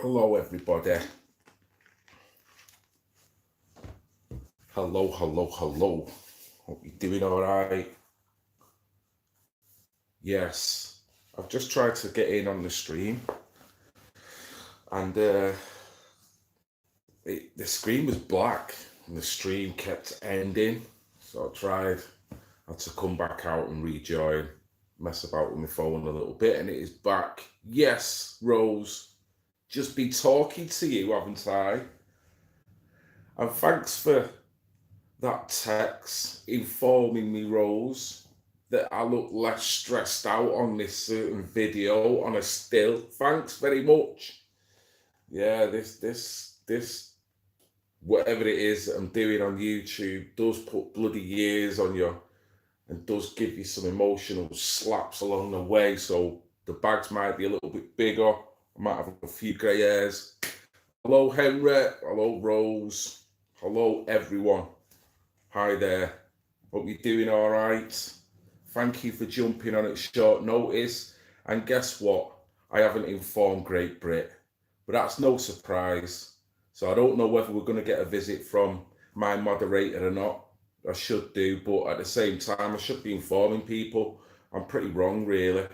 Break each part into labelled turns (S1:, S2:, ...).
S1: Hello, everybody. Hello. Hope you're doing all right. Yes, I've just tried to get in on the stream, and the screen was black, and the stream kept ending. So I tried, had to come back out and rejoin, mess about with my phone a little bit, and it is back. Yes, Rose, just been talking to you, haven't I? And thanks for that text informing me, Rose, that I look less stressed out on this certain video on a still. Thanks very much. Yeah, this whatever it is that I'm doing on YouTube does put bloody years on you and does give you some emotional slaps along the way. So the bags might be a little bit bigger. I might have a few grey hairs. Hello, Henry. Hello, Rose. Hello, everyone. Hi there. Hope you're doing all right. Thank you for jumping on at short notice. And guess what? I haven't informed Great Brit, but that's no surprise. So I don't know whether we're going to get a visit from my moderator or not. I should do, but at the same time, I should be informing people. I'm pretty wrong, really,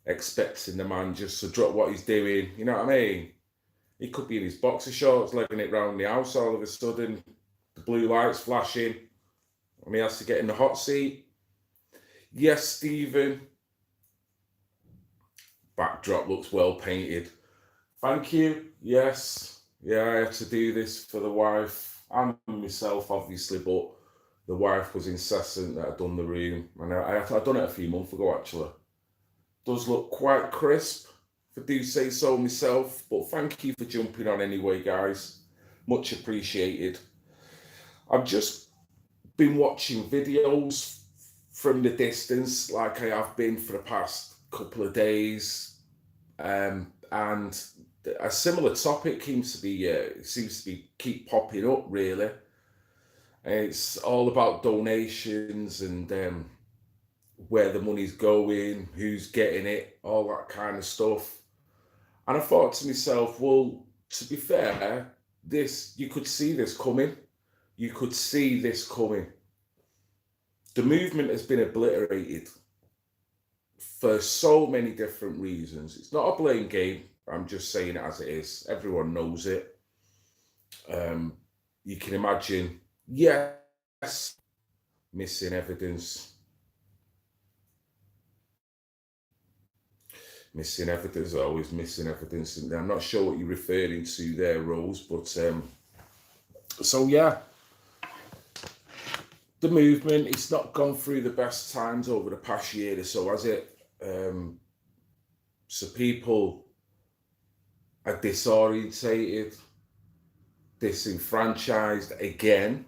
S1: expecting the man just to drop what he's doing. You know what I mean? He could be in his boxer shorts, legging it round the house all of a sudden, the blue lights flashing, and he has to get in the hot seat. Yes, Stephen. Backdrop looks well painted. Thank you. Yes. Yeah, I had to do this for the wife and myself, obviously, but the wife was incessant that I'd done the room. And I'd done it a few months ago, actually. Does look quite crisp, if I do say so myself. But thank you for jumping on anyway, guys. Much appreciated. I've just been watching videos from the distance, like I have been for the past couple of days, and a similar topic seems to be keep popping up. Really, and it's all about donations and where the money's going, who's getting it, all that kind of stuff. And I thought to myself, well, to be fair, this you could see this coming. You could see this coming. The movement has been obliterated for so many different reasons. It's not a blame game. I'm just saying it as it is. Everyone knows it. You can imagine, yes, missing evidence. Missing evidence, always missing evidence. And I'm not sure what you're referring to there, Rose, but so yeah, the movement, it's not gone through the best times over the past year or so, has it? So people are disorientated, disenfranchised again.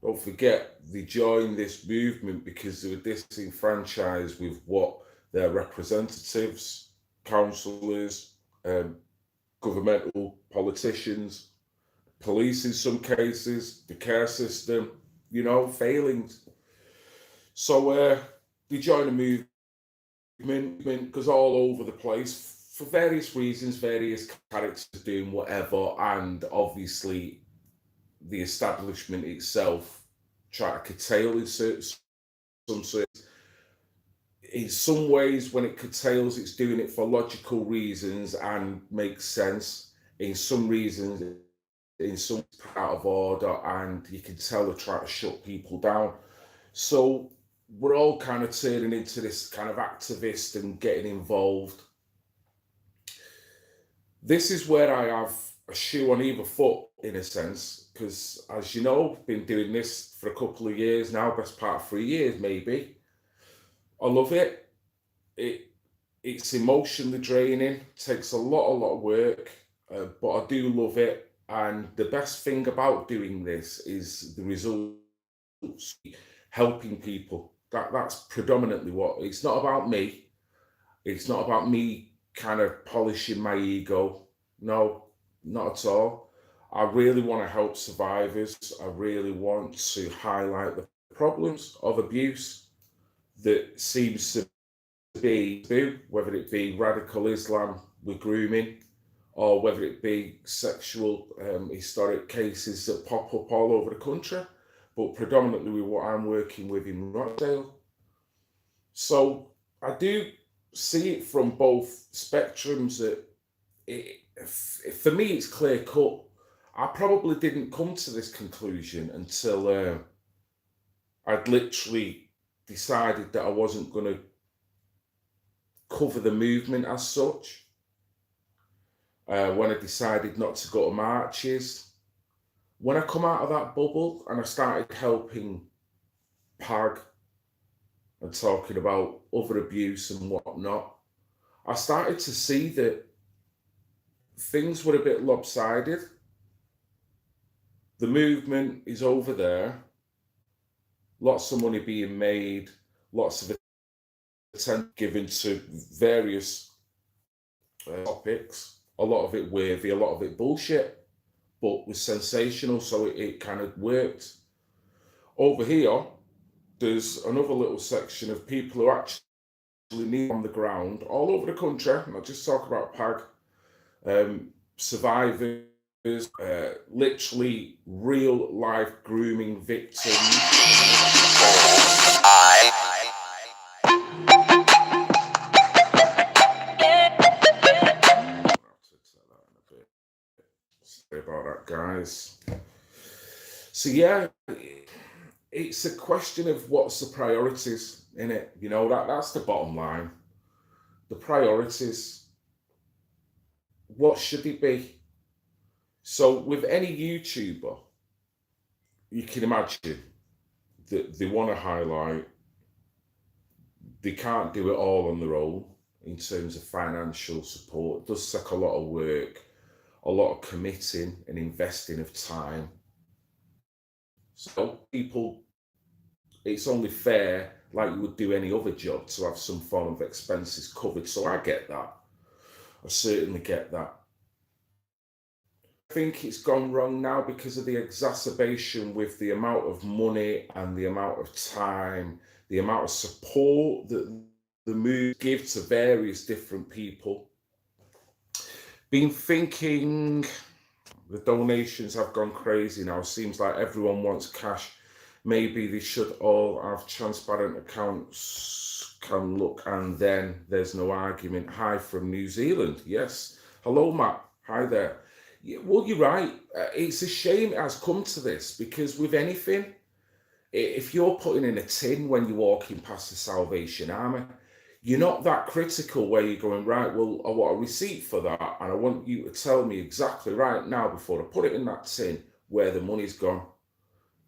S1: Don't forget, they joined this movement because they were disenfranchised with what their representatives, councillors, governmental politicians, police in some cases, the care system, failings. So they joined a movement because all over the place for various reasons, various characters doing whatever, and obviously the establishment itself try to curtail in some ways. When it curtails, it's doing it for logical reasons and makes sense. In some reasons, in some out of order, and you can tell they're trying to shut people down. So we're all kind of turning into this kind of activist and getting involved. This is where I have a shoe on either foot, in a sense, because as you know, I've been doing this for a couple of years now, best part of 3 years maybe. I love it. It's emotionally draining, takes a lot of work, but I do love it. And the best thing about doing this is the results, helping people. That's predominantly what it's not about me. It's not about me kind of polishing my ego. No, not at all. I really want to help survivors. I really want to highlight the problems of abuse that seems to be, whether it be radical Islam with grooming or whether it be sexual historic cases that pop up all over the country, but predominantly with what I'm working with in Rochdale. So I do see it from both spectrums that for me it's clear cut. I probably didn't come to this conclusion until I'd literally decided that I wasn't going to cover the movement as such. When I decided not to go to marches, when I come out of that bubble and I started helping PAG and talking about other abuse and whatnot, I started to see that things were a bit lopsided. The movement is over there, lots of money being made, lots of attention given to various topics, a lot of it worthy, a lot of it bullshit, but was sensational, so it kind of worked. Over here, there's another little section of people who actually need on the ground all over the country, not just talk about PAG, survivors, literally real life grooming victims. Sorry about that, guys. So yeah, it's a question of what's the priorities in it. You know, that's the bottom line. The priorities. What should it be? So with any YouTuber, you can imagine that they want to highlight, they can't do it all on their own in terms of financial support. It does take a lot of work, a lot of committing and investing of time. So people, it's only fair, like you would do any other job, to have some form of expenses covered. So I get that. I certainly get that. I think it's gone wrong now because of the exacerbation with the amount of money and the amount of time, the amount of support that the move gives to various different people. Been thinking, the donations have gone crazy now. Seems like everyone wants cash. Maybe they should all have transparent accounts, can look, and then there's no argument. Hi from New Zealand. Yes. Hello, Matt. Hi there. Yeah, well, you're right. It's a shame it has come to this, because with anything, if you're putting in a tin when you're walking past the Salvation Army, you're not that critical where you're going, right, well, I want a receipt for that, and I want you to tell me exactly right now before I put it in that tin where the money's gone.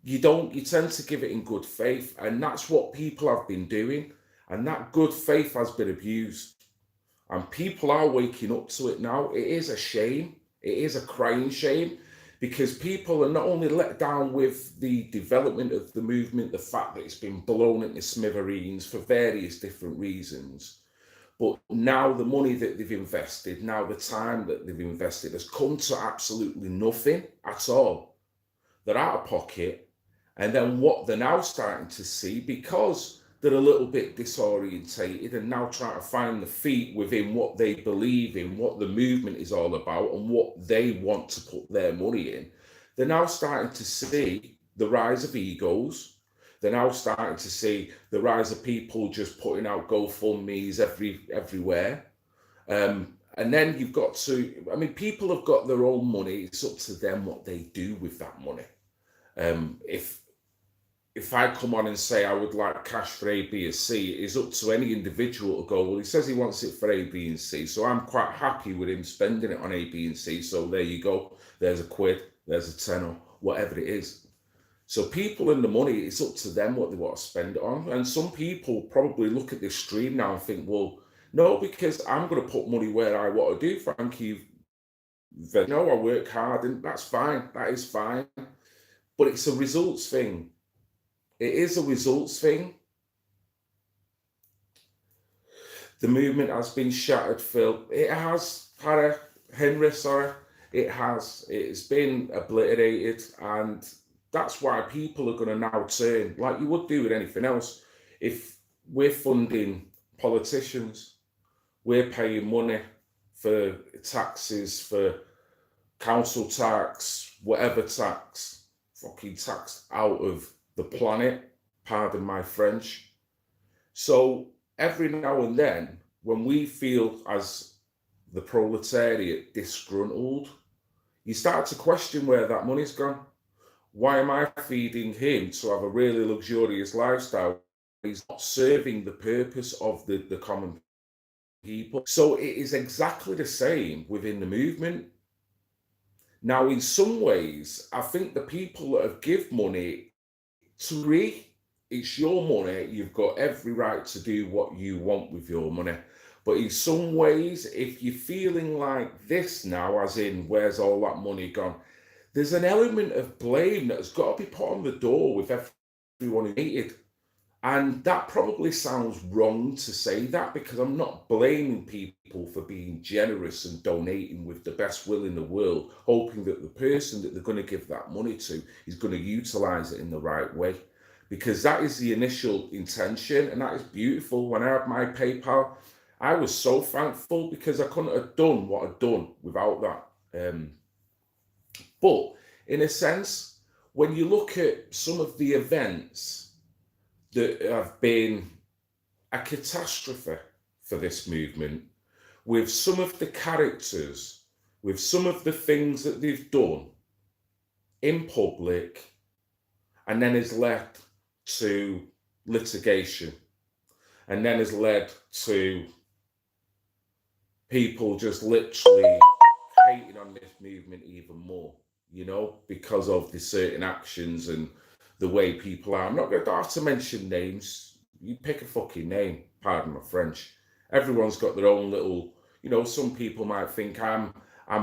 S1: You tend to give it in good faith, and that's what people have been doing, and that good faith has been abused. And people are waking up to it now. It is a shame. It is a crying shame, because people are not only let down with the development of the movement, the fact that it's been blown into smithereens for various different reasons, but now the money that they've invested, now the time that they've invested has come to absolutely nothing at all. They're out of pocket. And then what they're now starting to see, because they're a little bit disorientated and now trying to find the feet within what they believe in, what the movement is all about, and what they want to put their money in, they're now starting to see the rise of egos. They're now starting to see the rise of people just putting out GoFundMes everywhere. And then you've got to, I mean, people have got their own money. It's up to them what they do with that money. If I come on and say I would like cash for A, B, or C, it is up to any individual to go, well, he says he wants it for A, B, and C, so I'm quite happy with him spending it on A, B, and C, so there you go. There's a quid, there's a tenner, whatever it is. So people in the money, it's up to them what they want to spend it on. And some people probably look at this stream now and think, well, no, because I'm going to put money where I want to do, Frankie. No, I work hard, and that's fine. That is fine. But it's a results thing. It is a results thing. The movement has been shattered, Phil. It has, Henry, sorry. It has. It's been obliterated, and that's why people are going to now turn, like you would do with anything else. If we're funding politicians, we're paying money for taxes, for council tax, whatever tax, fucking taxed out of the planet, pardon my French. So every now and then, when we feel as the proletariat disgruntled, you start to question where that money's gone. Why am I feeding him to have a really luxurious lifestyle? He's not serving the purpose of the common people. So it is exactly the same within the movement. Now, in some ways, I think the people that have give money to me, it's your money. You've got every right to do what you want with your money. But in some ways, if you're feeling like this now, as in, where's all that money gone? There's an element of blame that has got to be put on the door with everyone who needed. And that probably sounds wrong to say that, because I'm not blaming people for being generous and donating with the best will in the world, hoping that the person that they're going to give that money to is going to utilize it in the right way. Because that is the initial intention, and that is beautiful. When I had my PayPal, I was so thankful, because I couldn't have done what I'd done without that. But in a sense, when you look at some of the events that have been a catastrophe for this movement, with some of the characters, with some of the things that they've done in public, and then has led to litigation, and then has led to people just literally hating on this movement even more, because of the certain actions and the way people are. I'm not going to have to mention names. You pick a fucking name, pardon my French. Everyone's got their own little, some people might think I'm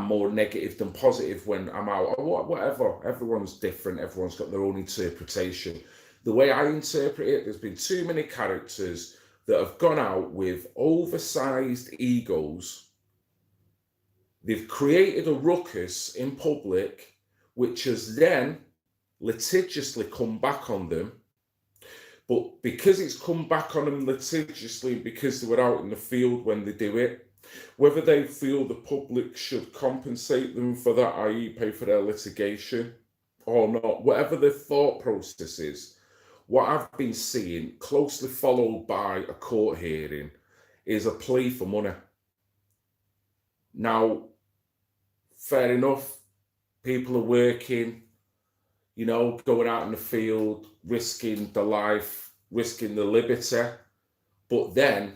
S1: more negative than positive when I'm out, or whatever. Everyone's different. Everyone's got their own interpretation. The way I interpret it, there's been too many characters that have gone out with oversized egos. They've created a ruckus in public, which has then litigiously come back on them. But because it's come back on them litigiously, because they were out in the field when they do it, whether they feel the public should compensate them for that, i.e. pay for their litigation or not, whatever their thought process is, what I've been seeing, closely followed by a court hearing, is a plea for money. Now, fair enough, people are working, going out in the field, risking the life, risking the liberty. But then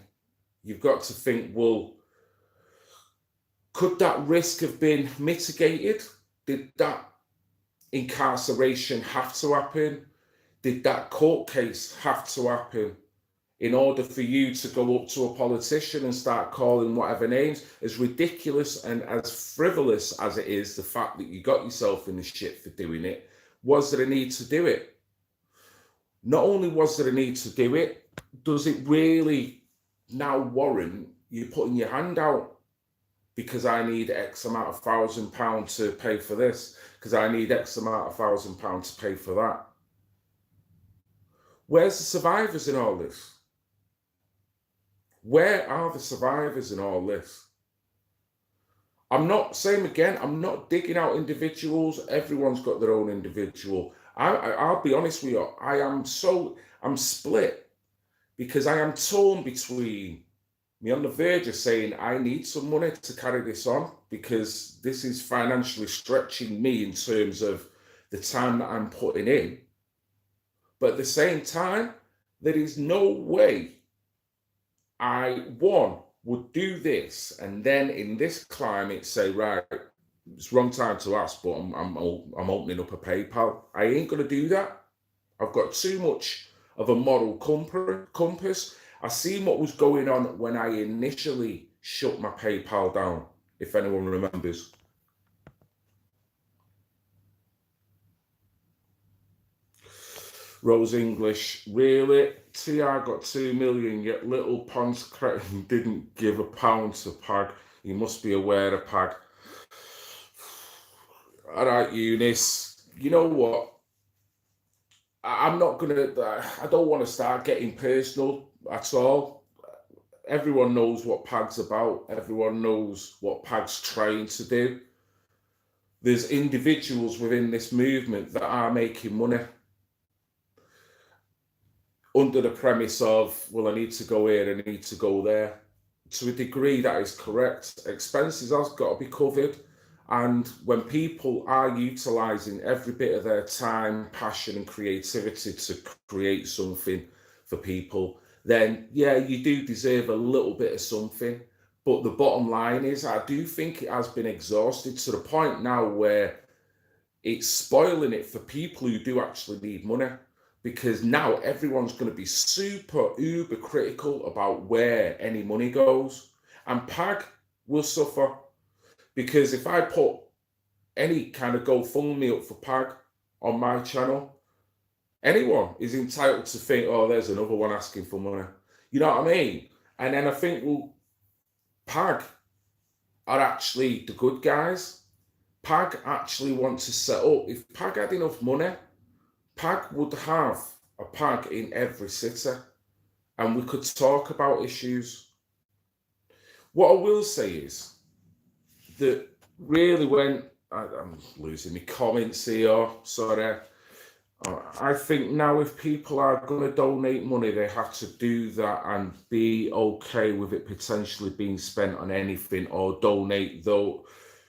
S1: you've got to think, well, could that risk have been mitigated? Did that incarceration have to happen? Did that court case have to happen in order for you to go up to a politician and start calling whatever names? As ridiculous and as frivolous as it is, the fact that you got yourself in the shit for doing it, was there a need to do it? Not only was there a need to do it, does it really now warrant you putting your hand out? Because I need X amount of £1,000 to pay for this, because I need X amount of £1,000 to pay for that. Where's the survivors in all this? Where are the survivors in all this? I'm not saying again, I'm not digging out individuals. Everyone's got their own individual. I'll be honest with you. I'm split, because I am torn between me on the verge of saying I need some money to carry this on, because this is financially stretching me in terms of the time that I'm putting in. But at the same time, there is no way I, would do this and then in this climate say, right, it's wrong time to ask, but I'm opening up a PayPal. I ain't going to do that. I've got too much of a moral compass. I seen what was going on when I initially shut my PayPal down, if anyone remembers. Rose English, really? T.I. got 2 million, yet Little Pons Cretin didn't give a pound to Pag. He must be aware of Pag. All right, Eunice, you know what? I'm not going to, I don't want to start getting personal at all. everyone knows what PAG's about. Everyone knows what PAG's trying to do. There's individuals within this movement that are making money under the premise of, well, I need to go here, I need to go there. To a degree, that is correct. Expenses has got to be covered. And when people are utilising every bit of their time, passion and creativity to create something for people, then yeah, you do deserve a little bit of something. But the bottom line is, I do think it has been exhausted to the point now where it's spoiling it for people who do actually need money, because now everyone's going to be super uber critical about where any money goes. And PAG will suffer, because if I put any kind of GoFundMe up for PAG on my channel, anyone is entitled to think, oh, there's another one asking for money. You know what I mean? And then I think, well, PAG are actually the good guys. PAG actually want to set up. If PAG had enough money, PAG would have a PAG in every city, and we could talk about issues. What I will say is that really, when I'm losing my comments here, sorry. I think now if people are going to donate money, they have to do that and be okay with it potentially being spent on anything, or donate though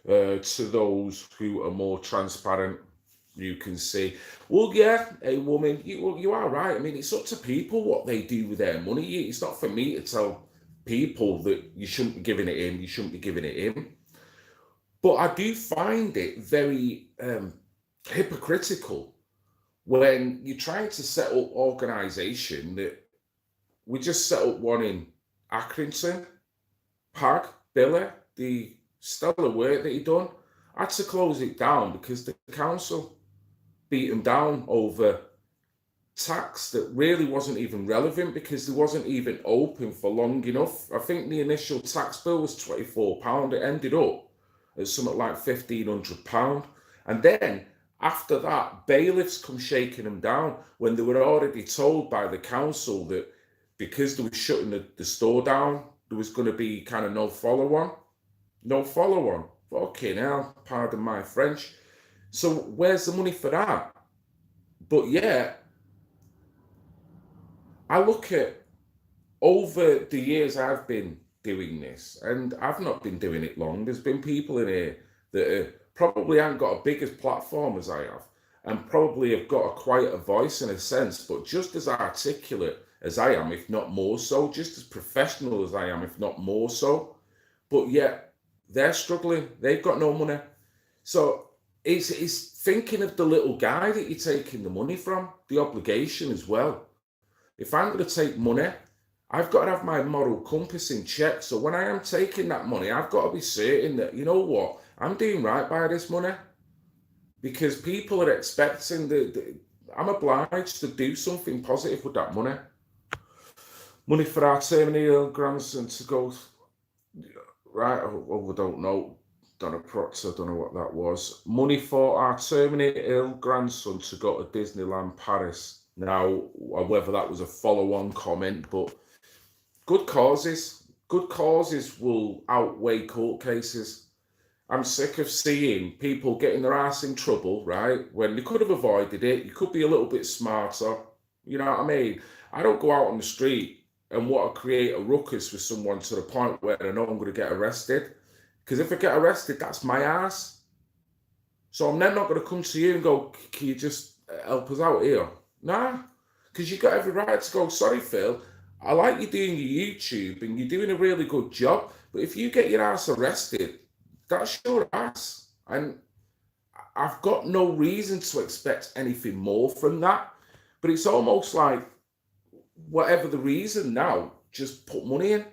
S1: to those who are more transparent. You can see, well, yeah, a woman, you are right. I mean, it's up to people what they do with their money. It's not for me to tell people that you shouldn't be giving it in, you shouldn't be giving it in. But I do find it very hypocritical when you're trying to set up organisation that we just set up one in Accrington, PAG, Billy, the stellar work that he done. I had to close it down because the council beat him down over tax that really wasn't even relevant, because it wasn't even open for long enough. I think the initial tax bill was £24. It ended up at something like £1,500. And then after that, bailiffs come shaking them down when they were already told by the council that because they were shutting the store down, there was going to be kind of no follow-on. No follow-on. Fucking hell, pardon my French. So where's the money for that? But yeah, I look at over the years I've been doing this, and I've not been doing it long. There's been people in here that probably haven't got a big as platform as I have, and probably have got a quieter voice in a sense, but just as articulate as I am, if not more so, just as professional as I am, if not more so. But yet they're struggling. They've got no money. So it's thinking of the little guy that you're taking the money from, the obligation as well. If I'm going to take money, I've got to have my moral compass in check. So when I am taking that money, I've got to be certain that, you know what, I'm doing right by this money. Because people are expecting I'm obliged to do something positive with that money. Money for our terminally ill grandson to go, right, I don't know. Donna Proctor, I don't know what that was. Money for our terminally ill grandson to go to Disneyland Paris. Now, whether that was a follow-on comment, but good causes will outweigh court cases. I'm sick of seeing people getting their ass in trouble, right? When they could have avoided it. You could be a little bit smarter. You know what I mean? I don't go out on the street and want to create a ruckus with someone to the point where I know I'm going to get arrested. Because if I get arrested, that's my ass. So I'm then not going to come to you and go, can you just help us out here? Nah, because you've got every right to go, sorry, Phil, I like you doing your YouTube and you're doing a really good job, but if you get your ass arrested, that's your ass. And I've got no reason to expect anything more from that. But it's almost like, whatever the reason now, just put money in.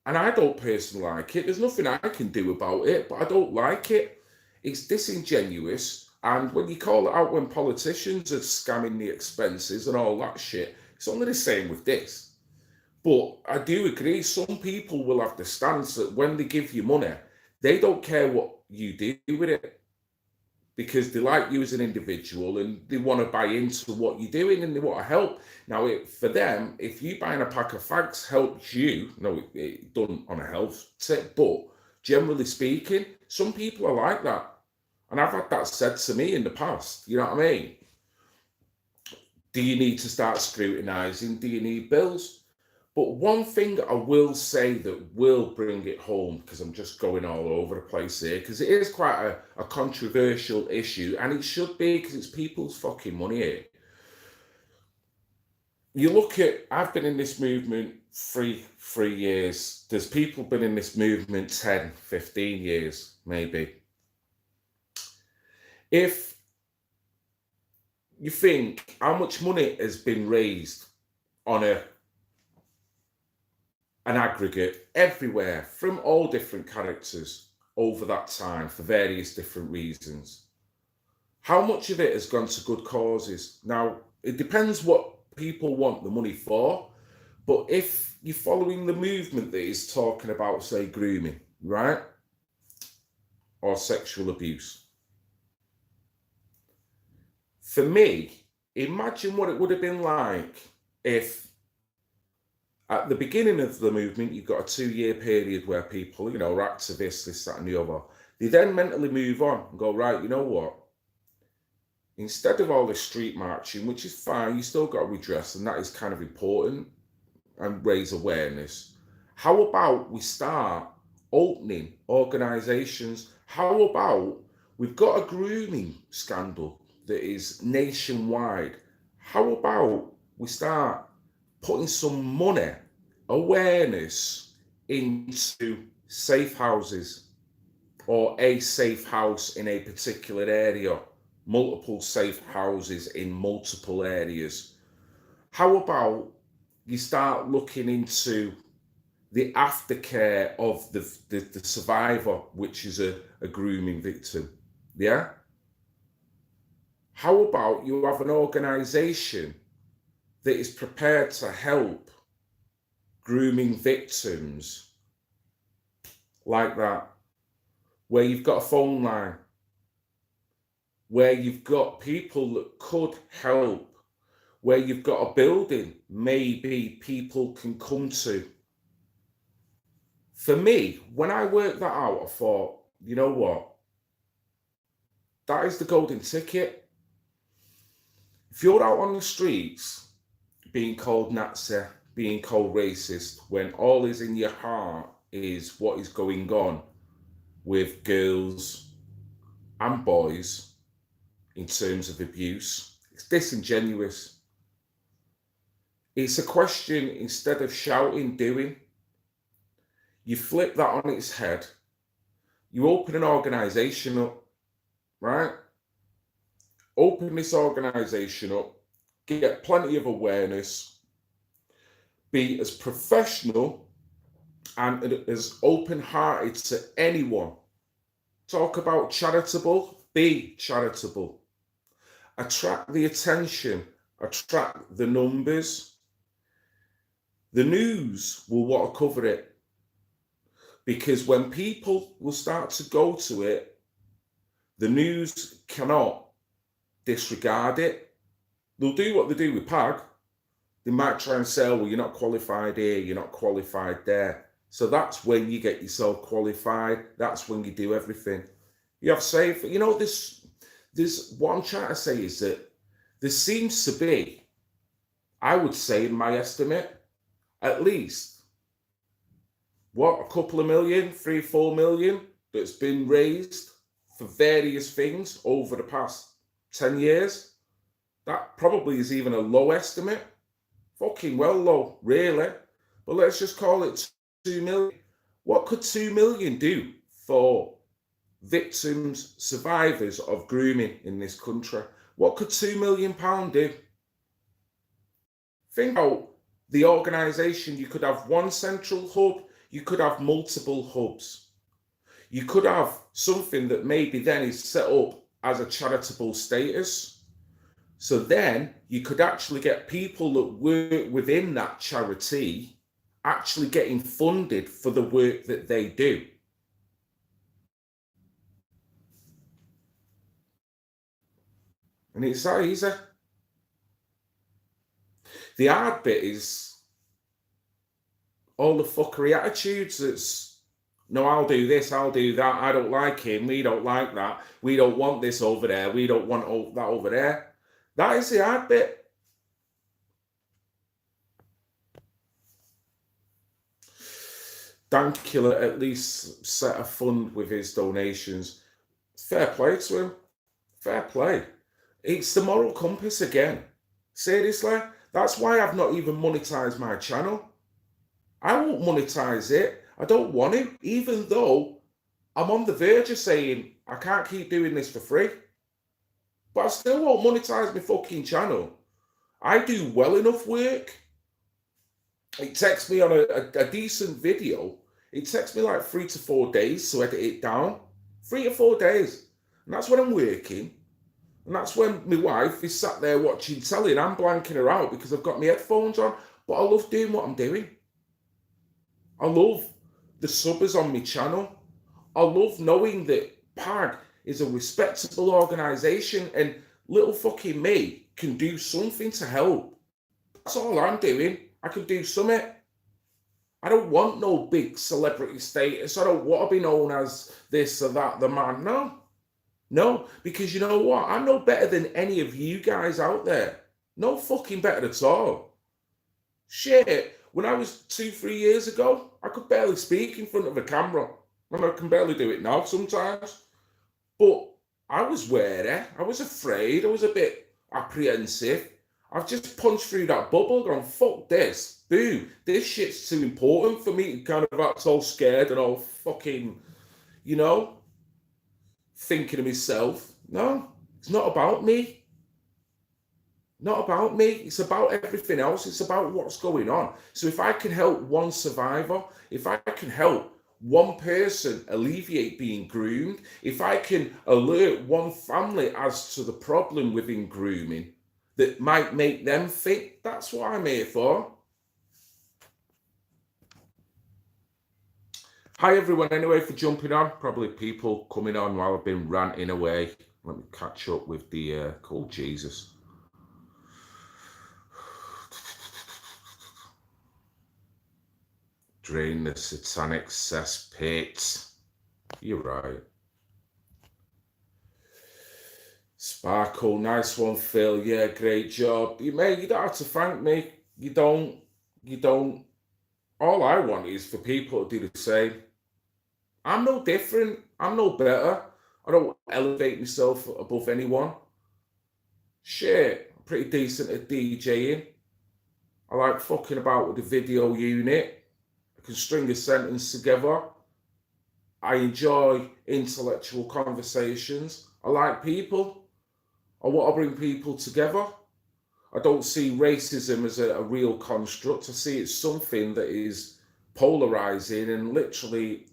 S1: And I don't personally like it. There's nothing I can do about it, but I don't like it. It's disingenuous. And when you call it out when politicians are scamming the expenses and all that shit, it's only the same with this. But I do agree, some people will have the stance that when they give you money, they don't care what you do with it. because they like you as an individual and they want to buy into what you're doing and they want to help. Now, for them, if you buying a pack of fags helps you, no, it done on a health tip, but generally speaking, some people are like that. And I've had that said to me in the past, you know what I mean? Do you need to start scrutinizing? Do you need bills? But one thing I will say that will bring it home, because I'm just going all over the place here, because it is quite a controversial issue, and it should be, because it's people's fucking money here. You look at, I've been in this movement three years. There's people been in this movement 10, 15 years, maybe. If you think how much money has been raised on an aggregate everywhere from all different characters over that time for various different reasons. How much of it has gone to good causes? Now, it depends what people want the money for, but if you're following the movement that is talking about, say, grooming, right? Or sexual abuse. For me, imagine what it would have been like if at the beginning of the movement, you've got a 2-year period where people, you know, are activists, this, that, and the other. They then mentally move on and go, right, you know what? Instead of all this street marching, which is fine, you still got to redress, and that is kind of important and raise awareness. How about we start opening organisations? How about we've got a grooming scandal that is nationwide? How about we start putting some money, awareness into safe houses, or a safe house in a particular area, multiple safe houses in multiple areas? How about you start looking into the aftercare of the survivor, which is a grooming victim? Yeah? How about you have an organisation that is prepared to help grooming victims like that, where you've got a phone line, where you've got people that could help, where you've got a building maybe people can come to? For me, when I worked that out, I thought, you know what? That is the golden ticket. If you're out on the streets being called Nazi, being called racist, when all is in your heart is what is going on with girls and boys in terms of abuse, it's disingenuous. It's a question, instead of shouting, doing. You flip that on its head. You open an organisation up, right? Open this organisation up, get plenty of awareness, be as professional and as open-hearted to anyone. Talk about charitable, be charitable. Attract the attention, attract the numbers. The news will want to cover it, because when people will start to go to it, the news cannot disregard it. They'll do what they do with PAG. They might try and say, well, you're not qualified here, you're not qualified there. So that's when you get yourself qualified. That's when you do everything. You have safe, you know, this what I'm trying to say is that there seems to be, I would say in my estimate, at least, what, a couple of million, 3-4 million that's been raised for various things over the past 10 years. That probably is even a low estimate. Fucking well low, really. But let's just call it 2 million. What could 2 million do for victims, survivors of grooming in this country? What could £2 million do? Think about the organisation. You could have one central hub, you could have multiple hubs. You could have something that maybe then is set up as a charitable status. So then you could actually get people that work within that charity actually getting funded for the work that they do. And it's that easy. The hard bit is all the fuckery attitudes. That's, no, I'll do this, I'll do that. I don't like him. We don't like that. We don't want this over there. We don't want that over there. That is the hard bit. Dankula at least set a fund with his donations. Fair play to him. Fair play. It's the moral compass again. Seriously. That's why I've not even monetized my channel. I won't monetize it. I don't want it, even though I'm on the verge of saying I can't keep doing this for free. But I still won't monetize my fucking channel. I do well enough work. It takes me on a decent video. It takes me like 3 to 4 days to edit it down. 3 to 4 days. And that's when I'm working. And that's when my wife is sat there watching telly and I'm blanking her out because I've got my headphones on. But I love doing what I'm doing. I love the subbers on my channel. I love knowing that PAG is a respectable organisation and little fucking me can do something to help. That's all I'm doing. I can do something. I don't want no big celebrity status. I don't want to be known as this or that, the man. No, because you know what? I'm no better than any of you guys out there. No fucking better at all. Shit, when I was 2-3 years ago, I could barely speak in front of a camera. And I can barely do it now sometimes. But I was wary. I was afraid. I was a bit apprehensive. I've just punched through that bubble, gone, fuck this. Boom. This shit's too important for me to kind of act all scared and all fucking, you know, thinking of myself. No, it's not about me. Not about me. It's about everything else. It's about what's going on. So if I can help one survivor, if I can help one person alleviate being groomed, if I can alert one family as to the problem within grooming that might make them think, that's what I'm here for. Hi everyone, anyway, for jumping on. Probably people coming on while I've been ranting away. Let me catch up with the oh Jesus. Drain the satanic cesspit. You're right. Sparkle, nice one, Phil. Yeah, great job. You don't have to thank me. You don't. All I want is for people to do the same. I'm no different. I'm no better. I don't elevate myself above anyone. Shit, I'm pretty decent at DJing. I like fucking about with the video unit. I can string a sentence together. I enjoy intellectual conversations. I like people. I want to bring people together. I don't see racism as a real construct. I see it's something that is polarizing and literally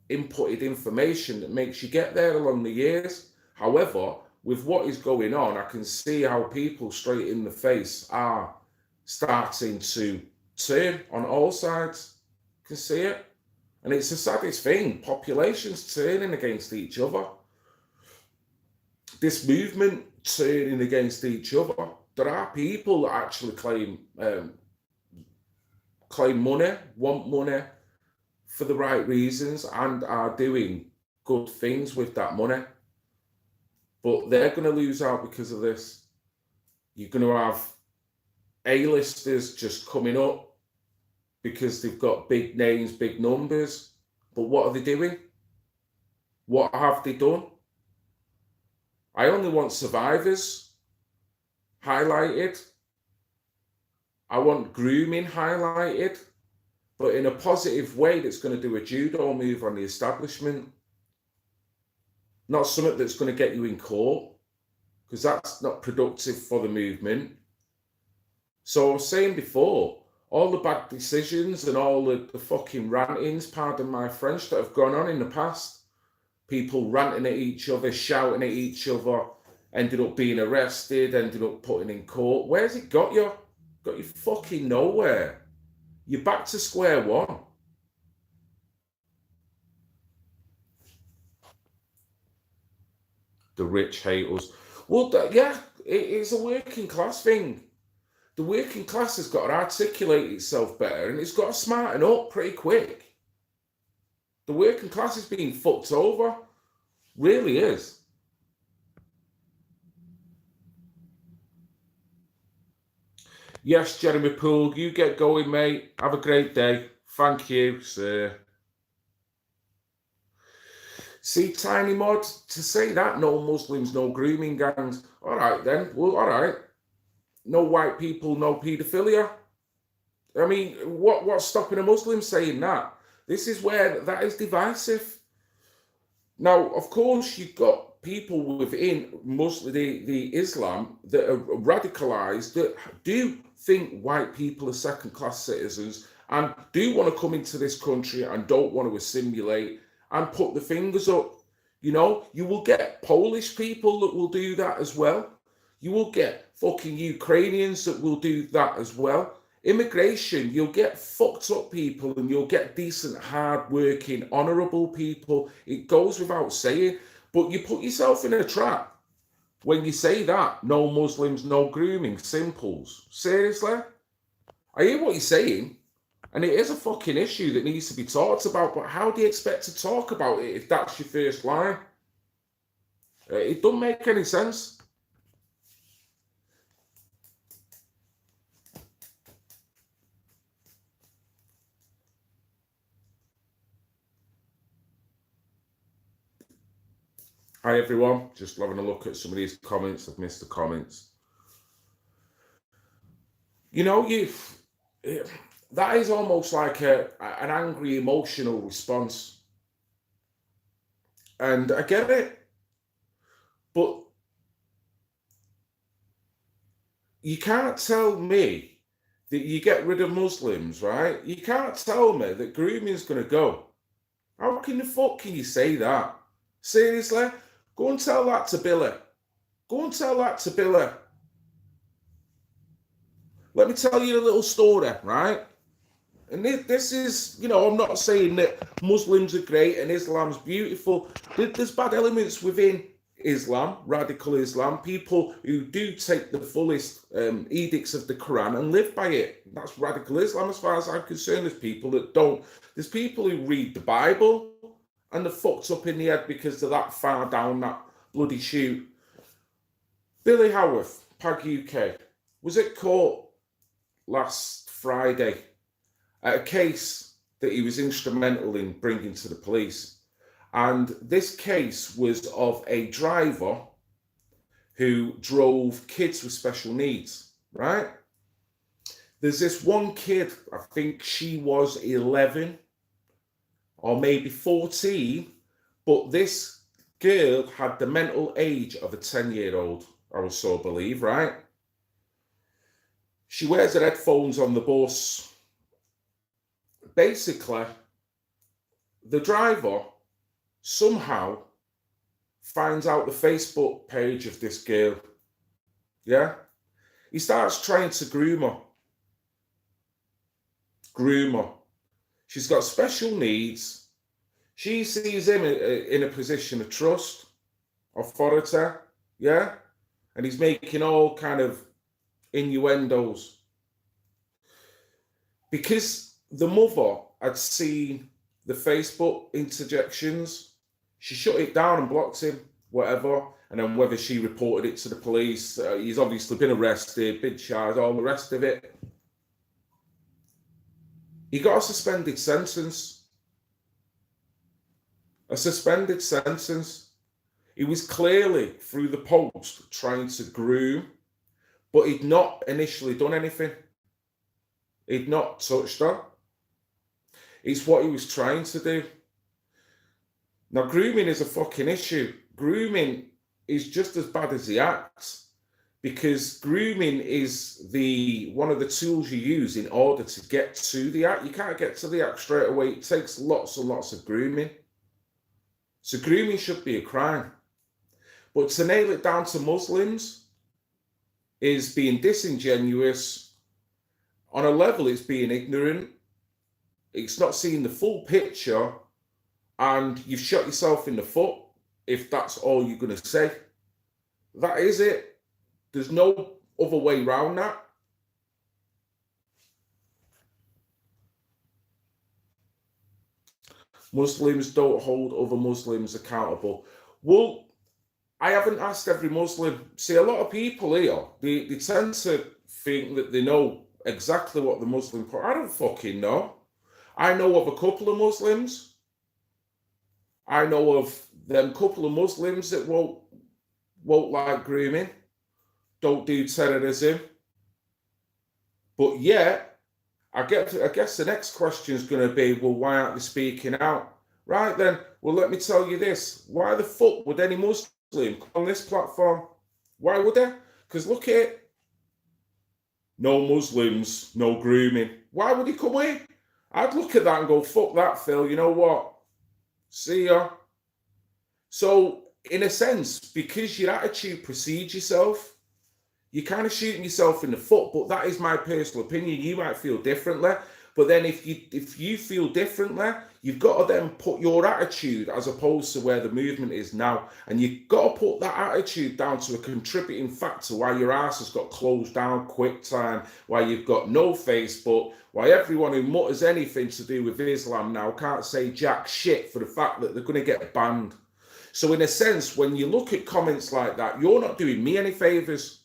S1: inputted information that makes you get there along the years. However, with what is going on, I can see how people straight in the face are starting to turn on all sides. I can see it. And it's the saddest thing. Populations turning against each other. This movement turning against each other. There are people that actually claim money, want money for the right reasons, and are doing good things with that money. But they're going to lose out because of this. You're going to have A-listers just coming up because they've got big names, big numbers. But what are they doing? What have they done? I only want survivors highlighted. I want grooming highlighted, but in a positive way that's going to do a judo move on the establishment. Not something that's going to get you in court, because that's not productive for the movement. So I was saying before, all the bad decisions and all the fucking rantings, pardon my French, that have gone on in the past, people ranting at each other, shouting at each other, ended up being arrested, ended up putting in court. Where's it got you? Got you fucking nowhere. You're back to square one. The rich hate us. Well, yeah, It's a working class thing. The working class has got to articulate itself better, and it's got to smarten up pretty quick. The working class is being fucked over. Really is. Yes, Jeremy Poole, you get going, mate. Have a great day. Thank you, sir. See, Tiny Mod, to say that, no Muslims, no grooming gangs. All right, then. Well, all right. No white people, no paedophilia. I mean, what's stopping a Muslim saying that? This is where that is divisive. Now, of course, you've got people within Muslim, the Islam that are radicalized, that do think white people are second-class citizens and do want to come into this country and don't want to assimilate and put the fingers up. You know, you will get Polish people that will do that as well. You will get fucking Ukrainians that will do that as well. Immigration, you'll get fucked up people and you'll get decent, hard-working, honourable people. It goes without saying. But you put yourself in a trap when you say that. No Muslims, no grooming. Simples. Seriously? I hear what you're saying. And it is a fucking issue that needs to be talked about. But how do you expect to talk about it if that's your first line? It doesn't make any sense. Hi everyone, just having a look at some of these comments. I've missed the comments. You know, that is almost like an angry emotional response. And I get it. But you can't tell me that you get rid of Muslims, right? You can't tell me that grooming's going to go. How can the fuck can you say that? Seriously? Go and tell that to Billy. Go and tell that to Billy. Let me tell you a little story, right? And this is, you know, I'm not saying that Muslims are great and Islam's beautiful. There's bad elements within Islam, radical Islam, people who do take the fullest edicts of the Quran and live by it. That's radical Islam as far as I'm concerned. There's people that don't. There's people who read the Bible and they're fucked up in the head because they're that far down that bloody chute. Billy Howarth, PAG UK, was at court last Friday at a case that he was instrumental in bringing to the police. And this case was of a driver who drove kids with special needs, right? There's this one kid, I think she was 11 or maybe 14, but this girl had the mental age of a 10-year-old, I would so believe, right? She wears her headphones on the bus. Basically, the driver somehow finds out the Facebook page of this girl. Yeah? He starts trying to groom her. She's got special needs. She sees him in a position of trust, authority, yeah? And he's making all kind of innuendos. Because the mother had seen the Facebook interjections, she shut it down and blocked him, whatever. And then whether she reported it to the police, he's obviously been arrested, been charged, all the rest of it. He got a suspended sentence. A suspended sentence. He was clearly, through the post, trying to groom, but he'd not initially done anything. He'd not touched her. It's what he was trying to do. Now, grooming is a fucking issue. Grooming is just as bad as the act, because grooming is one of the tools you use in order to get to the act. You can't get to the act straight away. It takes lots and lots of grooming. So grooming should be a crime. But to nail it down to Muslims is being disingenuous. On a level, it's being ignorant. It's not seeing the full picture, and you've shot yourself in the foot if that's all you're going to say. That is it. There's no other way around that. Muslims don't hold other Muslims accountable. Well, I haven't asked every Muslim. See, a lot of people here, they tend to think that they know exactly what the Muslim... I don't fucking know. I know of a couple of Muslims. I know of them couple of Muslims that won't like grooming, don't do terrorism. But yeah, I guess the next question is going to be, well, why aren't they speaking out? Right then, well, let me tell you this. Why the fuck would any Muslim come on this platform? Why would they? Because look at it. No Muslims, no grooming. Why would he come in? I'd look at that and go, fuck that, Phil. You know what? See ya. So, in a sense, because your attitude precedes yourself, you're kind of shooting yourself in the foot. But that is my personal opinion. You might feel differently. But then if you feel differently, you've got to then put your attitude as opposed to where the movement is now. And you've got to put that attitude down to a contributing factor why your ass has got closed down quick time, why you've got no Facebook, why everyone who mutters anything to do with Islam now can't say jack shit for the fact that they're going to get banned. So in a sense, when you look at comments like that, you're not doing me any favours.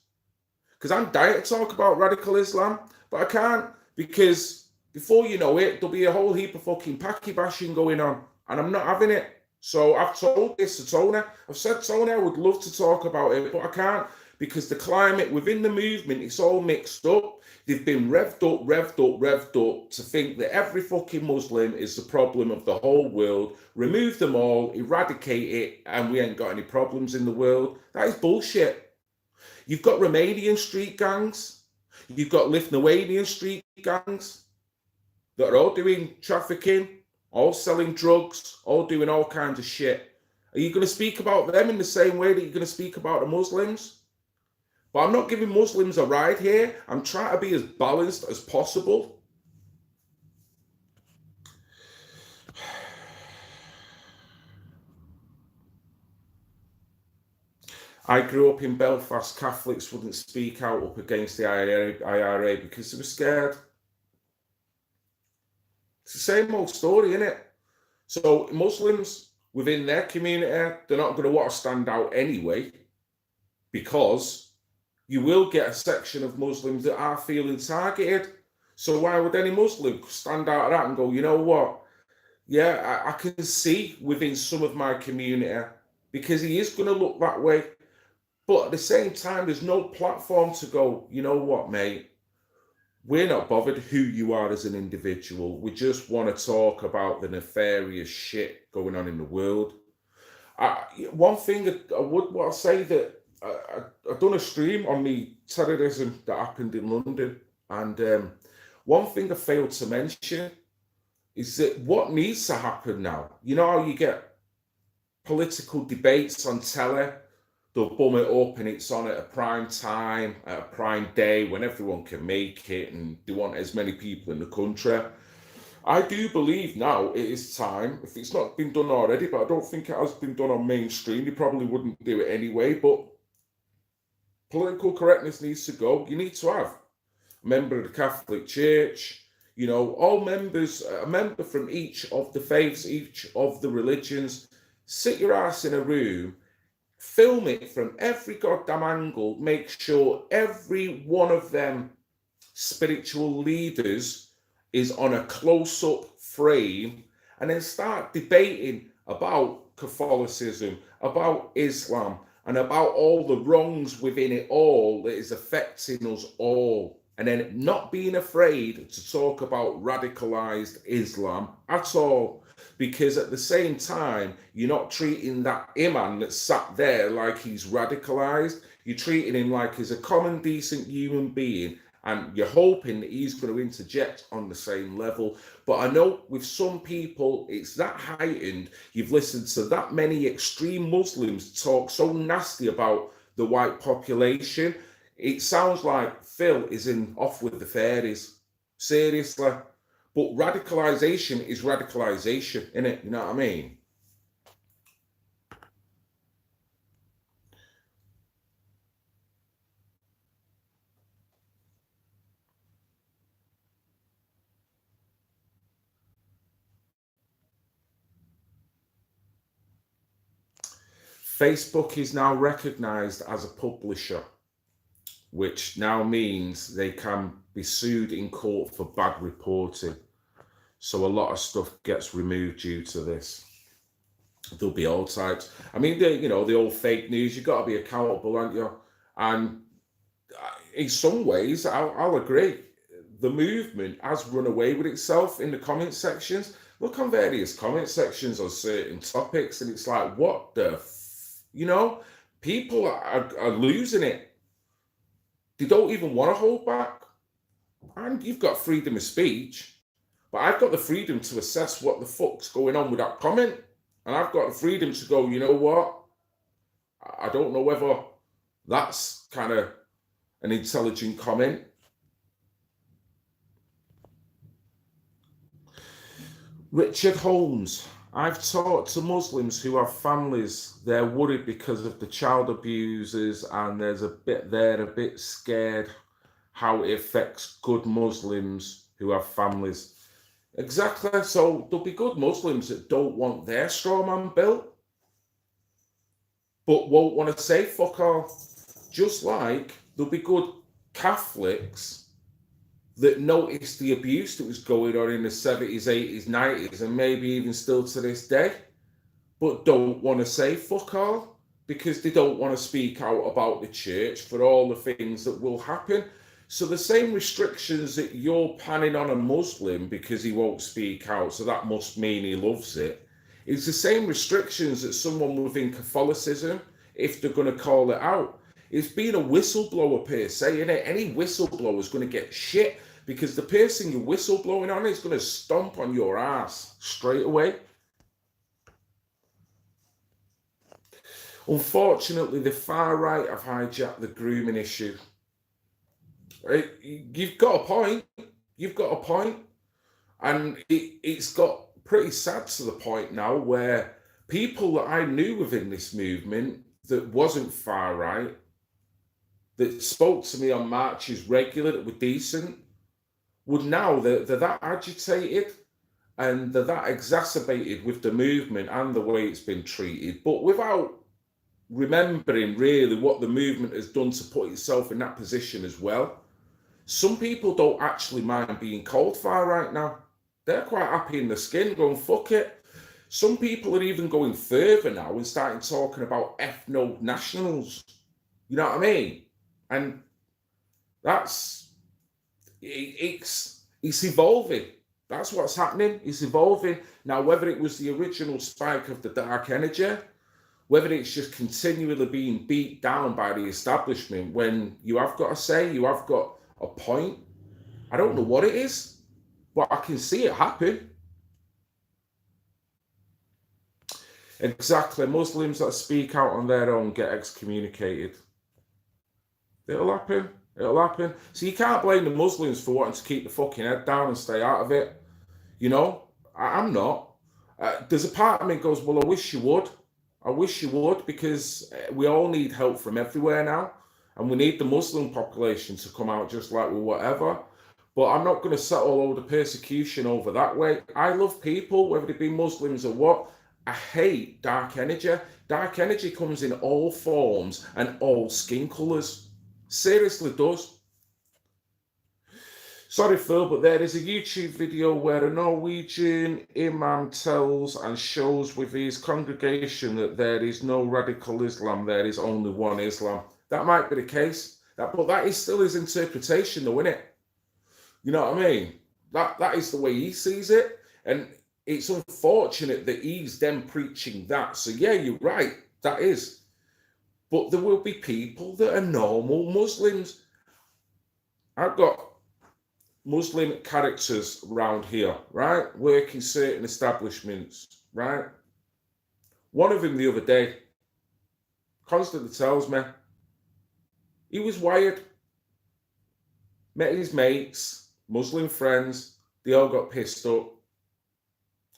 S1: Because I'm dying to talk about radical Islam, but I can't, because before you know it, there'll be a whole heap of fucking packy bashing going on, and I'm not having it. So I've told this to Tony. I've said, Tony, I would love to talk about it, but I can't, because the climate within the movement, it's all mixed up. They've been revved up to think that every fucking Muslim is the problem of the whole world. Remove them all, eradicate it, and we ain't got any problems in the world. That is bullshit. You've got Romanian street gangs. You've got Lithuanian street gangs that are all doing trafficking, all selling drugs, all doing all kinds of shit. Are you going to speak about them in the same way that you're going to speak about the Muslims? But I'm not giving Muslims a ride here. I'm trying to be as balanced as possible. I grew up in Belfast. Catholics wouldn't speak out up against the IRA because they were scared. It's the same old story, isn't it? So Muslims within their community, they're not going to want to stand out anyway, because you will get a section of Muslims that are feeling targeted. So why would any Muslim stand out of that and go, you know what? Yeah, I can see within some of my community, because he is going to look that way. But at the same time, there's no platform to go, you know what, mate? We're not bothered who you are as an individual. We just want to talk about the nefarious shit going on in the world. One thing I would want to say that I've done a stream on the terrorism that happened in London. And one thing I failed to mention is that what needs to happen now, you know how you get political debates on telly, they'll bum it up and it's on at a prime time, at a prime day when everyone can make it and they want as many people in the country. I do believe now it is time, if it's not been done already, but I don't think it has been done on mainstream. They probably wouldn't do it anyway, but political correctness needs to go. You need to have a member of the Catholic Church, you know, all members, a member from each of the faiths, each of the religions. Sit your ass in a room, film it from every goddamn angle, make sure every one of them spiritual leaders is on a close-up frame, and then start debating about Catholicism, about Islam, and about all the wrongs within it all that is affecting us all. And then not being afraid to talk about radicalized Islam at all. Because at the same time, you're not treating that imam that's sat there like he's radicalized. You're treating him like he's a common, decent human being, and you're hoping that he's going to interject on the same level. But I know with some people, it's that heightened. You've listened to that many extreme Muslims talk so nasty about the white population. It sounds like Phil is off with the fairies. Seriously. But radicalization is radicalization, innit? You know what I mean? Facebook is now recognized as a publisher, which now means they can be sued in court for bad reporting. So a lot of stuff gets removed due to this. There'll be all types. I mean, the old fake news, you've got to be accountable, aren't you? And in some ways, I'll agree. The movement has run away with itself in the comment sections. Look on various comment sections on certain topics, and it's like, what the, people are losing it. They don't even want to hold back. And you've got freedom of speech, but I've got the freedom to assess what the fuck's going on with that comment. And I've got the freedom to go, you know what? I don't know whether that's kind of an intelligent comment. Richard Holmes. I've talked to Muslims who have families. They're worried because of the child abusers, and they're a bit scared how it affects good Muslims who have families. Exactly. So there'll be good Muslims that don't want their straw man built, but won't want to say fuck all. Just like there'll be good Catholics that noticed the abuse that was going on in the 70s, 80s, 90s, and maybe even still to this day, but don't want to say fuck all because they don't want to speak out about the church for all the things that will happen. So the same restrictions that you're panning on a Muslim because he won't speak out, so that must mean he loves it, is the same restrictions that someone within Catholicism, if they're going to call it out. It's being a whistleblower per se, isn't it? Any whistleblower is going to get shit because the person you're whistleblowing on is going to stomp on your ass straight away. Unfortunately, the far right have hijacked the grooming issue. You've got a point. You've got a point. And it's got pretty sad to the point now where people that I knew within this movement that wasn't far right, that spoke to me on marches regular, that were decent, would now, they're that agitated and they're that exacerbated with the movement and the way it's been treated, but without remembering really what the movement has done to put itself in that position as well. Some people don't actually mind being called far right now. They're quite happy in the skin, going, fuck it. Some people are even going further now and starting talking about ethno-nationals. You know what I mean? And it's evolving. That's what's happening. It's evolving. Now, whether it was the original spike of the dark energy, whether it's just continually being beat down by the establishment when you have got to say, you have got a point. I don't know what it is, but I can see it happen. Exactly. Muslims that speak out on their own get excommunicated. It'll happen. It'll happen. So you can't blame the Muslims for wanting to keep the fucking head down and stay out of it. You know, I'm not. There's a part of me that goes, well, I wish you would. I wish you would, because we all need help from everywhere now. And we need the Muslim population to come out just like with whatever. But I'm not going to settle all the persecution over that way. I love people, whether they be Muslims or what. I hate dark energy. Dark energy comes in all forms and all skin colours. Seriously does. Sorry, Phil, but there is a YouTube video where a Norwegian imam tells and shows with his congregation that there is no radical Islam, there is only one Islam. That might be the case, but that is still his interpretation though, isn't it? You know what I mean? That is the way he sees it. And it's unfortunate that he's then preaching that. So yeah, you're right, that is. But there will be people that are normal Muslims. I've got Muslim characters around here, right? Work in certain establishments, right? One of them the other day constantly tells me he was wired, met his mates, Muslim friends, they all got pissed up.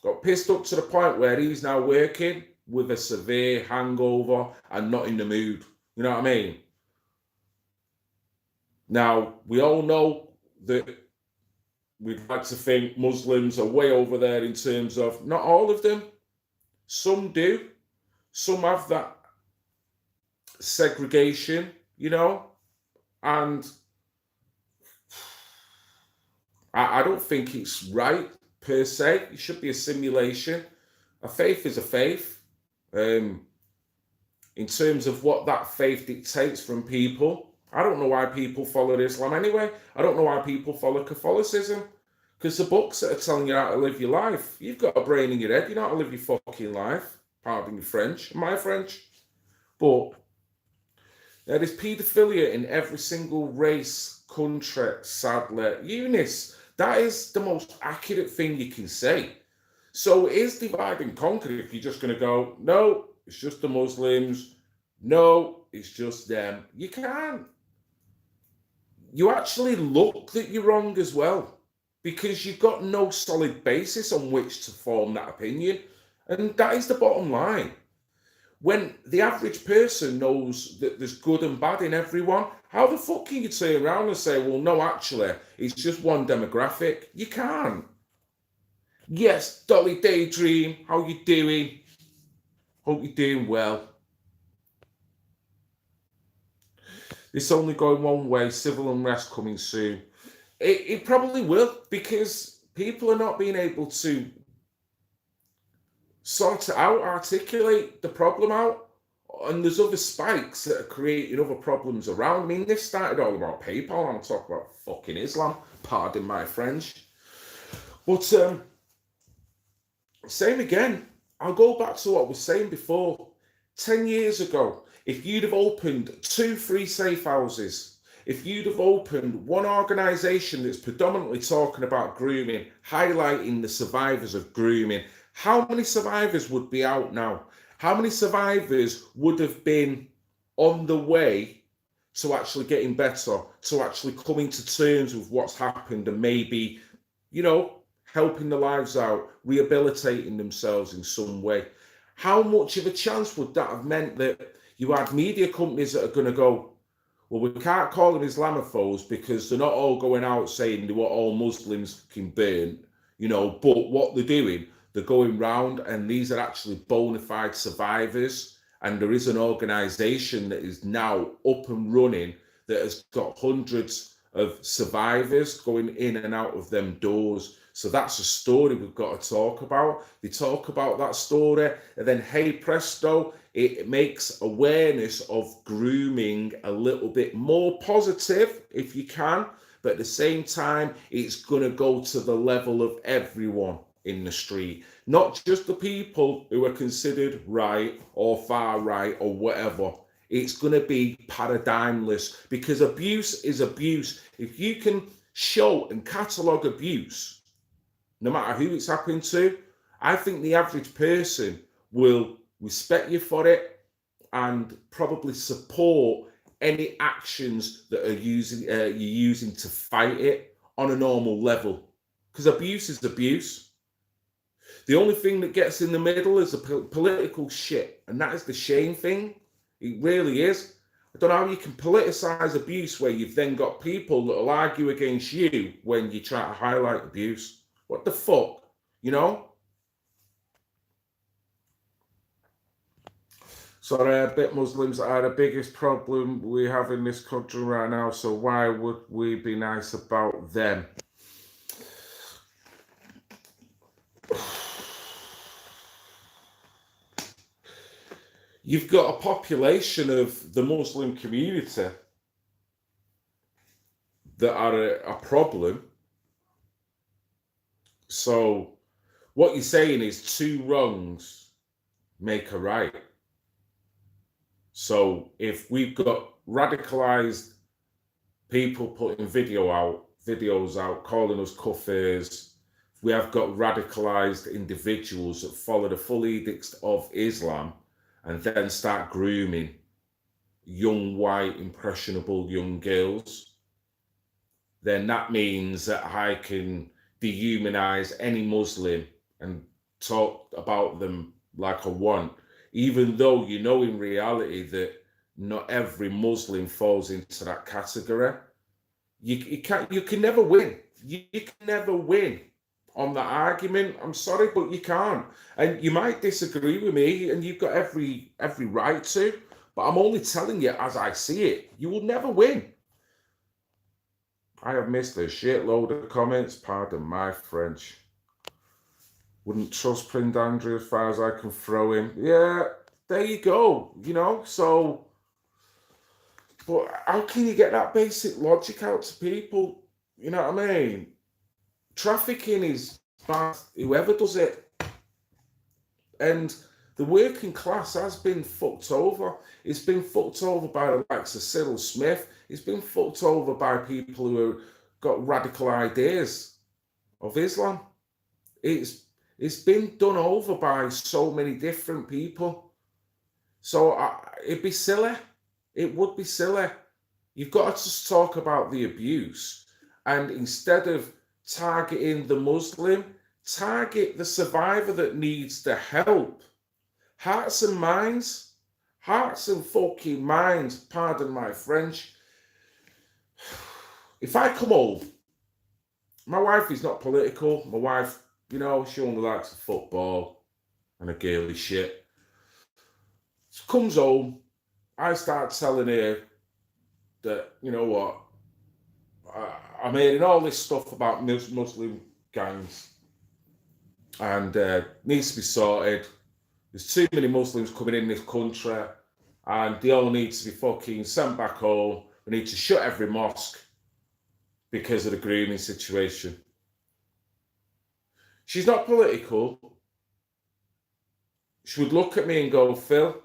S1: Got pissed up to the point where he's now working with a severe hangover and not in the mood. You know what I mean? Now, we all know that we'd like to think Muslims are way over there in terms of, not all of them. Some do. Some have that segregation, you know, and I don't think it's right per se. It should be a simulation. A faith is a faith. In terms of what that faith dictates from people, I don't know why people follow Islam anyway. I don't know why people follow Catholicism. Because the books that are telling you how to live your life, you've got a brain in your head. You know how to live your fucking life. Pardon your French, my French. But there is paedophilia in every single race, country, sadly. Eunice, that is the most accurate thing you can say. So it is divide and conquer if you're just going to go, no, it's just the Muslims. No, it's just them. You can't. You actually look that you're wrong as well because you've got no solid basis on which to form that opinion. And that is the bottom line. When the average person knows that there's good and bad in everyone, how the fuck can you turn around and say, well, no, actually, it's just one demographic? You can't. Yes, Dolly Daydream, how you doing? Hope you're doing well. It's only going one way, civil unrest coming soon. It probably will, because people are not being able to sort it out, articulate the problem out, and there's other spikes that are creating other problems around. I mean, this started all about PayPal. I'm talking about fucking Islam, pardon my French. But same again, I'll go back to what I was saying before. 10 years ago, if you'd have opened 2 free safe houses, if you'd have opened one organisation that's predominantly talking about grooming, highlighting the survivors of grooming, how many survivors would be out now? How many survivors would have been on the way to actually getting better, to actually coming to terms with what's happened and maybe, you know, helping their lives out, rehabilitating themselves in some way? How much of a chance would that have meant that you had media companies that are going to go, well, we can't call them Islamophobes because they're not all going out saying they want all Muslims can burn, you know, but what they're doing, they're going round and these are actually bona fide survivors. And there is an organisation that is now up and running that has got hundreds of survivors going in and out of them doors. So that's a story we've got to talk about. They talk about that story, and then hey presto, it makes awareness of grooming a little bit more positive if you can, but at the same time, it's going to go to the level of everyone in the street, not just the people who are considered right or far right or whatever. It's going to be paradigmless because abuse is abuse. If you can show and catalogue abuse, no matter who it's happened to, I think the average person will respect you for it and probably support any actions that are you're using to fight it on a normal level. Because abuse is abuse. The only thing that gets in the middle is the political shit, and that is the shame thing. It really is. I don't know how you can politicize abuse where you've then got people that will argue against you when you try to highlight abuse. What the fuck, you know? So bit Muslims are the biggest problem we have in this country right now, so why would we be nice about them? You've got a population of the Muslim community that are a problem. So what you're saying is 2 wrongs make a right. So if we've got radicalized people putting videos out, calling us kufirs, we have got radicalized individuals that follow the full edicts of Islam and then start grooming young, white, impressionable young girls, then that means that I can dehumanize any Muslim and talk about them like I want, even though you know in reality that not every Muslim falls into that category. You can never win. You can never win on that argument. I'm sorry, but you can't. And you might disagree with me, and you've got every right to. But I'm only telling you as I see it. You will never win. I have missed a shitload of comments. Pardon my French. Wouldn't trust Prince Andrew as far as I can throw him. Yeah, there you go. You know, so... But how can you get that basic logic out to people? You know what I mean? Trafficking is bad, whoever does it. And the working class has been fucked over. It's been fucked over by the likes of Cyril Smith. It's been fucked over by people who have got radical ideas of Islam. It's been done over by so many different people. So it'd be silly. It would be silly. You've got to just talk about the abuse. And instead of targeting the Muslim, target the survivor that needs the help. Hearts and minds. Hearts and fucking minds. Pardon my French. If I come home, my wife is not political. My wife, you know, she only likes football and a girly shit. She comes home, I start telling her that, you know what, I'm hearing all this stuff about Muslim gangs and needs to be sorted. There's too many Muslims coming in this country and they all need to be fucking sent back home. We need to shut every mosque because of the grooming situation. She's not political. She would look at me and go, Phil,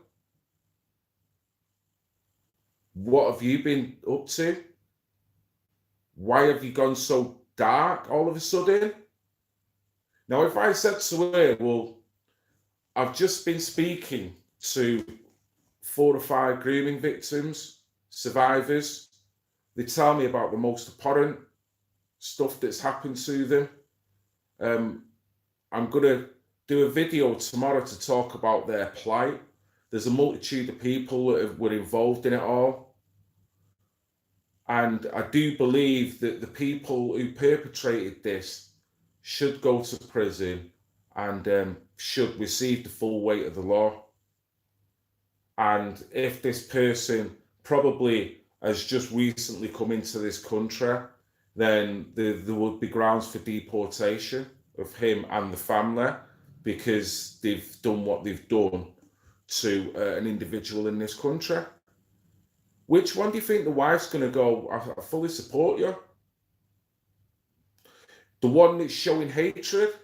S1: what have you been up to? Why have you gone so dark all of a sudden? Now, if I said to her, well, I've just been speaking to 4 or 5 grooming victims, survivors. They tell me about the most abhorrent stuff that's happened to them. I'm going to do a video tomorrow to talk about their plight. There's a multitude of people that were involved in it all. And I do believe that the people who perpetrated this should go to prison and should receive the full weight of the law. And if this person probably has just recently come into this country, then there would be grounds for deportation of him and the family because they've done what they've done to an individual in this country. Which one do you think the wife's going to go, I fully support you? The one that's showing hatred,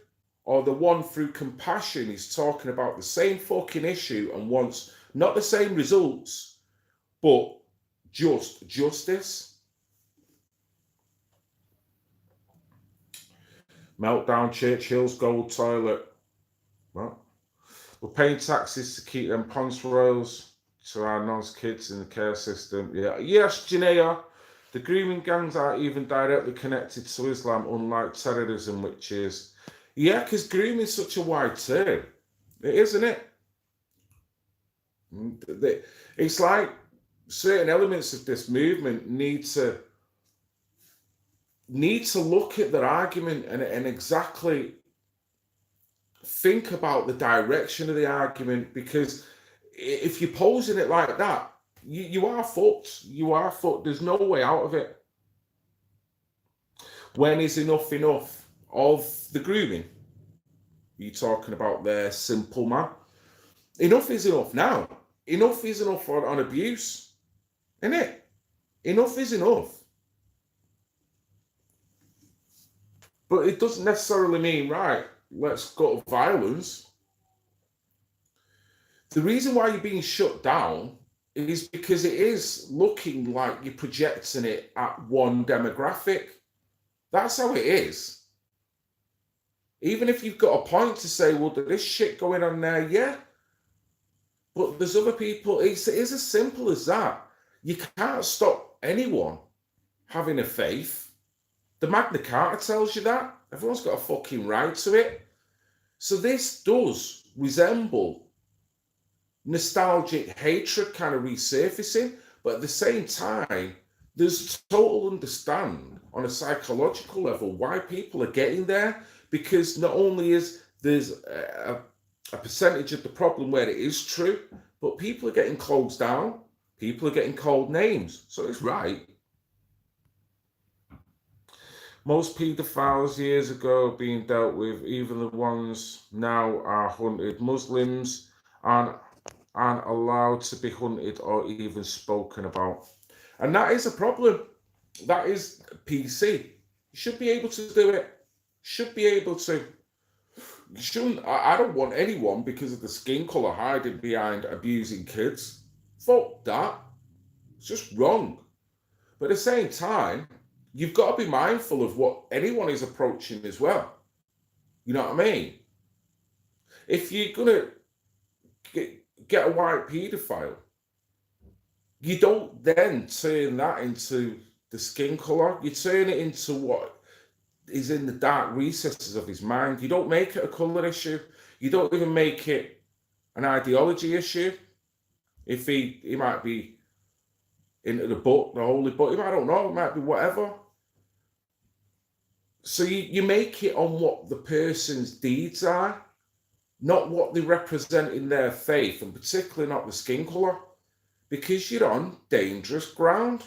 S1: or the one through compassion is talking about the same fucking issue and wants not the same results, but just justice? Meltdown Churchill's gold toilet. Well, we're paying taxes to keep them Pons Royals to our NOS kids in the care system. Yeah. Yes, Janaea, the grooming gangs aren't even directly connected to Islam, unlike terrorism, which is... Yeah, because grooming is such a wide term. It is, isn't it? It's like certain elements of this movement need to look at their argument and exactly think about the direction of the argument, because if you're posing it like that, you are fucked. You are fucked. There's no way out of it. When is enough of the grooming? You're talking about their simple man. Enough is enough now. Enough is enough on abuse. Isn't it? Enough is enough. But it doesn't necessarily mean, right, let's go to violence. The reason why you're being shut down is because it is looking like you're projecting it at one demographic. That's how it is. Even if you've got a point to say, well, there's shit going on there, yeah. But there's other people, it is as simple as that. You can't stop anyone having a faith. The Magna Carta tells you that. Everyone's got a fucking right to it. So this does resemble nostalgic hatred kind of resurfacing, but at the same time, there's total understand on a psychological level why people are getting there, because not only is there's a percentage of the problem where it is true, But people are getting closed down. People are getting called names. So it's right. Most paedophiles years ago being dealt with, even the ones now are hunted. Muslims aren't allowed to be hunted or even spoken about. And that is a problem. That is PC. You should be able to do it. Should be able to. You shouldn't. I don't want anyone because of the skin colour hiding behind abusing kids. Fuck that. It's just wrong. But at the same time, you've got to be mindful of what anyone is approaching as well. You know what I mean? If you're going to get a white paedophile, you don't then turn that into the skin colour. You turn it into what is in the dark recesses of his mind. You don't make it a colour issue. You don't even make it an ideology issue. If he might be into the book, the holy book, I don't know, it might be whatever. So you make it on what the person's deeds are, not what they represent in their faith, and particularly not the skin colour, because you're on dangerous ground.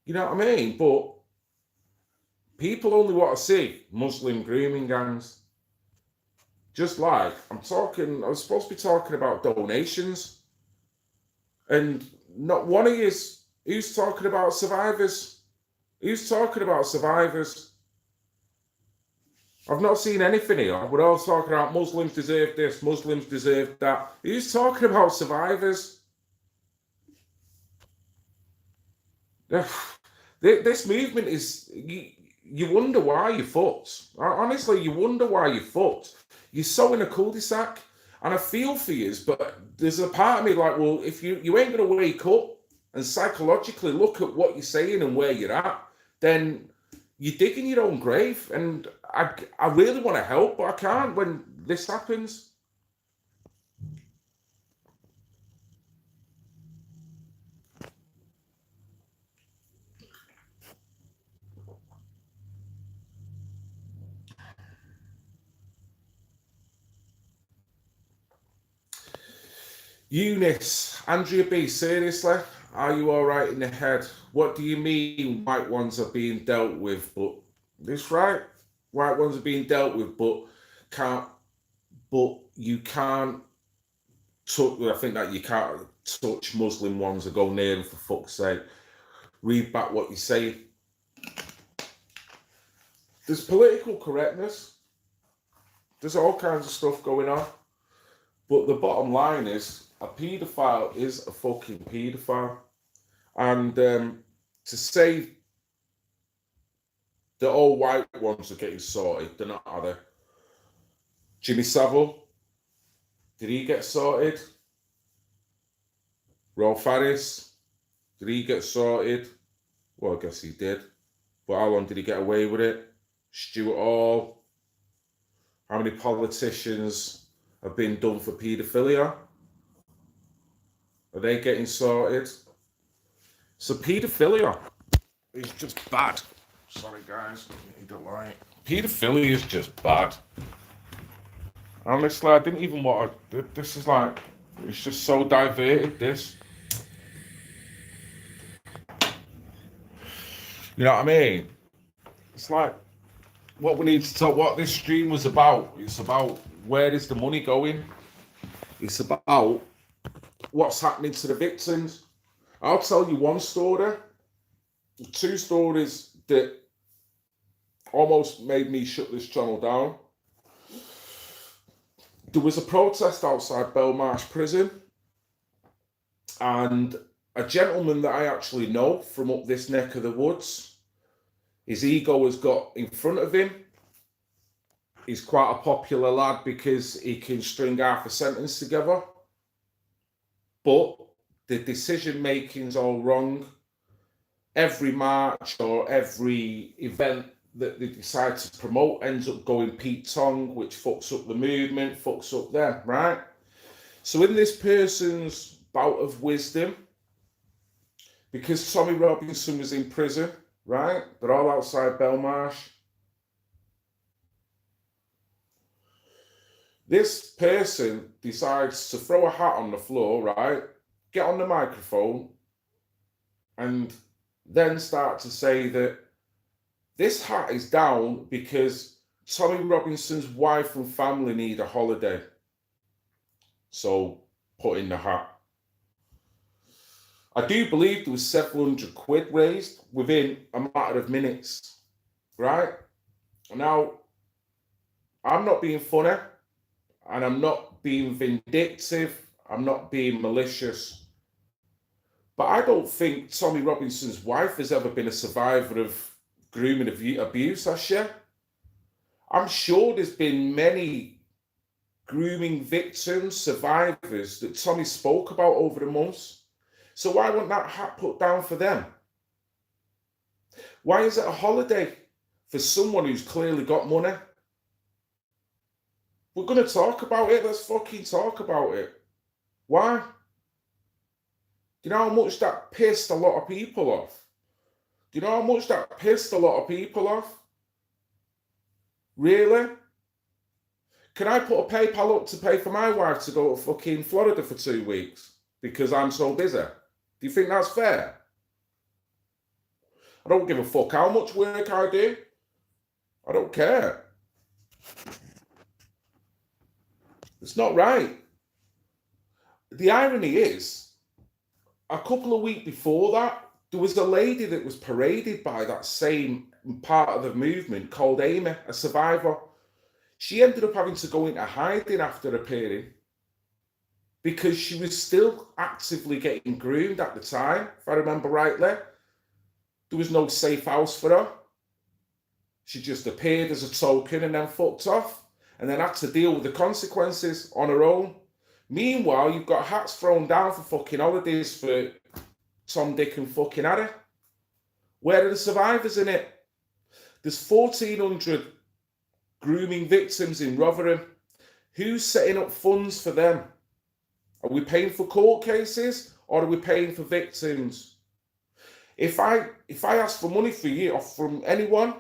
S1: You know what I mean? But people only want to see Muslim grooming gangs. Just like I was supposed to be talking about donations, and not one of you who's talking about survivors. Who's talking about survivors? I've not seen anything here. We're all talking about Muslims deserve this, Muslims deserve that. Who's talking about survivors? This movement is, you wonder why you're fucked. Honestly, you wonder why you're fucked. You're so in a cul-de-sac, and I feel for you, but there's a part of me like, well, if you ain't going to wake up and psychologically look at what you're saying and where you're at, then you're digging your own grave. And I really want to help, but I can't when this happens. Eunice, Andrea B, seriously? Are you all right in the head? What do you mean white ones are being dealt with? But this right? White ones are being dealt with, but you can't touch. I think that you can't touch Muslim ones or go near them, for fuck's sake. Read back what you say. There's political correctness. There's all kinds of stuff going on. But the bottom line is, a paedophile is a fucking paedophile. And to say that all white ones are getting sorted, they're not, are they? Jimmy Savile, did he get sorted? Rolf Harris, did he get sorted? Well, I guess he did. But how long did he get away with it? Stuart Hall. How many politicians have been done for paedophilia? Are they getting sorted? So paedophilia is just bad. Sorry guys, you don't like. Paedophilia is just bad. Honestly, I didn't even want to. This is like, it's just so diverted. This, you know what I mean? It's like what we need to talk. What this stream was about. It's about where is the money going. It's about what's happening to the victims. I'll tell you one story, two stories that almost made me shut this channel down. There was a protest outside Belmarsh prison, and a gentleman that I actually know from up this neck of the woods, his ego has got in front of him. He's quite a popular lad because he can string half a sentence together. But the decision making's all wrong. Every march or every event that they decide to promote ends up going Pete Tong, which fucks up the movement, fucks up them, right? So in this person's bout of wisdom, because Tommy Robinson was in prison, right? They're all outside Belmarsh. This person decides to throw a hat on the floor, right? Get on the microphone and then start to say that this hat is down because Tommy Robinson's wife and family need a holiday. So put in the hat. I do believe there was several hundred quid raised within a matter of minutes, right? Now, I'm not being funny and I'm not being vindictive. I'm not being malicious. But I don't think Tommy Robinson's wife has ever been a survivor of grooming abuse, has she? I'm sure there's been many grooming victims, survivors that Tommy spoke about over the months. So why wasn't that hat put down for them? Why is it a holiday for someone who's clearly got money? We're going to talk about it. Let's fucking talk about it. Why? Do you know how much that pissed a lot of people off? Do you know how much that pissed a lot of people off? Really? Can I put a PayPal up to pay for my wife to go to fucking Florida for 2 weeks because I'm so busy? Do you think that's fair? I don't give a fuck how much work I do. I don't care. It's not right. The irony is, a couple of weeks before that, there was a lady that was paraded by that same part of the movement called Amy, a survivor. She ended up having to go into hiding after appearing because she was still actively getting groomed at the time, if I remember rightly. There was no safe house for her. She just appeared as a token and then fucked off and then had to deal with the consequences on her own. Meanwhile, you've got hats thrown down for fucking holidays for Tom, Dick and fucking Harry. Where are the survivors in it? There's 1,400 grooming victims in Rotherham. Who's setting up funds for them? Are we paying for court cases or are we paying for victims? If I ask for money for you or from anyone,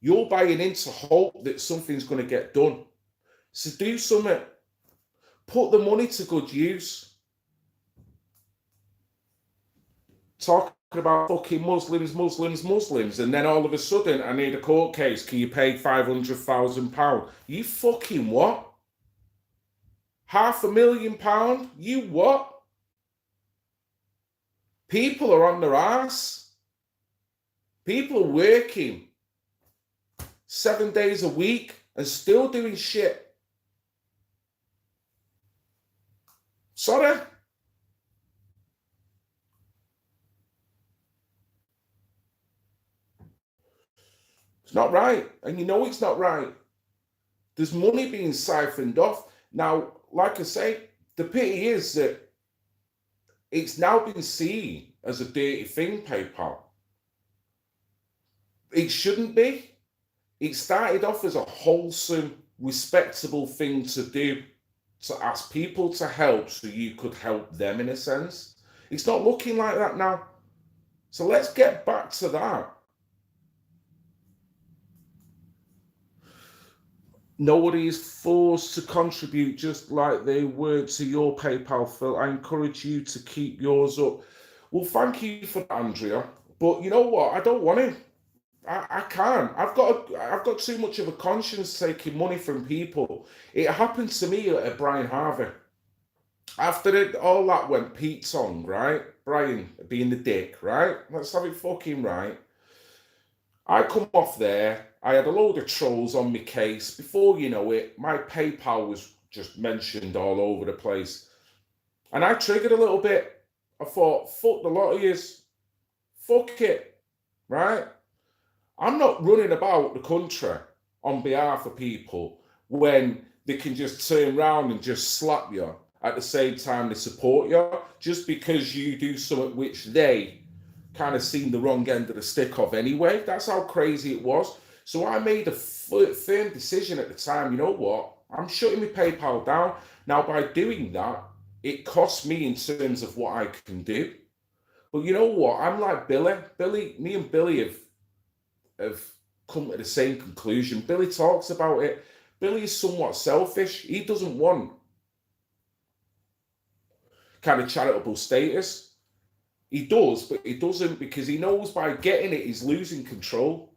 S1: you're buying into hope that something's going to get done. So do something. Put the money to good use. Talking about fucking Muslims, and then all of a sudden I need a court case. Can you pay £500,000? You fucking what? £500,000? You what? People are on their ass. People are working 7 days a week and still doing shit. Sorry? It's not right. And you know it's not right. There's money being siphoned off. Now, like I say, the pity is that it's now been seen as a dirty thing, PayPal. It shouldn't be. It started off as a wholesome, respectable thing to do, to ask people to help so you could help them in a sense. It's not looking like that now. So let's get back to that. Nobody is forced to contribute just like they were to your PayPal, Phil. I encourage you to keep yours up. Well, thank you for that, Andrea. But you know what? I don't want to. I can't. I've got too much of a conscience taking money from people. It happened to me at Brian Harvey. After all that went Pete Tong, right? Brian being the dick, right? Let's have it fucking right. I come off there. I had a load of trolls on my case. Before you know it, my PayPal was just mentioned all over the place. And I triggered a little bit. I thought, fuck the lot of yous. Fuck it, right? I'm not running about the country on behalf of people when they can just turn around and just slap you at the same time they support you, just because you do something which they kind of seen the wrong end of the stick of anyway. That's how crazy it was. So I made a firm decision at the time, you know what? I'm shutting my PayPal down. Now, by doing that, it costs me in terms of what I can do. But you know what? I'm like Billy. Me and Billy have come to the same conclusion. Billy talks about it. Billy is somewhat selfish. He doesn't want kind of charitable status. He does, but he doesn't because he knows by getting it, he's losing control.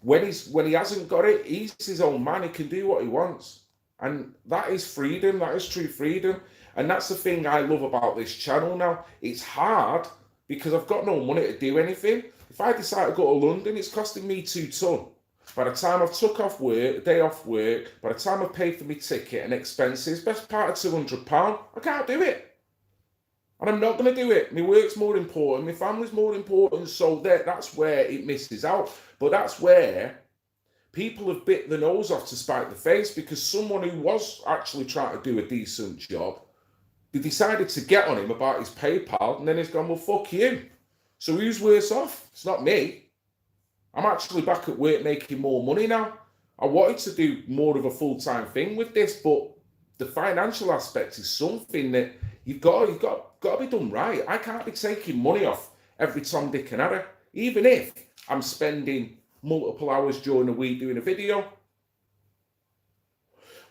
S1: When he hasn't got it, he's his own man. He can do what he wants. And that is freedom. That is true freedom. And that's the thing I love about this channel now. It's hard because I've got no money to do anything. If I decide to go to London, it's costing me 2 ton. By the time I've took off work, a day off work, by the time I've paid for my ticket and expenses, best part of £200, I can't do it. And I'm not going to do it. My work's more important. My family's more important. So that's where it misses out. But that's where people have bit the nose off to spite the face because someone who was actually trying to do a decent job, they decided to get on him about his PayPal, and then he's gone, well, fuck you. So who's worse off? It's not me. I'm actually back at work making more money now. I wanted to do more of a full-time thing with this, but the financial aspect is something that you've got to be done right. I can't be taking money off every Tom, Dick and Harry, even if I'm spending multiple hours during the week doing a video.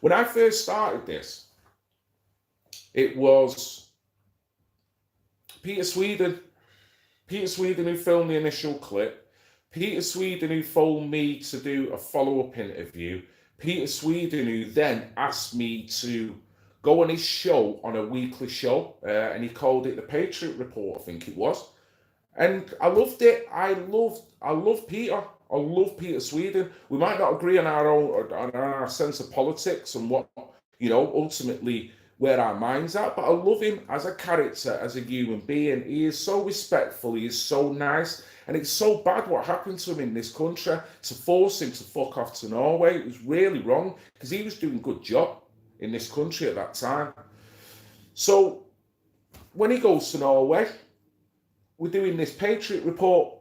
S1: When I first started this, it was Peter Sweden who filmed the initial clip, Peter Sweden who phoned me to do a follow-up interview, Peter Sweden who then asked me to go on his show, on a weekly show, and he called it the Patriot Report, I think it was. And I loved it. I love Peter. I love Peter Sweden. We might not agree on our sense of politics and what, ultimately where our mind's at, but I love him as a character, as a human being. He is so respectful. He is so nice. And it's so bad what happened to him in this country to force him to fuck off to Norway. It was really wrong because he was doing a good job in this country at that time. So when he goes to Norway, we're doing this Patriot Report.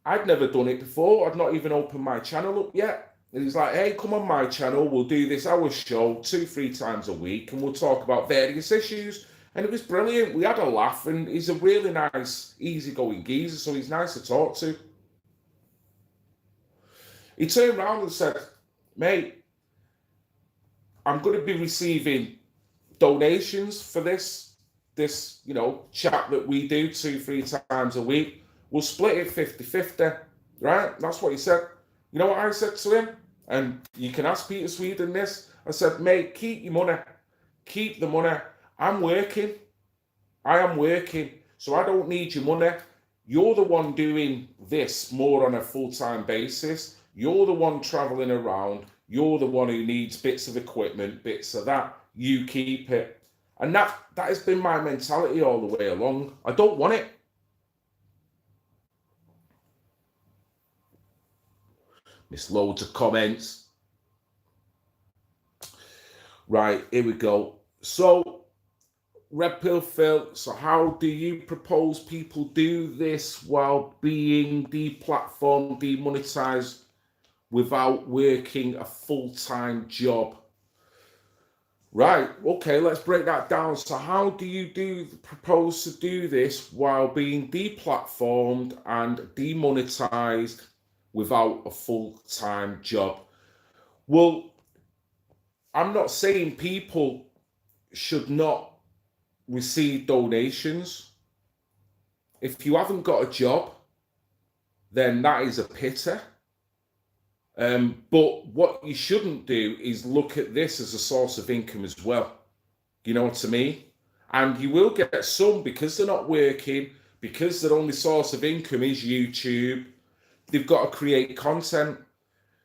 S1: I'd never done it before. I'd not even opened my channel up yet. And he's like, hey, come on my channel. We'll do this hour show 2-3 times a week and we'll talk about various issues. And it was brilliant. We had a laugh and he's a really nice, easygoing geezer, so he's nice to talk to. He turned around and said, mate, I'm going to be receiving donations for this chat that we do 2-3 times a week. We'll split it 50-50, right? That's what he said. You know what I said to him? And you can ask Peter Sweden this. I said, mate, keep your money. Keep the money. I'm working. I am working. So I don't need your money. You're the one doing this more on a full-time basis. You're the one traveling around. You're the one who needs bits of equipment, bits of that. You keep it. And that has been my mentality all the way along. I don't want it. Missed loads of comments. Right, here we go. So, Red Pill Phil, so how do you propose people do this while being deplatformed, demonetized, without working a full-time job? Right, okay, let's break that down. So how do you propose to do this while being deplatformed and demonetized without a full-time job? Well, I'm not saying people should not receive donations. If you haven't got a job, then that is a pity. But what you shouldn't do is look at this as a source of income as well. You know what I mean? And you will get some, because they're not working, because their only source of income is YouTube, they've got to create content.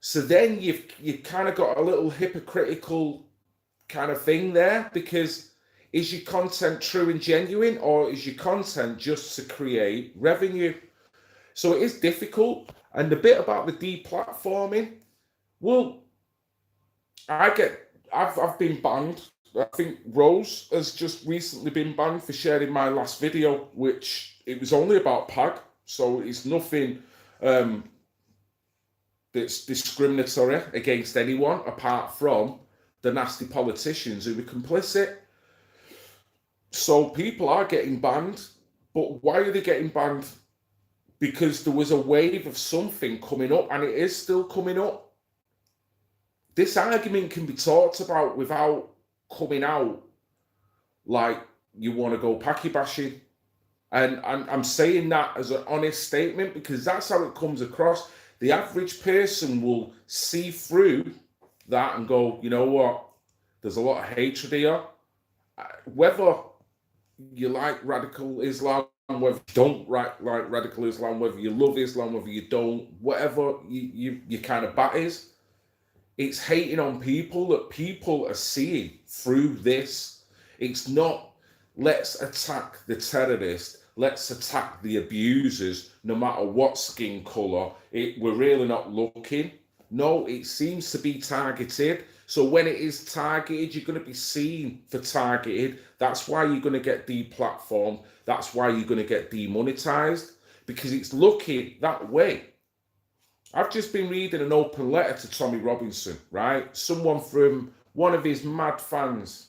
S1: So then you've kind of got a little hypocritical kind of thing there, because is your content true and genuine, or is your content just to create revenue? So it is difficult. And the bit about the deplatforming, well, I've been banned. I think Rose has just recently been banned for sharing my last video, which it was only about PAG, so it's nothing that's discriminatory against anyone apart from the nasty politicians who were complicit. So people are getting banned, but why are they getting banned? Because there was a wave of something coming up, and it is still coming up. this argument can be talked about without coming out like you want to go packy bashing. And I'm saying that as an honest statement because that's how it comes across. The average person will see through that and go, you know what? There's a lot of hatred here. Whether you like radical Islam, whether you don't like radical Islam, whether you love Islam, whether you don't, whatever you kind of bat is, it's hating on people that people are seeing through this. It's not, let's attack the terrorist, let's attack the abusers, no matter what skin colour. We're really not looking. No, it seems to be targeted. So when it is targeted, you're going to be seen for targeted. That's why you're going to get deplatformed. That's why you're going to get demonetized, because it's looking that way. I've just been reading an open letter to Tommy Robinson, right? Someone from one of his mad fans.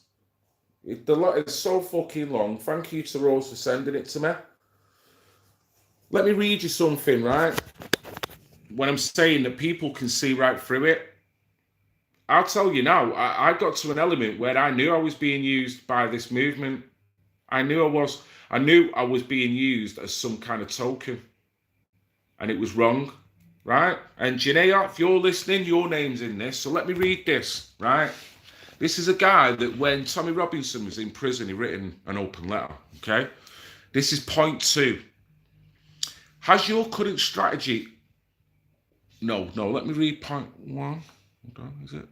S1: The letter is so fucking long. Thank you to Rose for sending it to me. Let me read you something, right? When I'm saying that people can see right through it, I'll tell you now, I got to an element where I knew I was being used by this movement. I knew I was being used as some kind of token. And it was wrong, right? And Janaea, if you're listening, your name's in this. So let me read this, right? This is a guy that when Tommy Robinson was in prison, he written an open letter, okay? This is point 2. Has your current strategy... No, let me read point 1. Hold on, is it?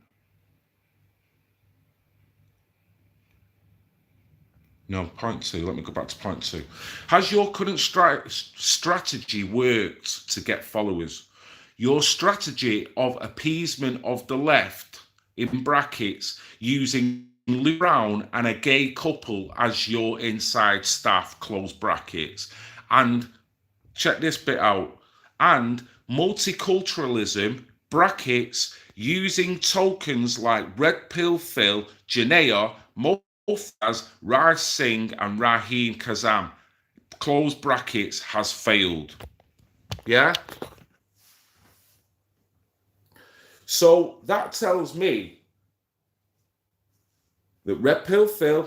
S1: No, point 2. Let me go back to point 2. Has your current strategy worked to get followers? Your strategy of appeasement of the left, in brackets, using Lou Brown and a gay couple as your inside staff, close brackets, and check this bit out, and multiculturalism, brackets, using tokens like Red Pill Phil, Janaea, Mofaz, Raj Singh, and Raheem Kazam, close brackets, has failed. Yeah? So that tells me that Red Pill Phil,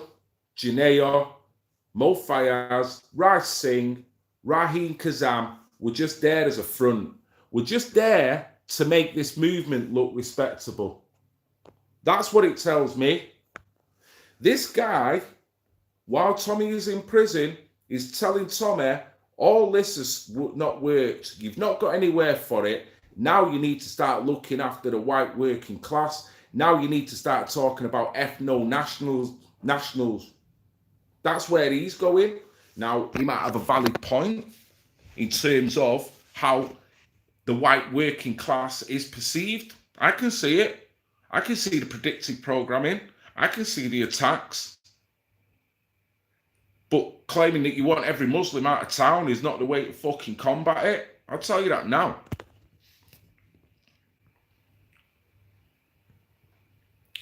S1: Janaea, Mo Fayaz, Raj Singh, Raheem Kazam were just there as a front. We're just there to make this movement look respectable. That's what it tells me. This guy, while Tommy is in prison, is telling Tommy, all this has not worked. You've not got anywhere for it. Now you need to start looking after the white working class. Now you need to start talking about ethno-nationals. That's where he's going. Now, he might have a valid point in terms of how the white working class is perceived. I can see it. I can see the predictive programming. I can see the attacks. But claiming that you want every Muslim out of town is not the way to fucking combat it. I'll tell you that now.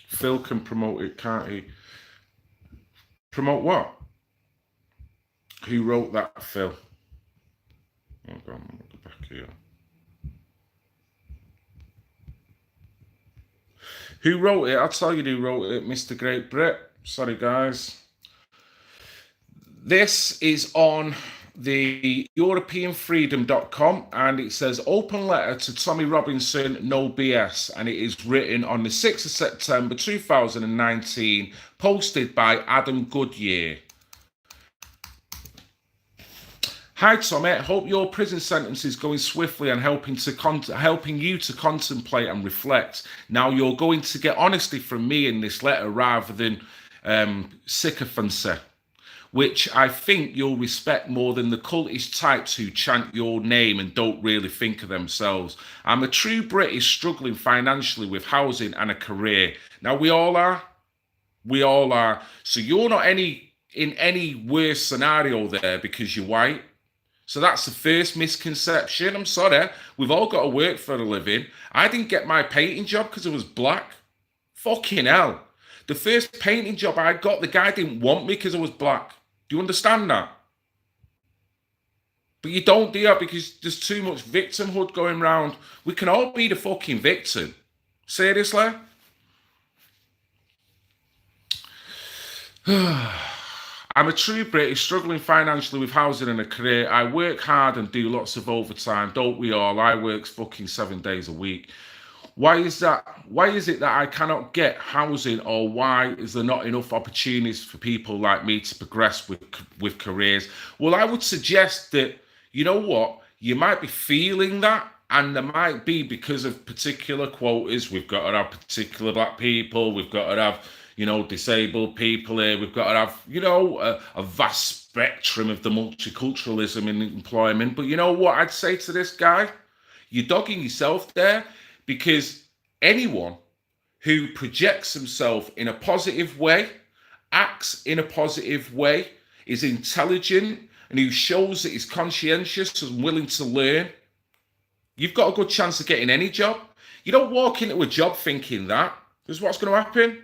S1: Phil can promote it, can't he? Promote what? Who wrote that, Phil? Hold on, I'm go back here. Who wrote it? I'll tell you who wrote it, Mr. Great Brit. Sorry, guys. This is on the EuropeanFreedom.com, and it says open letter to Tommy Robinson, no BS, and it is written on the 6th of September 2019, posted by Adam Goodyear. Hi Tommy, hope your prison sentence is going swiftly and helping you to contemplate and reflect. Now you're going to get honesty from me in this letter rather than sycophancy, which I think you'll respect more than the cultish types who chant your name and don't really think of themselves. I'm a true British struggling financially with housing and a career. Now we all are. We all are. So you're not in any worse scenario there because you're white. So that's the first misconception. I'm sorry. We've all got to work for a living. I didn't get my painting job because I was black. Fucking hell. The first painting job I got, the guy didn't want me because I was black. Do you understand that? But you don't do that because there's too much victimhood going around. We can all be the fucking victim. Seriously? I'm a true British, struggling financially with housing and a career. I work hard and do lots of overtime, don't we all? I work fucking 7 days a week. Why is that? Why is it that I cannot get housing, or why is there not enough opportunities for people like me to progress with careers? Well, I would suggest that, you know what, you might be feeling that, and there might be because of particular quotas. We've got to have particular black people. We've got to have, disabled people here. We've got to have, a vast spectrum of the multiculturalism in employment. But you know what I'd say to this guy? You're dogging yourself there, because anyone who projects himself in a positive way, acts in a positive way, is intelligent, and who shows that he's conscientious and willing to learn, you've got a good chance of getting any job. You don't walk into a job thinking that, because what's going to happen?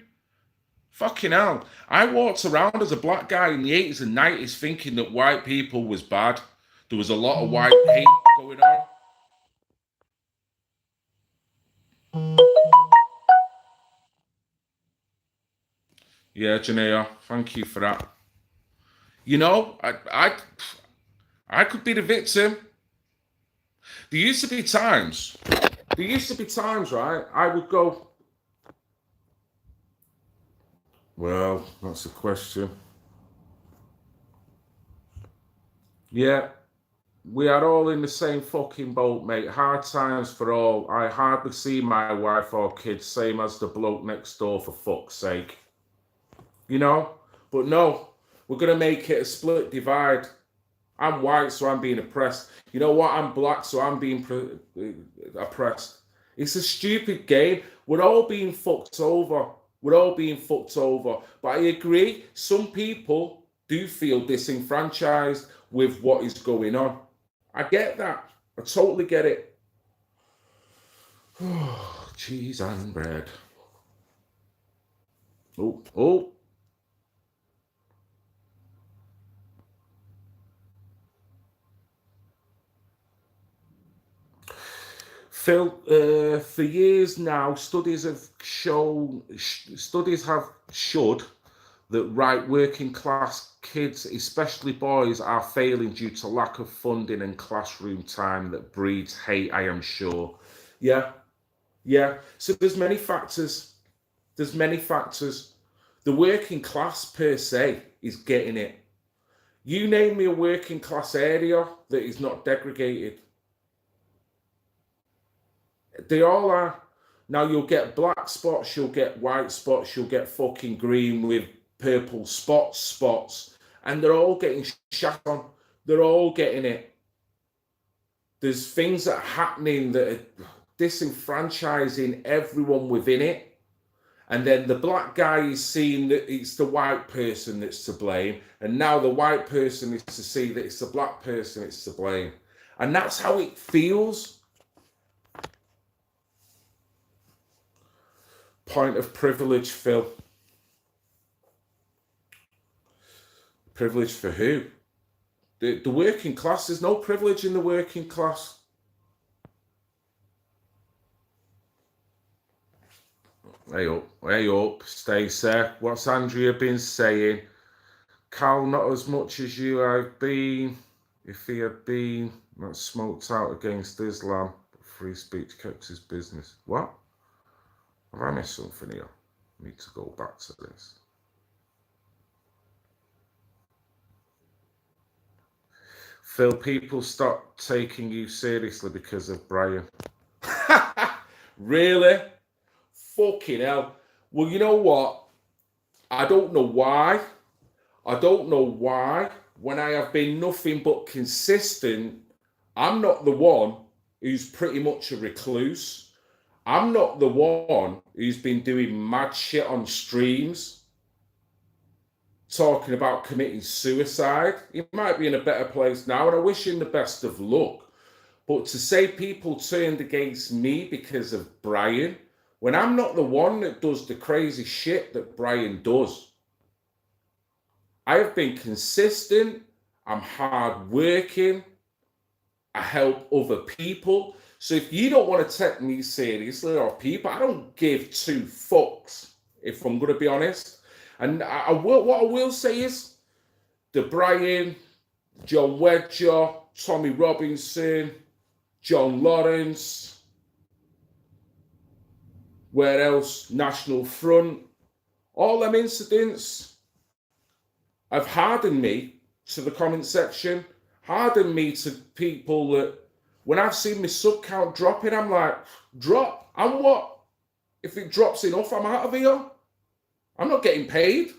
S1: Fucking hell. I walked around as a black guy in the 80s and 90s thinking that white people was bad. There was a lot of white hate going on. Yeah, Janea, thank you for that. I could be the victim. There used to be times, right? I would go, well, that's a question. Yeah, we are all in the same fucking boat, mate. Hard times for all. I hardly see my wife or kids, same as the bloke next door, for fuck's sake. But no, we're going to make it a split divide. I'm white, so I'm being oppressed. You know what? I'm black, so I'm being oppressed. It's a stupid game. We're all being fucked over. But I agree, some people do feel disenfranchised with what is going on. I get that. I totally get it. Cheese and bread. Oh. Phil, for years now, studies have showed that working class kids, especially boys, are failing due to lack of funding and classroom time that breeds hate, I am sure. Yeah. So there's many factors. The working class per se is getting it. You name me a working class area that is not degraded. They all are. Now you'll get black spots, you'll get white spots, you'll get fucking green with purple spots, and they're all getting shot on. They're all getting it. There's things that are happening that are disenfranchising everyone within it. And then the black guy is seeing that it's the white person that's to blame. And now the white person is to see that it's the black person that's to blame. And that's how it feels. Point of privilege, Phil. Privilege for who? The working class. There's no privilege in the working class. Hey up, Stacey. What's Andrea been saying? Cal, not as much as you have been. If he had been not smoked out against Islam, but free speech kept his business. What? Have I missed something here? I need to go back to this. Phil, people stop taking you seriously because of Brian. Really? Fucking hell. Well, you know what? I don't know why. When I have been nothing but consistent, I'm not the one who's pretty much a recluse. I'm not the one who's been doing mad shit on streams, talking about committing suicide. He might be in a better place now, and I wish him the best of luck. But to say people turned against me because of Brian, when I'm not the one that does the crazy shit that Brian does. I have been consistent. I'm hardworking. I help other people. So if you don't want to take me seriously, or people, I don't give two fucks, if I'm going to be honest. And what I will say is, the Brian, John Wedger, Tommy Robinson, John Lawrence, where else? National Front. All them incidents have hardened me to the comment section, hardened me to people that when I've seen my sub count dropping, I'm like, drop? And what? If it drops enough, I'm out of here. I'm not getting paid.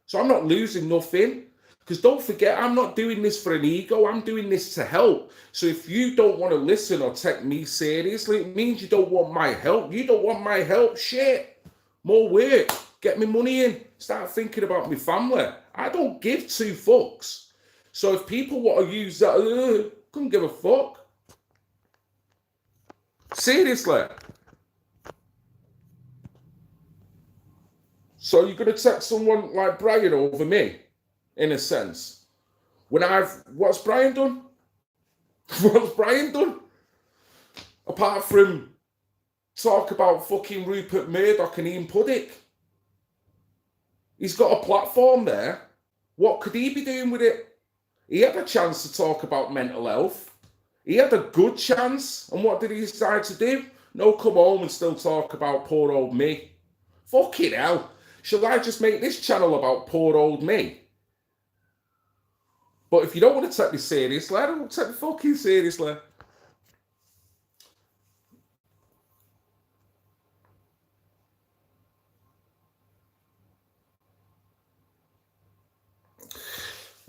S1: So I'm not losing nothing. Because don't forget, I'm not doing this for an ego. I'm doing this to help. So if you don't want to listen or take me seriously, it means you don't want my help. You don't want my help? Shit. More work. Get me money in. Start thinking about my family. I don't give two fucks. So if people want to use that, couldn't give a fuck. Seriously. So you're going to take someone like Brian over me, in a sense. What's Brian done? What's Brian done? Apart from talk about fucking Rupert Murdoch and Ian Puddick. He's got a platform there. What could he be doing with it? He had a chance to talk about mental health. He had a good chance. And what did he decide to do? No, come home and still talk about poor old me. Fucking hell. Shall I just make this channel about poor old me? But if you don't want to take me seriously, I don't take me fucking seriously.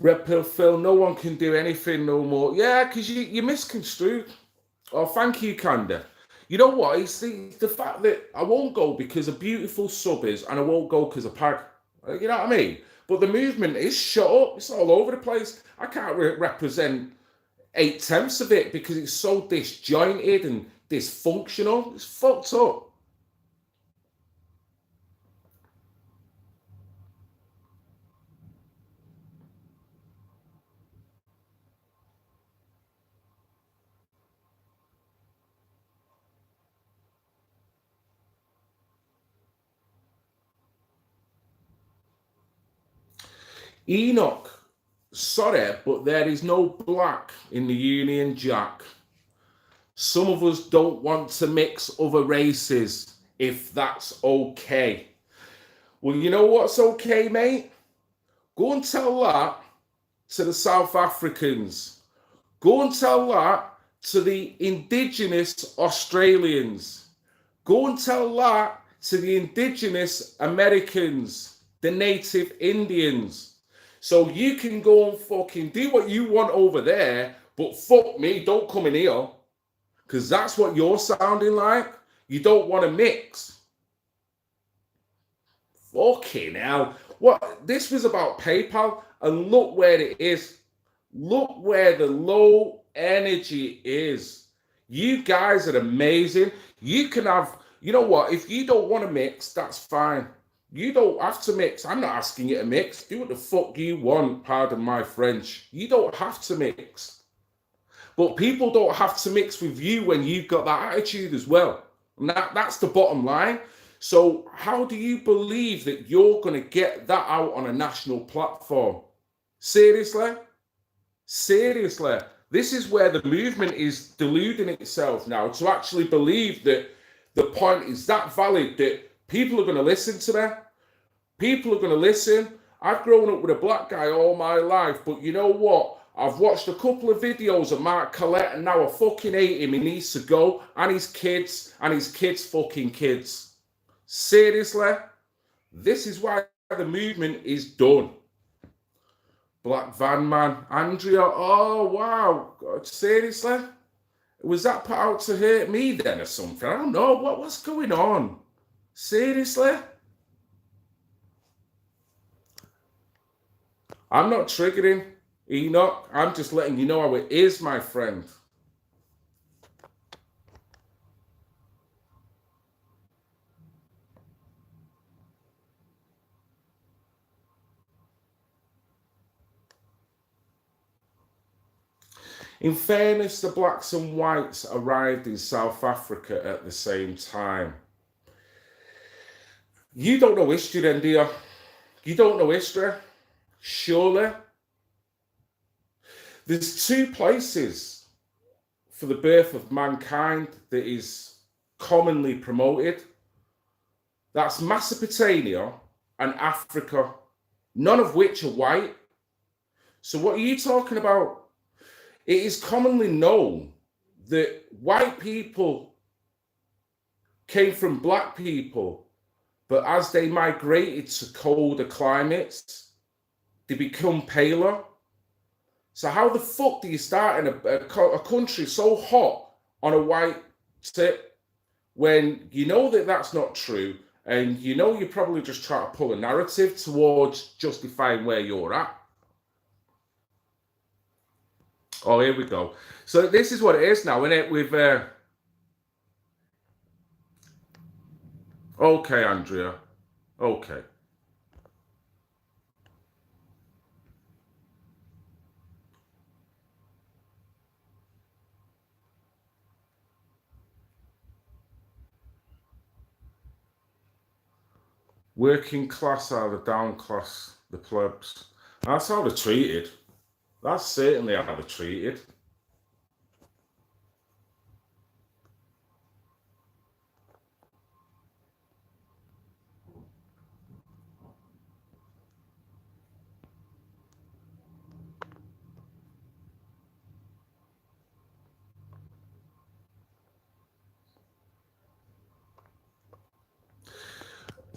S1: Red Pill Phil, no one can do anything no more. Yeah, because you misconstrued. Oh, thank you, Kanda. You know what? It's the fact that I won't go because a beautiful sub is, and I won't go because of Pag. You know what I mean? But the movement is shut up. It's all over the place. I can't represent 8/10 of it because it's so disjointed and dysfunctional. It's fucked up. Enoch, sorry, but there is no black in the Union Jack. Some of us don't want to mix other races, if that's okay. Well, you know what's okay, mate? Go and tell that to the South Africans. Go and tell that to the indigenous Australians. Go and tell that to the indigenous Americans, the native Indians. So you can go and fucking do what you want over there, but fuck me, don't come in here. Because that's what you're sounding like. You don't want to mix. Fucking hell. What? This was about PayPal, and look where it is. Look where the low energy is. You guys are amazing. You can have, you know what? If you don't want to mix, that's fine. You don't have to mix. I'm not asking you to mix. Do what the fuck you want, pardon my French. You don't have to mix. But people don't have to mix with you when you've got that attitude as well. And that's the bottom line. So how do you believe that you're going to get that out on a national platform? Seriously? Seriously? This is where the movement is deluding itself now to actually believe that the point is that valid, that people are going to listen to me. People are going to listen. I've grown up with a black guy all my life, but you know what? I've watched a couple of videos of Mark Collette and now I fucking hate him. He needs to go, and his kids fucking kids. Seriously? This is why the movement is done. Black Van Man, Andrea, oh wow, God, seriously? Was that put out to hurt me then or something? I don't know, what's going on? Seriously? I'm not triggering, Enoch. I'm just letting you know how it is, my friend. In fairness, the blacks and whites arrived in South Africa at the same time. You don't know history then, do you? You don't know history, surely. There's two places for the birth of mankind that is commonly promoted. That's Mesopotamia and Africa, none of which are white. So what are you talking about? It is commonly known that white people came from black people, but as they migrated to colder climates, they become paler. So how the fuck do you start in a country so hot on a white tip when you know that that's not true, and you know you're probably just trying to pull a narrative towards justifying where you're at? Oh, here we go. So this is what it is now, isn't it? With okay, Andrea. Okay. Working class are the down class, the plebs. That's how they're treated. That's certainly how they're treated.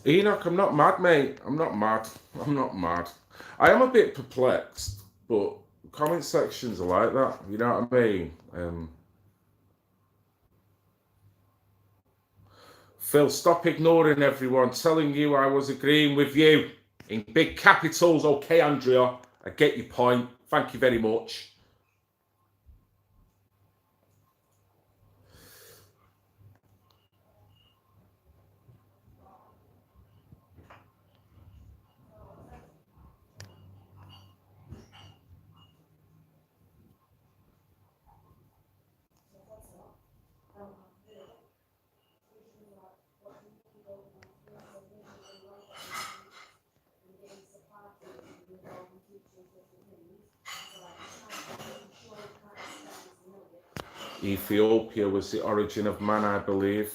S1: Enoch, I'm not mad, mate. I'm not mad. I'm not mad. I am a bit perplexed, but comment sections are like that. You know what I mean? Phil, stop ignoring everyone, telling you I was agreeing with you. In big capitals, okay, Andrea. I get your point. Thank you very much. Ethiopia was the origin of man, I believe.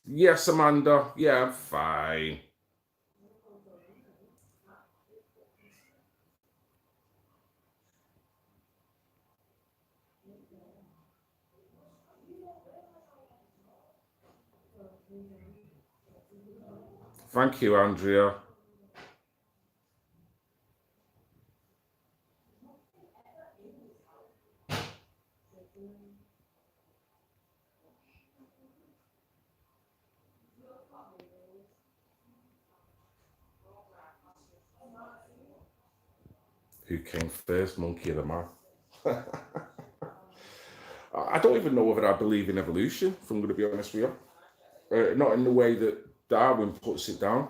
S1: Yes, Amanda. Yeah, I'm fine. Thank you, Andrea. Who came first, monkey or the man? I don't even know whether I believe in evolution, if I'm going to be honest with you. Not in the way that Darwin puts it down.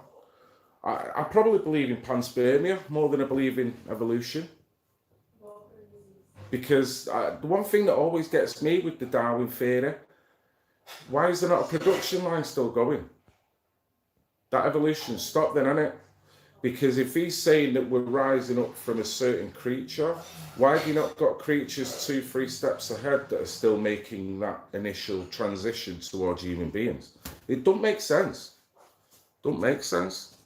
S1: I probably believe in panspermia more than I believe in evolution. Because the one thing that always gets me with the Darwin theory, why is there not a production line still going? That evolution stopped then, hasn't it? Because if he's saying that we're rising up from a certain creature, why have you not got creatures 2-3 steps ahead that are still making that initial transition towards human beings? It don't make sense. Don't make sense.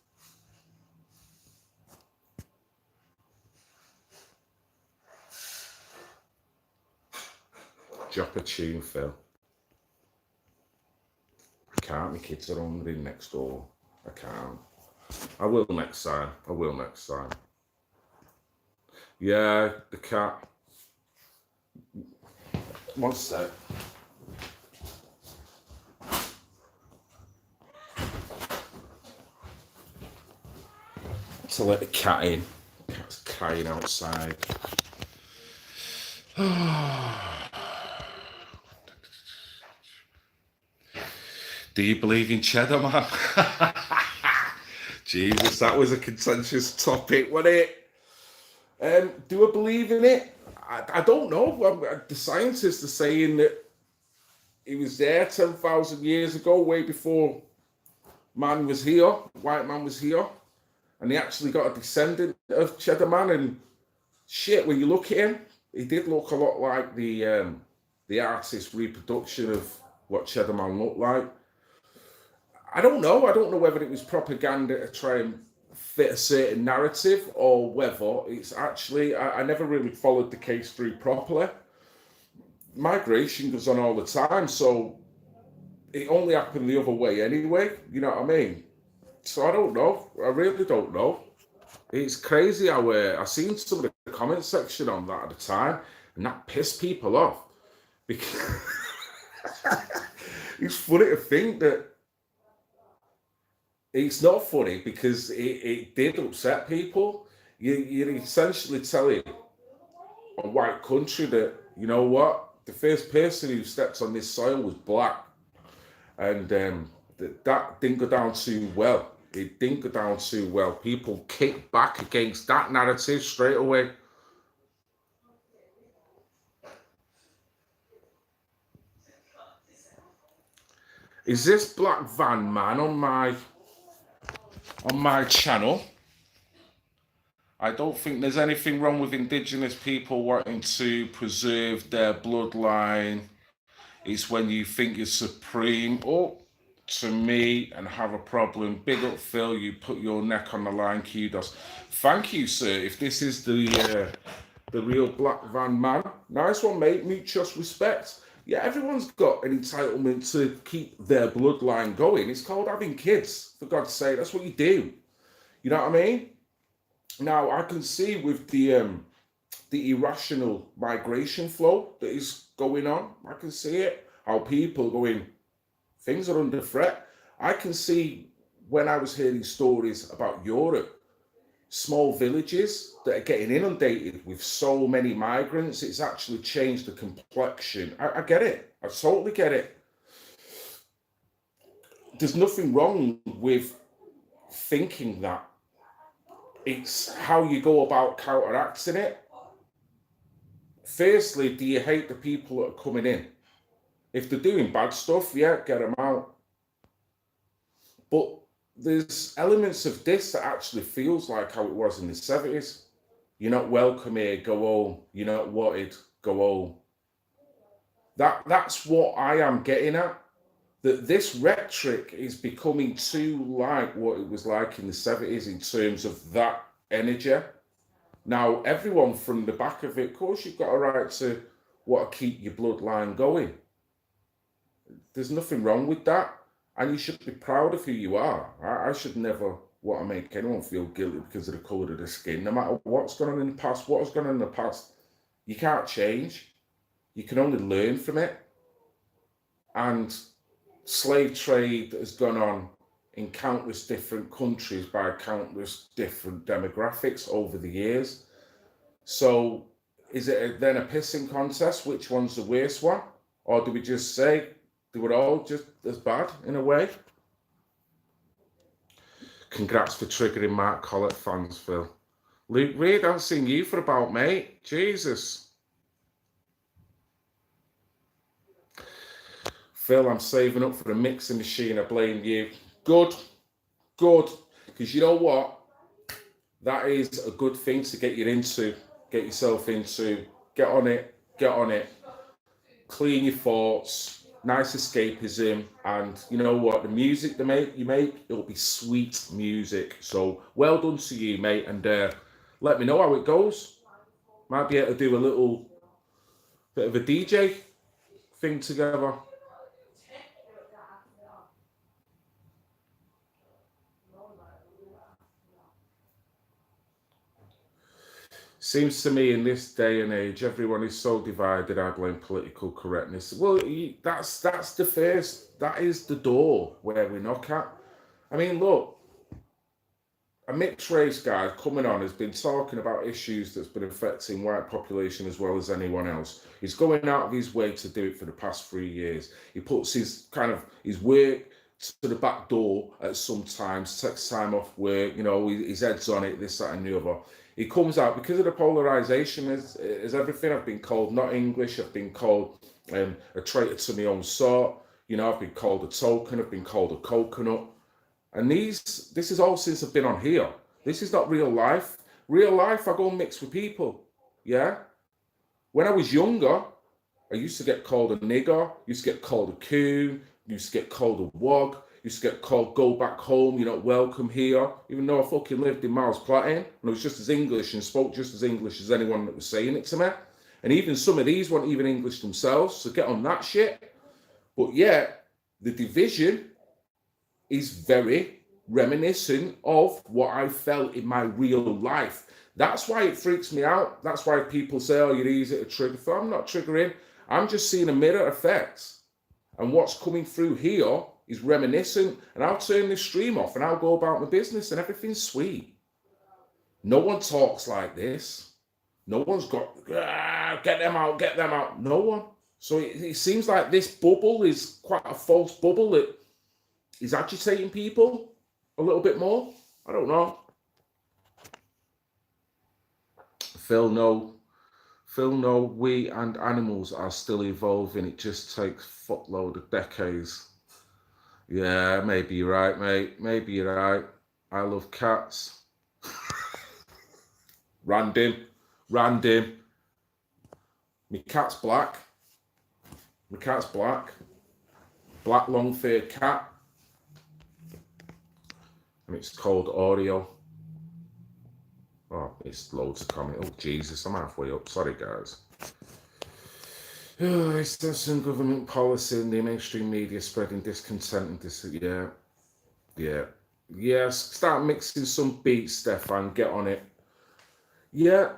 S1: Drop a tune, Phil. I can't. My kids are hungry next door. I can't. I will next time. I will next time. Yeah, the cat. One sec. To let the cat in. The cat's crying outside. Do you believe in cheddar, man? Jesus, that was a contentious topic, wasn't it? Do I believe in it? I don't know. The scientists are saying that he was there 10,000 years ago, way before man was here, white man was here, and he actually got a descendant of Cheddar Man. And shit, when you look at him, he did look a lot like the artist reproduction of what Cheddar Man looked like. I don't know. I don't know whether it was propaganda to try and fit a certain narrative or whether it's actually. I never really followed the case through properly. Migration goes on all the time, so it only happened the other way anyway. You know what I mean? So I don't know. I really don't know. It's crazy how I seen some of the comment section on that at the time, and that pissed people off because it's funny to think that it's not funny because it did upset people. You're essentially telling a white country that, you know what, the first person who stepped on this soil was black, and that didn't go down too well. It didn't go down too well. People kicked back against that narrative straight away. Is this Black Van Man on my channel? I don't think there's anything wrong with Indigenous people wanting to preserve their bloodline. It's when you think you're supreme. Oh, to me and have a problem. Big up, Phil. You put your neck on the line, kudos. Thank you, sir. If this is the real Black Van Man, nice one, mate. Mutuous respect. Yeah, everyone's got an entitlement to keep their bloodline going. It's called having kids, for God's sake. That's what you do. You know what I mean? Now, I can see with the irrational migration flow that is going on, I can see it. How people are going, things are under threat. I can see when I was hearing stories about Europe, small villages that are getting inundated with so many migrants, it's actually changed the complexion. I get it. I totally get it. There's nothing wrong with thinking that. It's how you go about counteracting it. Firstly, do you hate the people that are coming in? If they're doing bad stuff, yeah, get them out. But there's elements of this that actually feels like how it was in the 70s. You're not welcome here, go home. You're not wanted, go home. That's what I am getting at. That this rhetoric is becoming too like what it was like in the 70s in terms of that energy. Now, everyone from the back of it, of course, you've got a right to want to keep your bloodline going. There's nothing wrong with that. And you should be proud of who you are. I should never want to make anyone feel guilty because of the colour of their skin. No matter what's gone on in the past, what has gone on in the past, you can't change. You can only learn from it. And slave trade has gone on in countless different countries by countless different demographics over the years. So is it then a pissing contest? Which one's the worst one? Or do we just say they were all just as bad in a way? Congrats for triggering Mark Collett fans, Phil. Luke Reed, I haven't seen you for about, mate. Jesus. Phil, I'm saving up for a mixing machine. I blame you. Good. Because you know what? That is a good thing to get yourself into. Get on it. Clean your thoughts. Nice escapism. And you know what? The music you make, it'll be sweet music. So well done to you, mate. And let me know how it goes. Might be able to do a little bit of a DJ thing together. Seems to me in this day and age, everyone is so divided. I blame political correctness. Well, that's the first. That is the door where we knock at. I mean, look, a mixed race guy coming on has been talking about issues that's been affecting white population as well as anyone else. He's going out of his way to do it for the past 3 years. He puts his work to the back door at some times, takes time off work, his head's on it, this, that, and the other. It comes out because of the polarization. Is everything. I've been called not English. I've been called a traitor to my own sort. You know, I've been called a token. I've been called a coconut. And this is all since I've been on here. This is not real life. Real life, I go and mix with people. Yeah. When I was younger, I used to get called a nigger. Used to get called a coon. Used to get called a wog. Used to get called go back home. You're not welcome here. Even though I fucking lived in Miles Platin and I was just as English and spoke just as English as anyone that was saying it to me. And even some of these weren't even English themselves. So get on that shit. But yet, the division is very reminiscent of what I felt in my real life. That's why it freaks me out. That's why people say, oh, you're easy to trigger. So I'm not triggering. I'm just seeing a mirror effect. And what's coming through here is reminiscent. And I'll turn this stream off and I'll go about my business and everything's sweet. No one talks like this. No one's got, get them out, get them out. No one. So it seems like this bubble is quite a false bubble that is agitating people a little bit more. I don't know. Phil, no, we and animals are still evolving. It just takes a fuckload of decades. Yeah, maybe you're right, mate. Maybe you're right. I love cats. Random. My cat's black. Black long-furred cat. And it's called Oreo. Oh, it's loads of comment. Oh, Jesus, I'm halfway up. Sorry, guys. Oh, it's some government policy and the mainstream media spreading discontent and Yes, start mixing some beats, Stefan. Get on it. Yeah,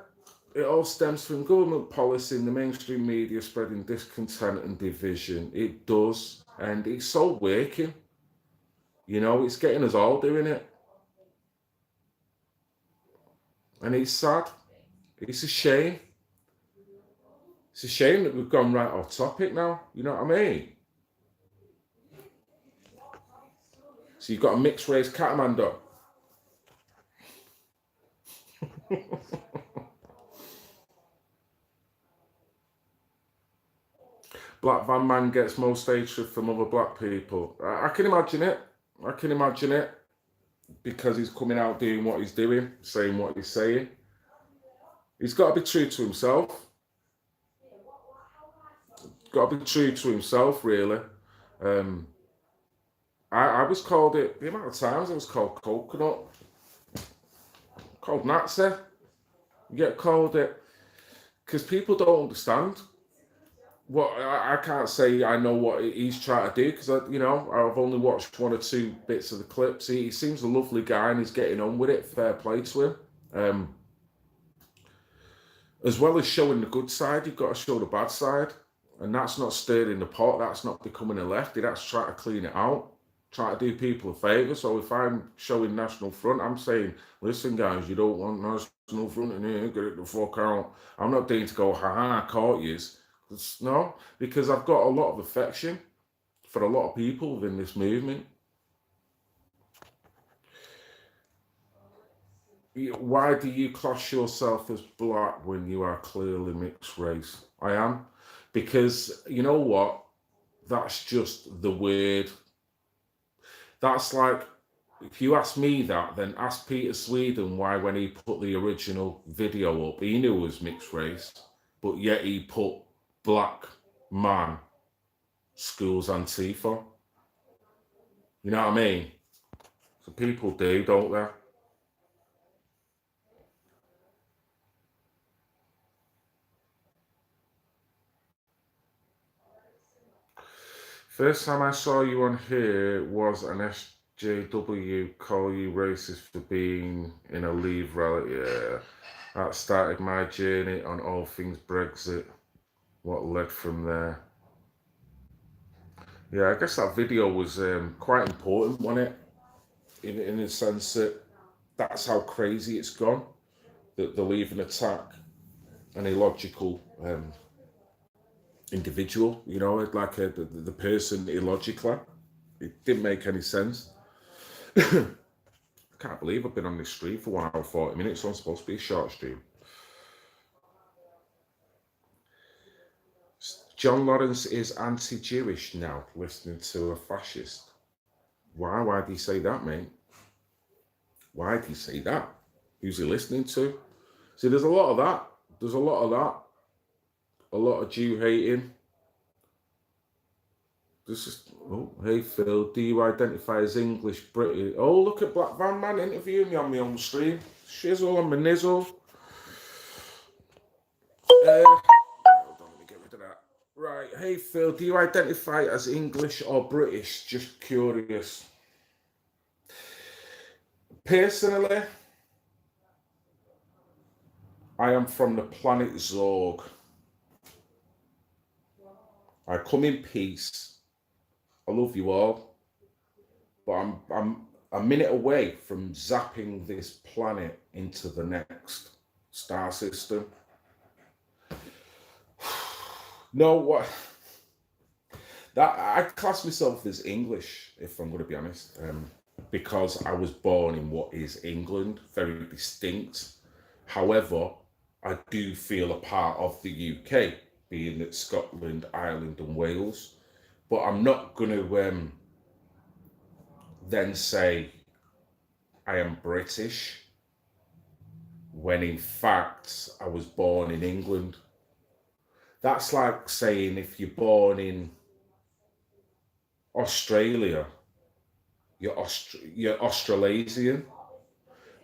S1: it all stems from government policy and the mainstream media spreading discontent and division. It does. And it's so working. You know, it's getting us all doing it. And it's sad. It's a shame. It's a shame that we've gone right off topic now. You know what I mean? So you've got a mixed race cat, Amanda. Black Van Man gets most hatred from other black people. I can imagine it. Because he's coming out doing what he's doing, saying what he's saying. He's got to be true to himself. Got to be true to himself, really. I was called it, the amount of times I was called coconut, called Nazi. You get called it, because people don't understand. Well, I can't say I know what he's trying to do because I've only watched one or two bits of the clips. He seems a lovely guy and he's getting on with it. Fair play to him. As well as showing the good side, you've got to show the bad side, and that's not stirring the pot. That's not becoming a lefty. That's trying to clean it out, trying to do people a favour. So if I'm showing National Front, I'm saying, listen, guys, you don't want National Front in here. Get it the fuck out. I'm not doing to go, ha, I caught yous. No, because I've got a lot of affection for a lot of people within this movement. Why do you class yourself as black when you are clearly mixed race? I am. Because you know what? That's just the word. That's like, if you ask me that, then ask Peter Sweden why when he put the original video up, he knew it was mixed race, but yet he put black man schools Antifa. You know what I mean? So people do, don't they? First time I saw you on here was an SJW call you racist for being in a Leave rally. Yeah, that started my journey on all things Brexit. What led from there? Yeah, I guess that video was quite important, wasn't it? In the sense that that's how crazy it's gone. That the Leave an attack an illogical individual, like the person illogically. It didn't make any sense. I can't believe I've been on this stream for 1 hour 40 minutes. So I'm supposed to be a short stream. John Lawrence is anti-Jewish now, listening to a fascist. Why? Why do you say that, mate? Why do you say that? Who's he listening to? See, there's a lot of that. There's a lot of that. A lot of Jew hating. This is, oh, hey Phil, do you identify as English, British? Oh, look at Black Van Man interviewing me on my own stream. Shizzle on my nizzle. Hold on, let me get rid of that. Right, hey Phil, do you identify as English or British? Just curious. Personally, I am from the planet Zorg. I come in peace. I love you all. But I'm a minute away from zapping this planet into the next star system. No, what? That I class myself as English, if I'm going to be honest, because I was born in what is England, very distinct. However, I do feel a part of the UK, being that Scotland, Ireland, and Wales. But I'm not going to then say I am British when in fact I was born in England. That's like saying if you're born in Australia, you're Australasian.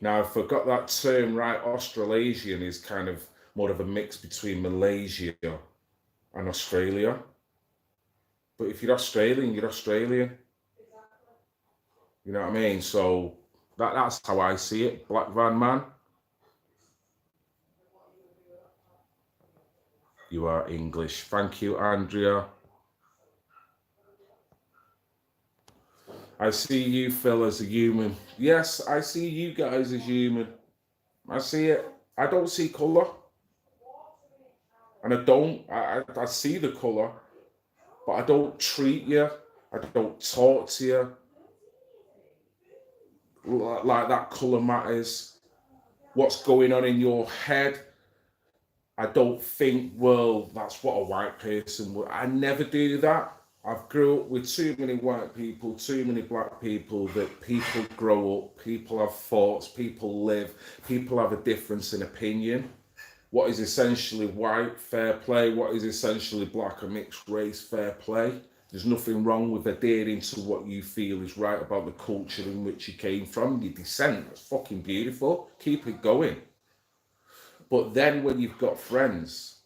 S1: Now, if I got that term right, Australasian is kind of more of a mix between Malaysia and Australia. But if you're Australian, you're Australian. You know what I mean? So that's how I see it, Black Van Man. You are English. Thank you, Andrea. I see you, Phil, as a human. Yes, I see you guys as human. I see it. I don't see colour. And I see the colour, but I don't treat you. I don't talk to you like that colour matters. What's going on in your head? I don't think, well, that's what a white person would. I never do that. I've grew up with too many white people, too many black people, that people grow up, people have thoughts, people live, people have a difference in opinion. What is essentially white, fair play. What is essentially black, a mixed race, fair play. There's nothing wrong with adhering to what you feel is right about the culture in which you came from, your descent. That's fucking beautiful. Keep it going. But then when you've got friends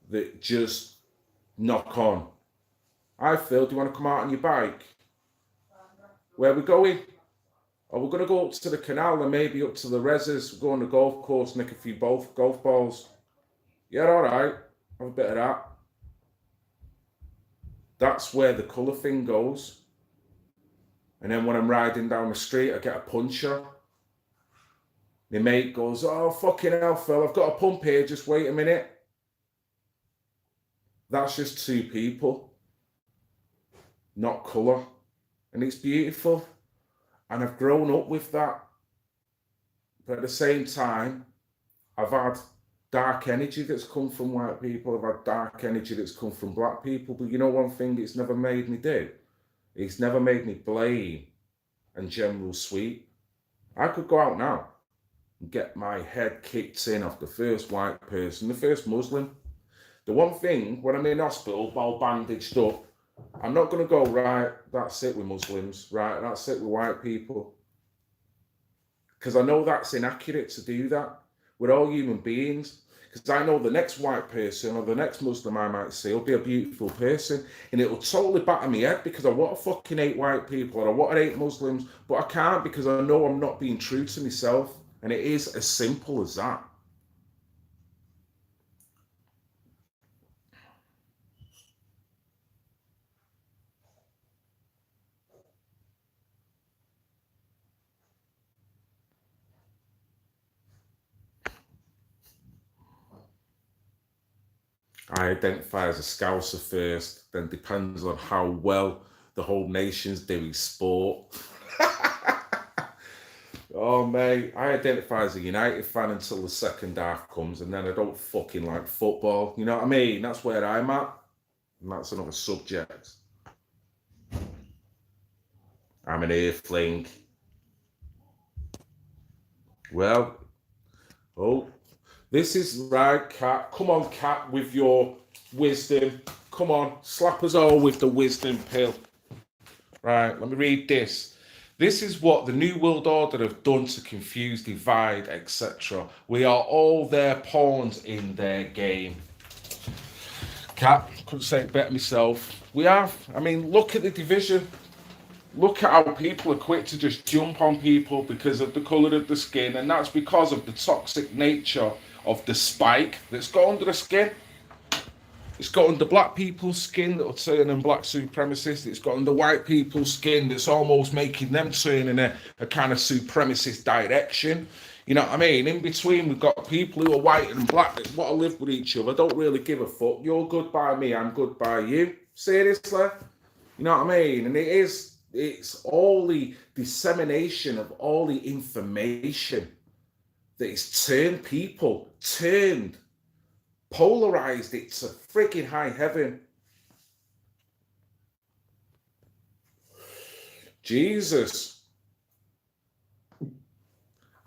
S1: that just knock on, hi Phil, do you want to come out on your bike? Where are we going? Oh, we're going to go up to the canal and maybe up to the reses, go on the golf course, nick a few golf balls. Yeah, all right, have a bit of that. That's where the colour thing goes. And then when I'm riding down the street, I get a puncher. My mate goes, oh, fucking hell, Phil, I've got a pump here, just wait a minute. That's just two people, not colour. And it's beautiful. And I've grown up with that. But at the same time, I've had dark energy that's come from white people. I've had dark energy that's come from black people. But you know one thing it's never made me do? It's never made me blame and general sweep. I could go out now and get my head kicked in off the first white person, the first Muslim. The one thing, when I'm in hospital, all bandaged up, I'm not going to go, right, that's it with Muslims, right, that's it with white people. Because I know that's inaccurate to do that. We're all human beings. Because I know the next white person or the next Muslim I might see will be a beautiful person. And it'll totally batter me head because I want to fucking hate white people or I want to hate Muslims. But I can't because I know I'm not being true to myself. And it is as simple as that. I identify as a Scouser first, then depends on how well the whole nation's doing sport. Oh, mate, I identify as a United fan until the second half comes, and then I don't fucking like football. You know what I mean? That's where I'm at. And that's another subject. I'm an earthling. Well, oh, this is right, Cat. Come on, Cat, with your wisdom. Come on, slap us all with the wisdom pill. Right, let me read this. This is what the New World Order have done to confuse, divide, etc. We are all their pawns in their game. Cat, couldn't say it better myself. We have. I mean, look at the division. Look at how people are quick to just jump on people because of the colour of the skin, and that's because of the toxic nature of the spike that's got under the skin. It's got under black people's skin that will turn them black supremacists. It's got under white people's skin that's almost making them turn in a kind of supremacist direction. You know what I mean? In between, we've got people who are white and black that want to live with each other. Don't really give a fuck. You're good by me, I'm good by you. Seriously? You know what I mean? And it's all the dissemination of all the information that is turned, polarized it to freaking high heaven. Jesus.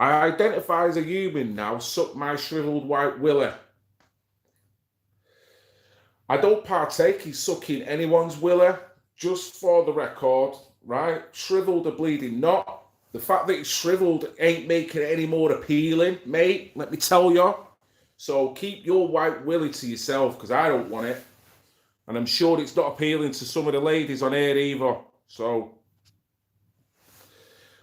S1: I identify as a human now. Suck my shriveled white willy. I don't partake in sucking anyone's willy, just for the record, right? Shriveled or bleeding not. The fact that it's shriveled ain't making it any more appealing, mate. Let me tell you. So keep your white willy to yourself, because I don't want it. And I'm sure it's not appealing to some of the ladies on here either. So,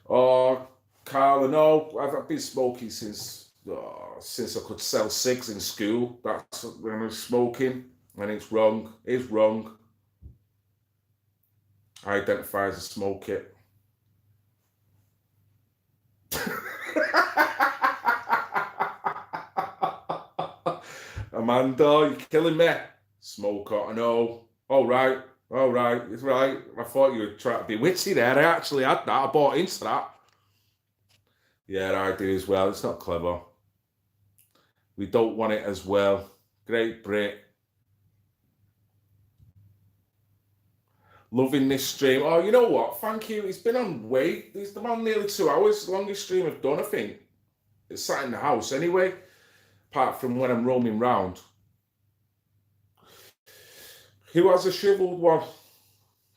S1: Carla, no, I've been smoking since I could sell cigs in school. That's when I was smoking, and it's wrong. It's wrong. I identify as a smoke it. Amanda, you're killing me. Smoker, I know. All right, it's right. I thought you were trying to be witty there. I actually had that. I bought into that. Yeah, I do as well. It's not clever. We don't want it as well. Great Brit. Loving this stream. Oh, you know what? Thank you. It's been on wait. It's been on nearly 2 hours. Longest stream I've done, I think. It's sat in the house anyway, apart from when I'm roaming round. Who has a shriveled one?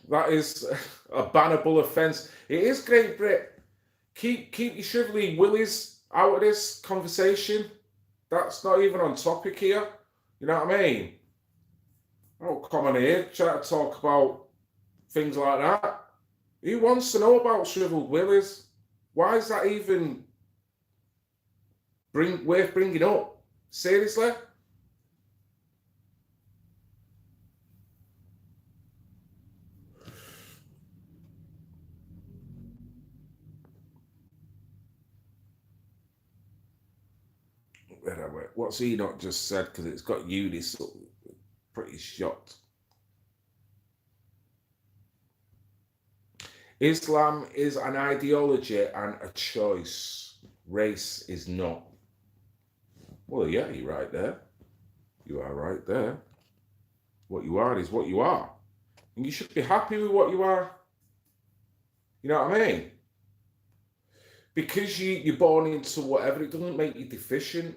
S1: That is a bannable offence. It is, Great Brit. Keep your shrivelly willies out of this conversation. That's not even on topic here. You know what I mean? Oh, come on here, try to talk about things like that. Who wants to know about shriveled willies? Why is that even worth bringing up? Seriously? What's he not just said? Because it's got you this pretty shocked. Islam is an ideology and a choice. Race is not. Well, yeah, you're right there. You are right there. What you are is what you are. And you should be happy with what you are. You know what I mean? Because you're born into whatever, it doesn't make you deficient.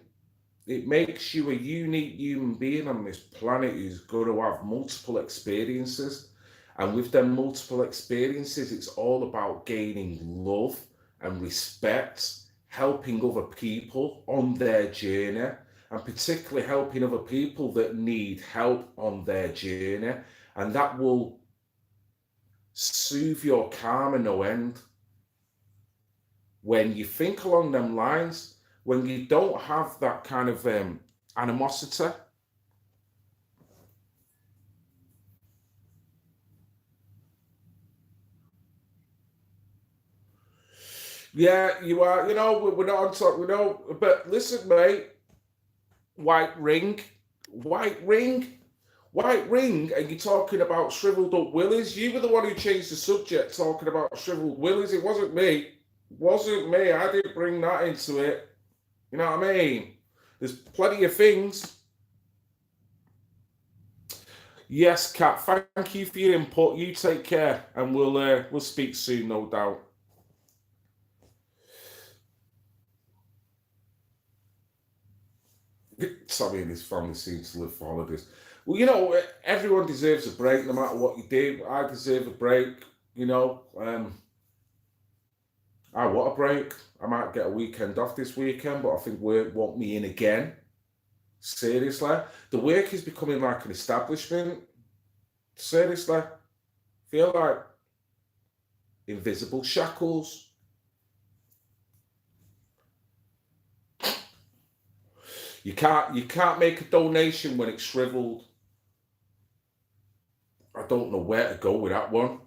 S1: It makes you a unique human being on this planet who's going to have multiple experiences. And with them multiple experiences, it's all about gaining love and respect, helping other people on their journey, and particularly helping other people that need help on their journey. And that will soothe your karma no end. When you think along them lines, when you don't have that kind of animosity. Yeah, you are. You know, we're not on top. We know, but listen, mate. White ring, and you're talking about shriveled up willies. You were the one who changed the subject, talking about shriveled willies. It wasn't me. Wasn't me. I didn't bring that into it. You know what I mean? There's plenty of things. Yes, Kat. Thank you for your input. You take care, and we'll speak soon, no doubt. Tommy and his family seem to live for holidays. Well, you know, everyone deserves a break, no matter what you do. I deserve a break. You know, I want a break. I might get a weekend off this weekend, but I think work want me in again. Seriously, the work is becoming like an establishment. Seriously, feel like invisible shackles. You can't make a donation when it's shriveled. I don't know where to go with that one.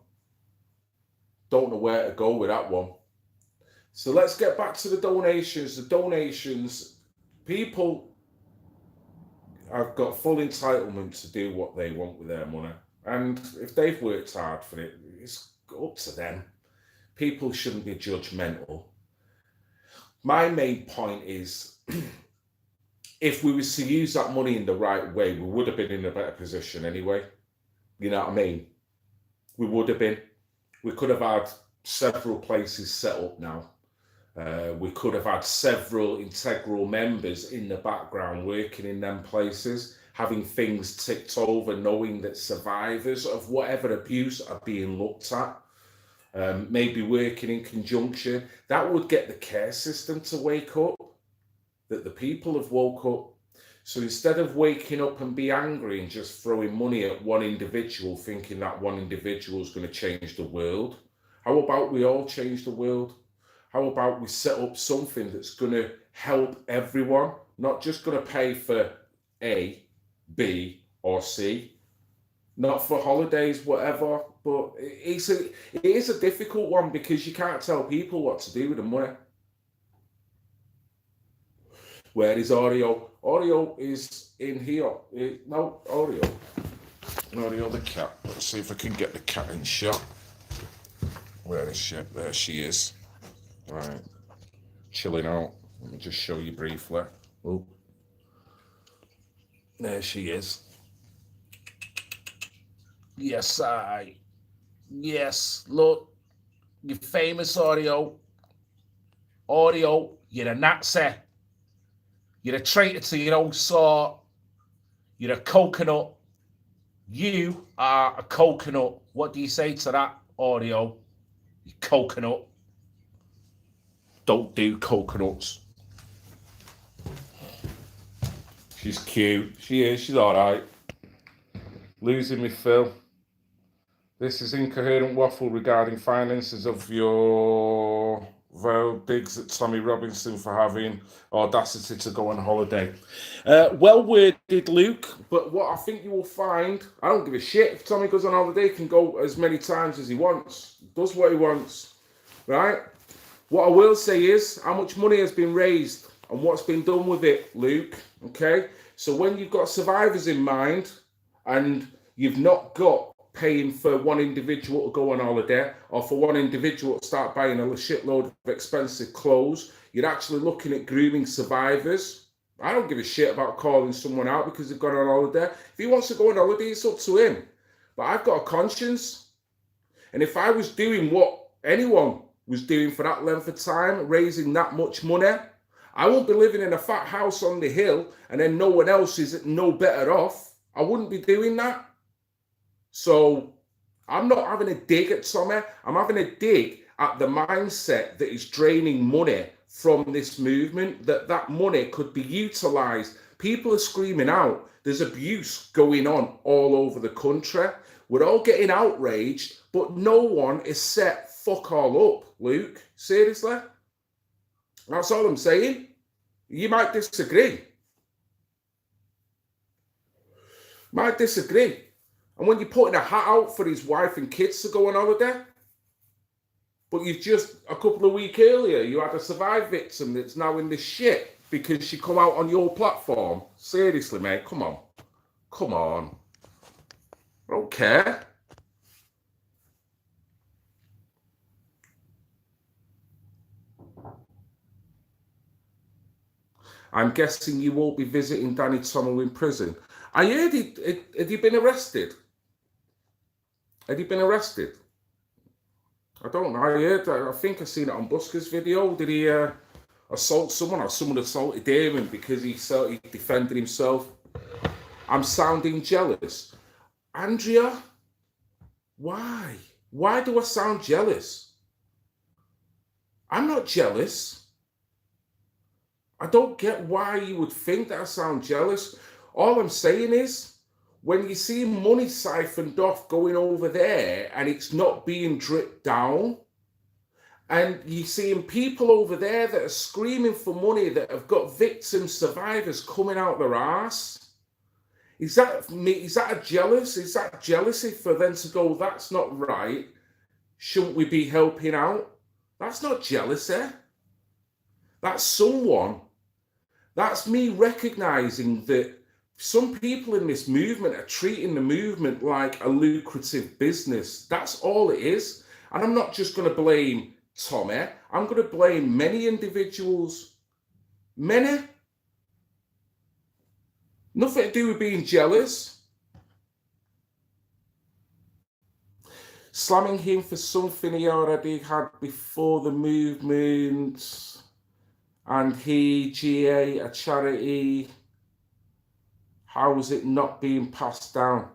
S1: Don't know where to go with that one. So let's get back to the donations. The donations, people have got full entitlement to do what they want with their money. And if they've worked hard for it, it's up to them. People shouldn't be judgmental. My main point is if we was to use that money in the right way, we would have been in a better position anyway. You know what I mean? We would have been. We could have had several places set up now. We could have had several integral members in the background working in them places, having things ticked over, knowing that survivors of whatever abuse are being looked at, maybe working in conjunction. That would get the care system to wake up, that the people have woke up. So instead of waking up and be angry and just throwing money at one individual, thinking that one individual is going to change the world, how about we all change the world? How about we set up something that's going to help everyone, not just going to pay for A, B, or C, not for holidays, whatever. But it is a difficult one because you can't tell people what to do with the money. Where is Oreo? Oreo is in here. No, Oreo. Oreo the cat. Let's see if I can get the cat in shot. Where is she? There she is. Right. Chilling out. Let me just show you briefly. Oh, there she is. Yes, Yes, look. You famous Oreo. Oreo, you're a Nazi. You're a traitor to your own sort. You're a coconut. You are a coconut. What do you say to that, Oreo? You coconut. Don't do coconuts. She's cute. She is. She's all right. Losing me, Phil. This is incoherent waffle regarding finances of your digs at Tommy Robinson for having audacity to go on holiday. Well worded, Luke, but what I think you will find, I don't give a shit. If Tommy goes on holiday, he can go as many times as he wants, does what he wants, right? What I will say is how much money has been raised and what's been done with it, Luke, okay? So when you've got survivors in mind and you've not got paying for one individual to go on holiday or for one individual to start buying a shitload of expensive clothes, you're actually looking at grooming survivors. I don't give a shit about calling someone out because they've gone on holiday. If he wants to go on holiday, it's up to him. But I've got a conscience. And if I was doing what anyone was doing for that length of time, raising that much money, I won't be living in a fat house on the hill and then no one else is no better off. I wouldn't be doing that. So I'm not having a dig at Tommy. I'm having a dig at the mindset that is draining money from this movement, that money could be utilised. People are screaming out. There's abuse going on all over the country. We're all getting outraged, but no one is set fuck all up, Luke. Seriously? That's all I'm saying. You might disagree. Might disagree. And when you're putting a hat out for his wife and kids to go on holiday, but you've just, a couple of weeks earlier, you had a survived victim that's now in the shit because she come out on your platform. Seriously, mate, come on. Come on. I don't care. I'm guessing you won't be visiting Danny Tomo in prison. I heard had he been arrested? Had he been arrested? I don't know. I think I seen it on Busker's video. Did he assault someone, or someone assaulted him because he defended himself? I'm sounding jealous. Andrea, why? Why do I sound jealous? I'm not jealous. I don't get why you would think that I sound jealous. All I'm saying is, when you see money siphoned off going over there and it's not being dripped down, and you're seeing people over there that are screaming for money that have got victims, survivors coming out their arse, is that me? Is that jealousy for them to go, that's not right? Shouldn't we be helping out? That's not jealousy. That's someone. That's me recognizing that some people in this movement are treating the movement like a lucrative business. That's all it is. And I'm not just going to blame Tommy. I'm going to blame many individuals. Many. Nothing to do with being jealous. Slamming him for something he already had before the movement. And he, GA, a charity. How is it not being passed down?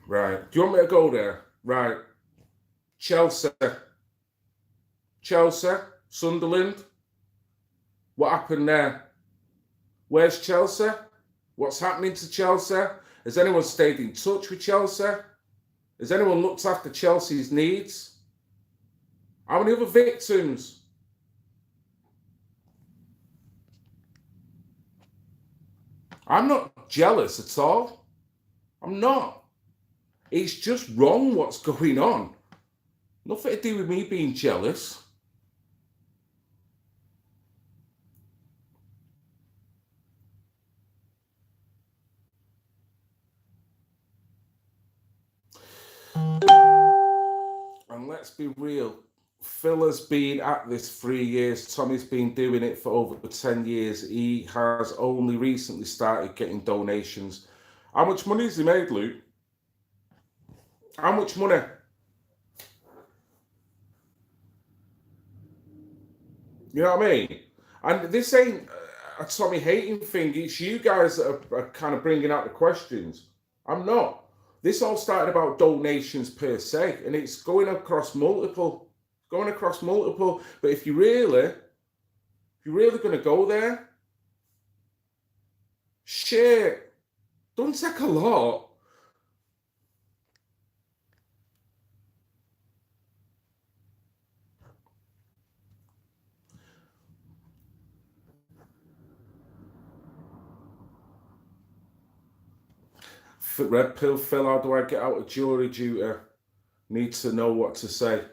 S1: Right. Do you want me to go there? Right. Chelsea, Sunderland. What happened there? Where's Chelsea? What's happening to Chelsea? Has anyone stayed in touch with Chelsea? Has anyone looked after Chelsea's needs? How many other victims? I'm not jealous at all. I'm not. It's just wrong what's going on. Nothing to do with me being jealous. And let's be real, Phil has been at this 3 years. Tommy's been doing it for over 10 years. He has only recently started getting donations. How much money has he made, Luke? How much money? You know what I mean? And this ain't a Tommy hating thing. It's you guys that are kind of bringing out the questions. I'm not. This all started about donations per se, and it's going across multiple. But if you're really going to go there, shit, don't take a lot. Red pill, Phil, how do I get out of jury duty? Need to know what to say.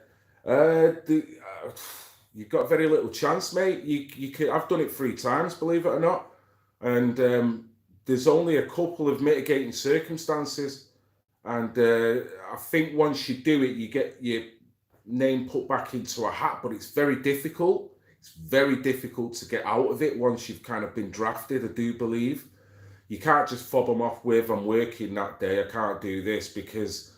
S1: You've got very little chance, mate. You could. I've done it 3 times, believe it or not, and there's only a couple of mitigating circumstances, and I think once you do it, you get your name put back into a hat, but it's very difficult. It's very difficult to get out of it once you've kind of been drafted, I do believe. You can't just fob them off with, I'm working that day, I can't do this, because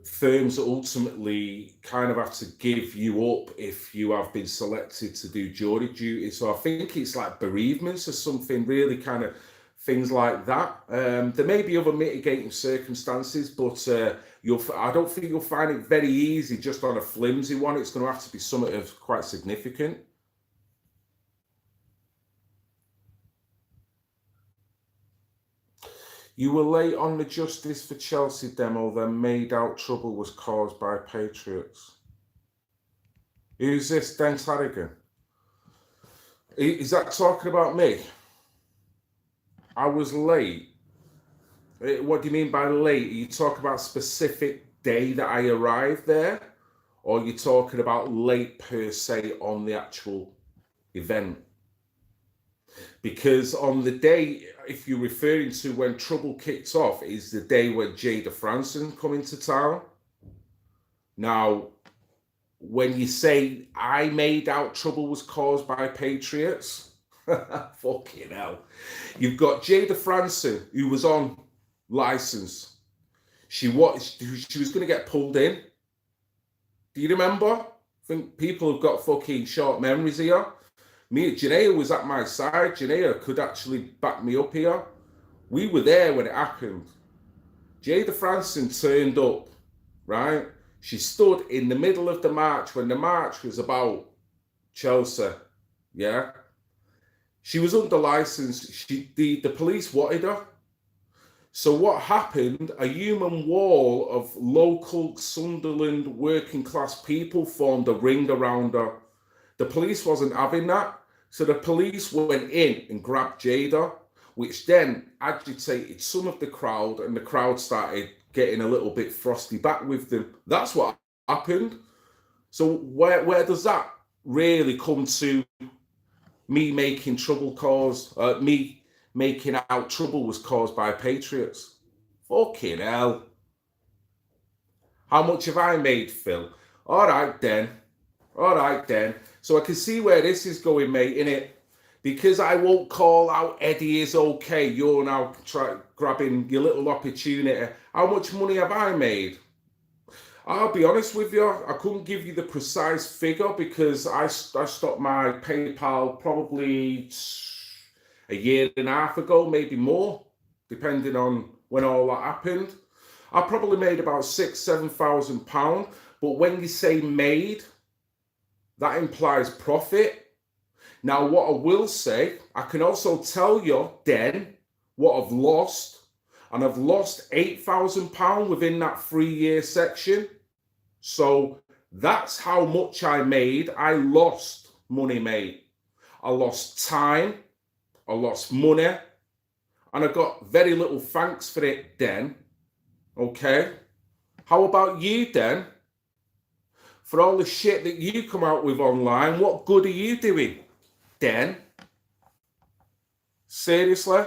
S1: firms ultimately kind of have to give you up if you have been selected to do jury duty. So I think it's like bereavements or something, really kind of things like that. There may be other mitigating circumstances, but I don't think you'll find it very easy just on a flimsy one. It's going to have to be something of quite significant. You were late on the Justice for Chelsea demo, then made out trouble was caused by Patriots. Who's this, Dent Harrigan? Is that talking about me? I was late. What do you mean by late? Are you talking about specific day that I arrived there? Or are you talking about late per se on the actual event? Because on the day, if you're referring to when trouble kicked off, is the day when Jada Franson come into town. Now, when you say I made out trouble was caused by Patriots, fucking hell. You've got Jada Franson, who was on license. She was going to get pulled in. Do you remember? I think people have got fucking short memories here. Me, Janaea was at my side. Janaea could actually back me up here. We were there when it happened. Jada Franson turned up, right? She stood in the middle of the march when the march was about Chelsea, yeah? She was under license. The police wanted her. So what happened, a human wall of local Sunderland working class people formed a ring around her. The police wasn't having that. So the police went in and grabbed Jada, which then agitated some of the crowd, and the crowd started getting a little bit frosty back with them. That's what happened. So where does that really come to me making trouble me making out trouble was caused by Patriots? Fucking hell. How much have I made, Phil? All right then. So I can see where this is going, mate, innit? Because I won't call out Eddie is okay. You're now grabbing your little opportunity. How much money have I made? I'll be honest with you, I couldn't give you the precise figure because I stopped my PayPal probably a year and a half ago, maybe more, depending on when all that happened. I probably made about £6,000-7,000, but when you say made, that implies profit. Now, what I will say, I can also tell you then what I've lost. And I've lost £8,000 within that 3-year section. So that's how much I made. I lost money, mate. I lost time. I lost money. And I got very little thanks for it then. Okay? How about you then? For all the shit that you come out with online, what good are you doing then? Seriously?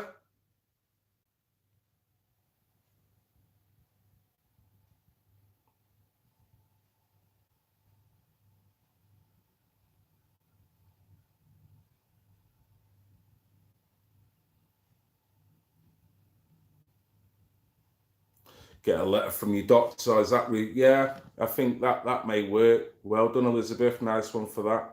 S1: Get a letter from your doctor. Is that yeah? I think that may work. Well done, Elizabeth. Nice one for that.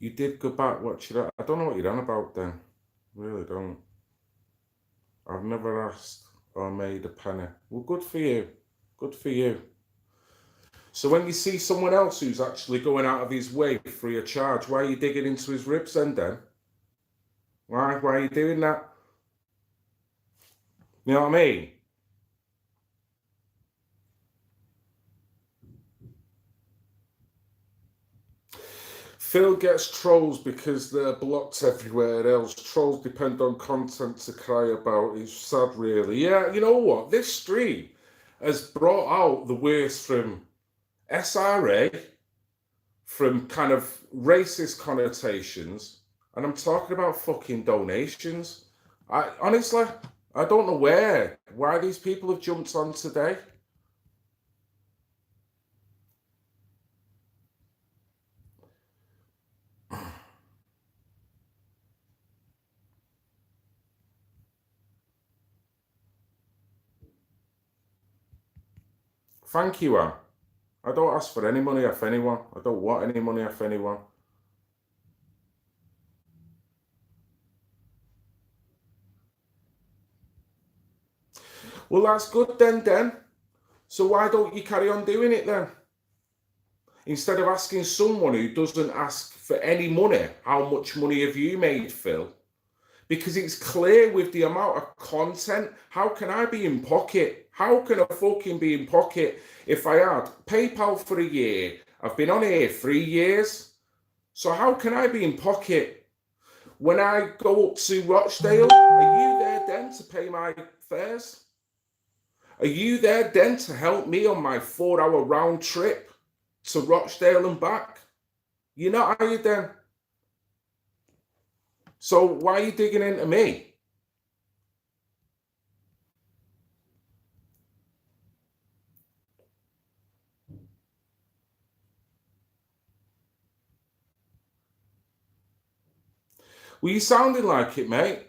S1: You did go back. What you? I don't know what you're on about then. Really don't. I've never asked or made a penny. Well, good for you. Good for you. So when you see someone else who's actually going out of his way free of charge, why are you digging into his ribs then? Why are you doing that? You know what I mean? Phil gets trolls because they're blocked everywhere else. Trolls depend on content to cry about. It's sad, really. Yeah, you know what? This stream has brought out the worst from SRA, from kind of racist connotations, and I'm talking about fucking donations. I honestly, I don't know why these people have jumped on today. Thank you, Anne. I don't ask for any money off anyone. I don't want any money off anyone. Well, that's good then. So why don't you carry on doing it then? Instead of asking someone who doesn't ask for any money, how much money have you made, Phil? Because it's clear with the amount of content, how can I be in pocket? How can I fucking be in pocket if I had PayPal for a year? I've been on here 3 years. So how can I be in pocket? When I go up to Rochdale, are you there then to pay my fares? Are you there then to help me on my 4-hour round trip to Rochdale and back? You're not, are you then? So why are you digging into me? Well, you sounding like it, mate.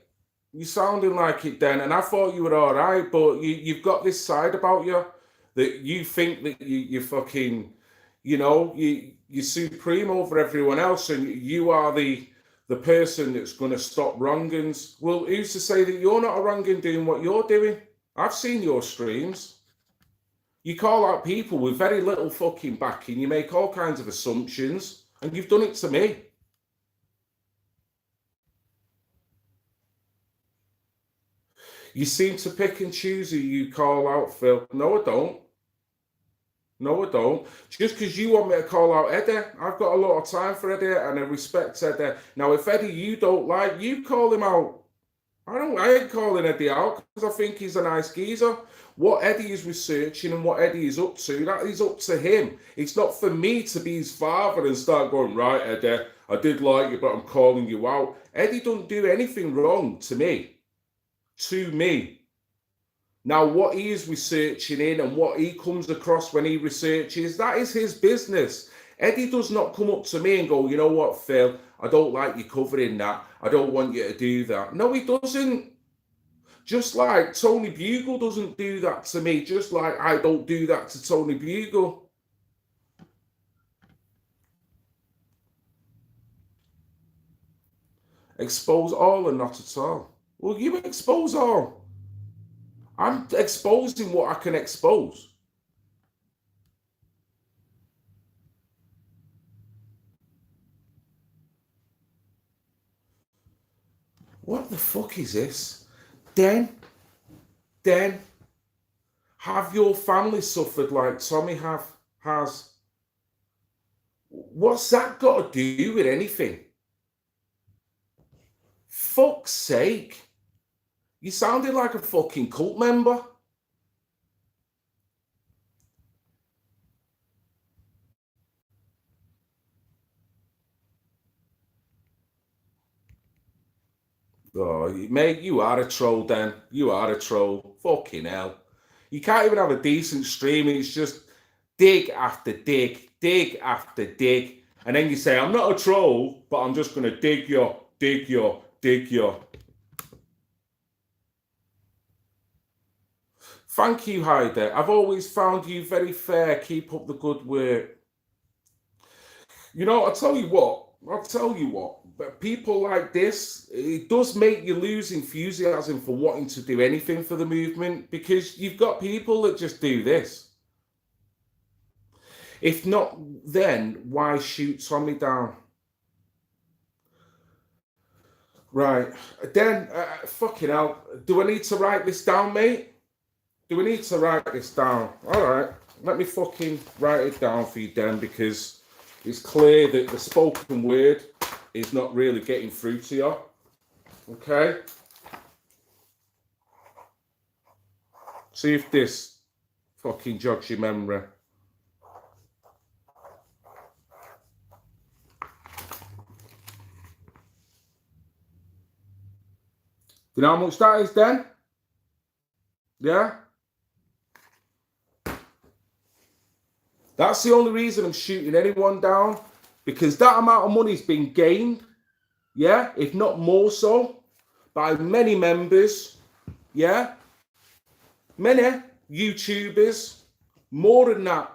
S1: You sounding like it then, and I thought you were all right, but you've got this side about you that you think that you fucking, you're supreme over everyone else, and you are the person that's going to stop wrongins. Well, who's to say that you're not a wrongin doing what you're doing? I've seen your streams. You call out people with very little fucking backing. You make all kinds of assumptions, and you've done it to me. You seem to pick and choose who you call out, Phil. No, I don't. No, I don't. Just because you want me to call out Eddie, I've got a lot of time for Eddie and I respect Eddie. Now, if Eddie you don't like, you call him out. I ain't calling Eddie out because I think he's a nice geezer. What Eddie is researching and what Eddie is up to, that is up to him. It's not for me to be his father and start going, right, Eddie, I did like you, but I'm calling you out. Eddie don't do anything wrong to me. Now, what he is researching in and what he comes across when he researches, that is his business. Eddie does not come up to me and go, you know what, Phil, I don't like you covering that. I don't want you to do that. No, he doesn't. Just like Tony Bugle doesn't do that to me, just like I don't do that to Tony Bugle. Expose all or not at all? Well, you expose all. I'm exposing what I can expose. What the fuck is this? Den, have your family suffered like Tommy has? What's that got to do with anything? Fuck's sake. You sounded like a fucking cult member. Oh, mate, you are a troll, Dan. You are a troll. Fucking hell. You can't even have a decent stream. It's just dig after dig, dig after dig. And then you say, I'm not a troll, but I'm just going to dig you, dig you, dig you. Thank you, Heide. I've always found you very fair. Keep up the good work. You know, I'll tell you what. But people like this, it does make you lose enthusiasm for wanting to do anything for the movement because you've got people that just do this. If not, then why shoot Tommy down? Right. Then, fucking hell. Do I need to write this down, mate? Do we need to write this down? All right. Let me fucking write it down for you, Dan, because it's clear that the spoken word is not really getting through to you. Okay? See if this fucking jogs your memory. You know how much that is, Dan? Yeah? That's the only reason I'm shooting anyone down, because that amount of money's been gained, yeah, if not more so, by many members, yeah, many YouTubers, more than that.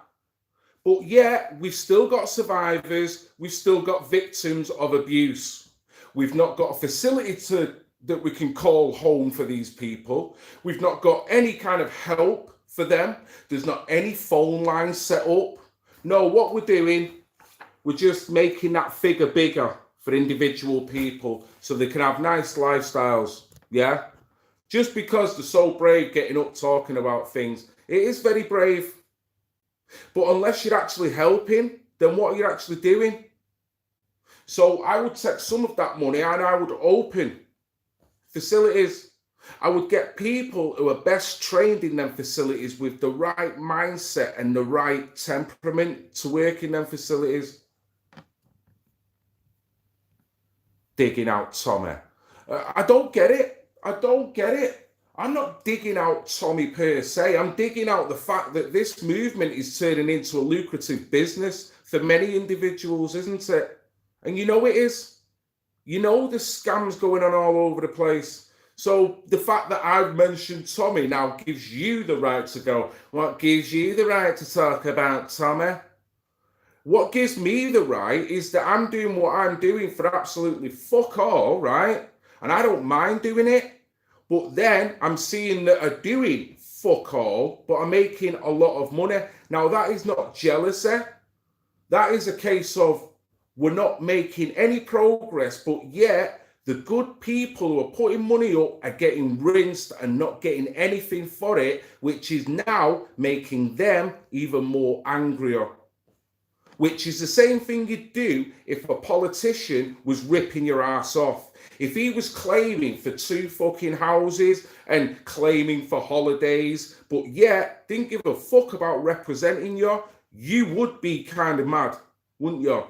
S1: But yeah, we've still got survivors, we've still got victims of abuse. We've not got a facility that we can call home for these people. We've not got any kind of help for them. There's not any phone lines set up. No, what we're doing, we're just making that figure bigger for individual people so they can have nice lifestyles. Yeah? Just because they're so brave getting up talking about things, it is very brave. But unless you're actually helping, then what are you actually doing? So I would take some of that money and I would open facilities. I would get people who are best trained in them facilities with the right mindset and the right temperament to work in them facilities. Digging out Tommy. I don't get it. I don't get it. I'm not digging out Tommy per se. I'm digging out the fact that this movement is turning into a lucrative business for many individuals, isn't it? And you know it is. You know the scams going on all over the place. So the fact that I've mentioned Tommy now gives you the right to go. What gives you the right to talk about Tommy? What gives me the right is that I'm doing what I'm doing for absolutely fuck all, right? And I don't mind doing it. But then I'm seeing that are doing fuck all, but are making a lot of money. Now that is not jealousy. That is a case of we're not making any progress, but yet the good people who are putting money up are getting rinsed and not getting anything for it, which is now making them even more angrier. Which is the same thing you'd do if a politician was ripping your ass off. If he was claiming for 2 fucking houses and claiming for holidays, but yet didn't give a fuck about representing you, you would be kind of mad, wouldn't you?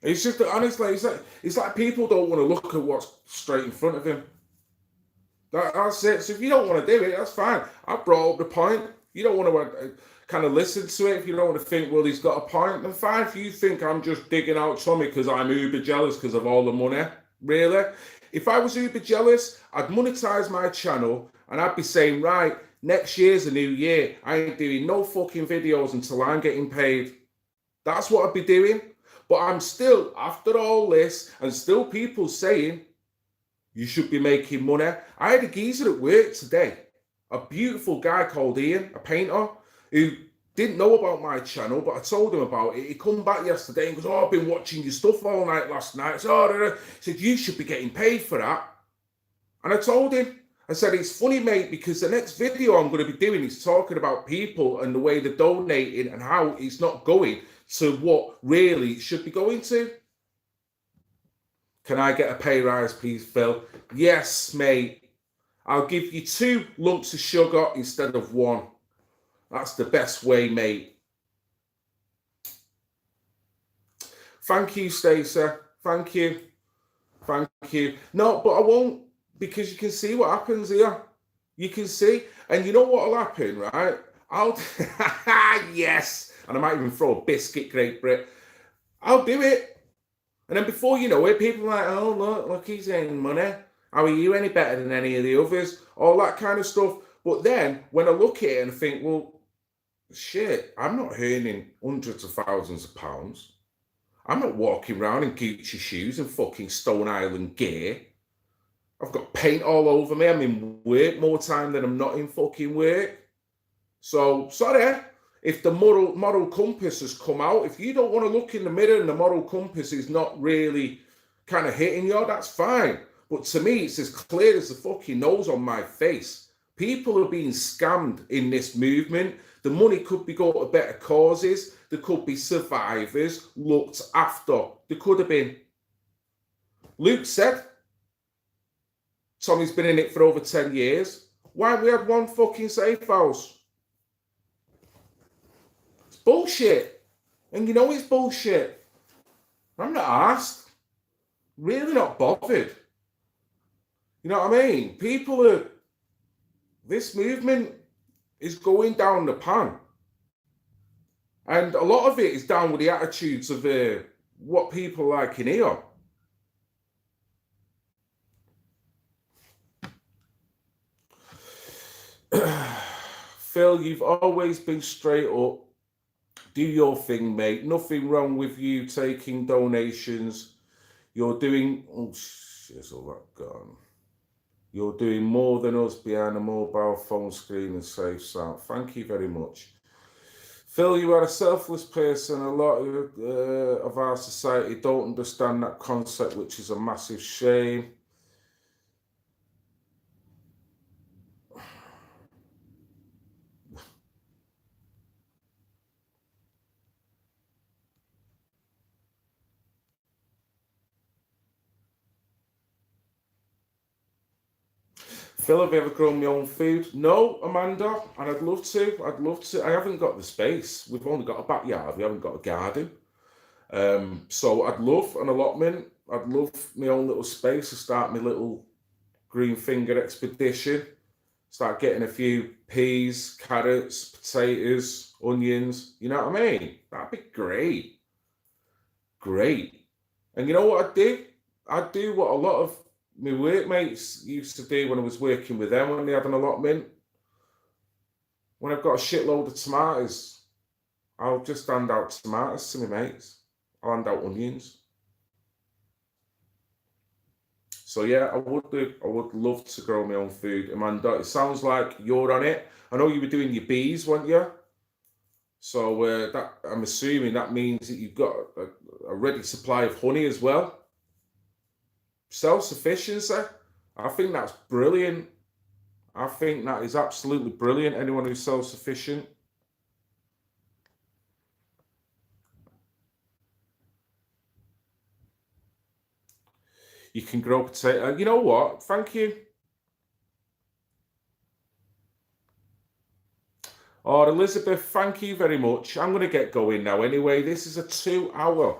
S1: It's just that honestly, it's like people don't want to look at what's straight in front of him. That's it. So if you don't want to do it, that's fine. I brought up the point. You don't want to kind of listen to it. If you don't want to think, well, he's got a point, then fine. If you think I'm just digging out Tommy because I'm uber jealous because of all the money, really? If I was uber jealous, I'd monetize my channel and I'd be saying, right, next year's a new year. I ain't doing no fucking videos until I'm getting paid. That's what I'd be doing. But I'm still, after all this, and still people saying, you should be making money. I had a geezer at work today, a beautiful guy called Ian, a painter, who didn't know about my channel, but I told him about it. He come back yesterday and goes, oh, I've been watching your stuff all night last night. So, he said, you should be getting paid for that. And I told him, I said, it's funny, mate, because the next video I'm going to be doing is talking about people and the way they're donating and how it's not going to what really it should be going to. Can I get a pay rise, please, Phil? Yes, mate. I'll give you 2 lumps of sugar instead of 1. That's the best way, mate. Thank you, Stacey. Thank you. Thank you. No, but I won't, because you can see what happens here. You can see. And you know what will happen, right? I'll... yes. And I might even throw a biscuit, Great Brit. I'll do it. And then before you know it, people are like, oh, look, he's earning money. How are you any better than any of the others? All that kind of stuff. But then when I look at it and think, well, shit, I'm not earning hundreds of thousands of pounds. I'm not walking around in Gucci shoes and fucking Stone Island gear. I've got paint all over me. I'm in work more time than I'm not in fucking work. So, sorry. If the moral compass has come out, if you don't want to look in the mirror and the moral compass is not really kind of hitting you, that's fine. But to me, it's as clear as the fucking nose on my face. People are being scammed in this movement. The money could be going to better causes. There could be survivors looked after. There could have been. Luke said, Tommy's been in it for over 10 years. Why have we had 1 fucking safe house? Bullshit. And you know it's bullshit. I'm not asked. Really not bothered. You know what I mean? People are... This movement is going down the pan. And a lot of it is down with the attitudes of what people like in here. Phil, you've always been straight up. Do your thing, mate. Nothing wrong with you taking donations. You're doing... Oh, shit's all that gone. You're doing more than us behind a mobile phone screen and safe sound. Thank you very much. Phil, you are a selfless person. A lot of our society don't understand that concept, which is a massive shame. Phil, have you ever grown my own food? No, Amanda, and I'd love to. I'd love to. I haven't got the space. We've only got a backyard. We haven't got a garden. So I'd love an allotment. I'd love my own little space to start my little green finger expedition. Start getting a few peas, carrots, potatoes, onions. You know what I mean? That'd be great. Great. And you know what I'd do? I'd do what a lot of my workmates used to do when I was working with them when they had an allotment. When I've got a shitload of tomatoes, I'll just hand out tomatoes to my mates. I'll hand out onions. So yeah, I would do. I would love to grow my own food. Amanda, it sounds like you're on it. I know you were doing your bees, weren't you? So that I'm assuming that means that you've got a ready supply of honey as well. Self-sufficiency. I think that's brilliant. I think that is absolutely brilliant. Anyone who's self-sufficient. You can grow potato. You know what? Thank you. Oh, Elizabeth, thank you very much. I'm going to get going now anyway. This is a 2-hour,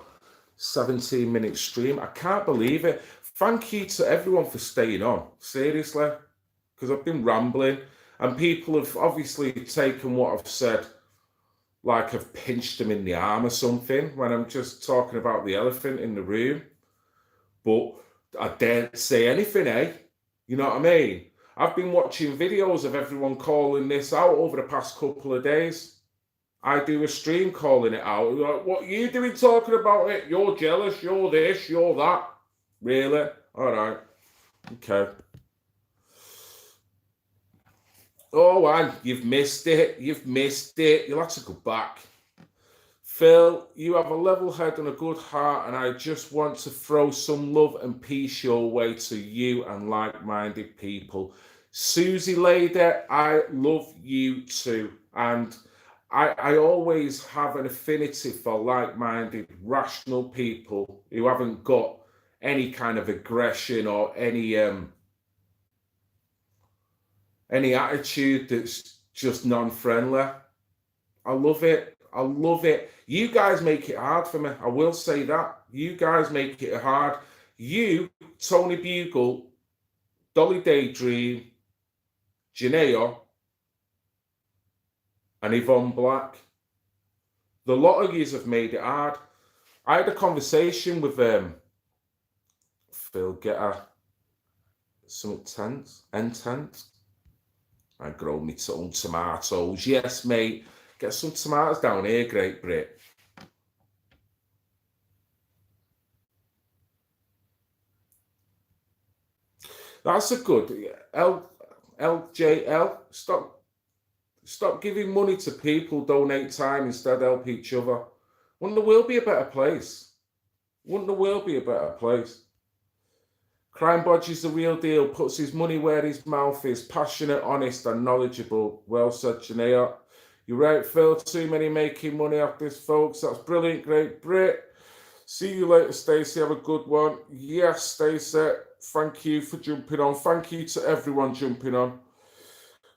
S1: 17-minute stream. I can't believe it. Thank you to everyone for staying on. Seriously. Because I've been rambling. And people have obviously taken what I've said like I've pinched them in the arm or something when I'm just talking about the elephant in the room. But I daren't say anything, eh? You know what I mean? I've been watching videos of everyone calling this out over the past couple of days. I do a stream calling it out. Like, what are you doing talking about it? You're jealous, you're this, you're that. Really? All right. Okay. Oh, and you've missed it. You've missed it. You'll have to go back. Phil, you have a level head and a good heart, and I just want to throw some love and peace your way to you and like-minded people. Susie Lady, I love you too. And I always have an affinity for like-minded, rational people who haven't got any kind of aggression or any attitude that's just non-friendly. I love it. I love it. You guys make it hard for me. I will say that. You guys make it hard. You, Tony Bugle, Dolly Daydream, Janea, and Yvonne Black. The lot of yous have made it hard. I had a conversation with Phil, get her something intense. I grow me own tomatoes. Yes, mate. Get some tomatoes down here, Great Brit. That's a good LJL. Stop giving money to people. Donate time instead. Help each other. Wouldn't the world be a better place? Wouldn't the world be a better place? Crime Bodge the real deal. Puts his money where his mouth is. Passionate, honest, and knowledgeable. Well said, Janea. You're right, Phil. Too many making money off this, folks. That's brilliant, Great Brit. See you later, Stacey. Have a good one. Yes, Stacey. Thank you for jumping on. Thank you to everyone jumping on.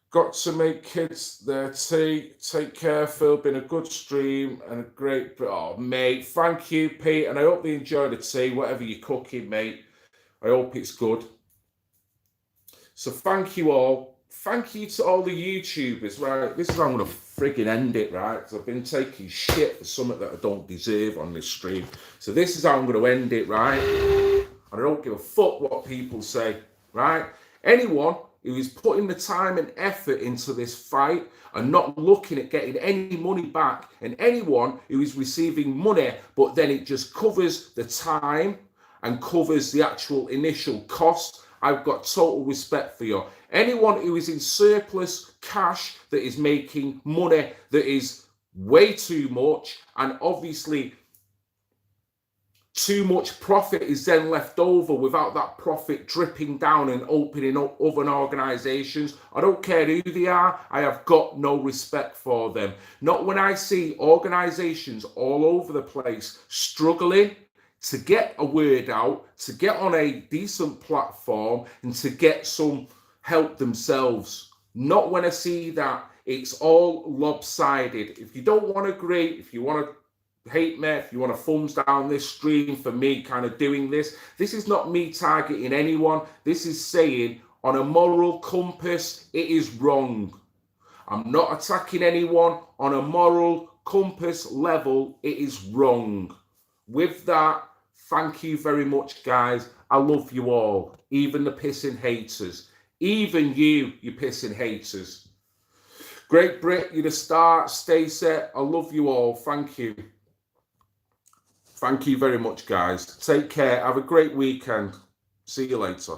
S1: Got to make kids their tea. Take care, Phil. Been a good stream and a great... Oh, mate. Thank you, Pete. And I hope they enjoy the tea, whatever you're cooking, mate. I hope it's good. So thank you all. Thank you to all the YouTubers. Right, this is how I'm going to frigging end it, right? Because I've been taking shit for something that I don't deserve on this stream. So this is how I'm going to end it, right? And I don't give a fuck what people say, right? Anyone who is putting the time and effort into this fight and not looking at getting any money back, and anyone who is receiving money, but then it just covers the time and covers the actual initial cost, I've got total respect for you. Anyone who is in surplus cash, that is making money that is way too much, and obviously too much profit is then left over without that profit dripping down and opening up other organizations. I don't care who they are. I have got no respect for them. Not when I see organizations all over the place struggling to get a word out, to get on a decent platform, and to get some help themselves. Not when I see that it's all lopsided. If you don't want to agree, if you want to hate me, if you want to thumbs down this stream for me kind of doing this is not me targeting anyone. This is saying on a moral compass, it is wrong. I'm not attacking anyone. On a moral compass level, it is wrong. With that, thank you very much, guys. I love you all, even the pissing haters. Even you pissing haters. Great Brit, you're the star. Stay set. I love you all. Thank you. Thank you very much, guys. Take care. Have a great weekend. See you later.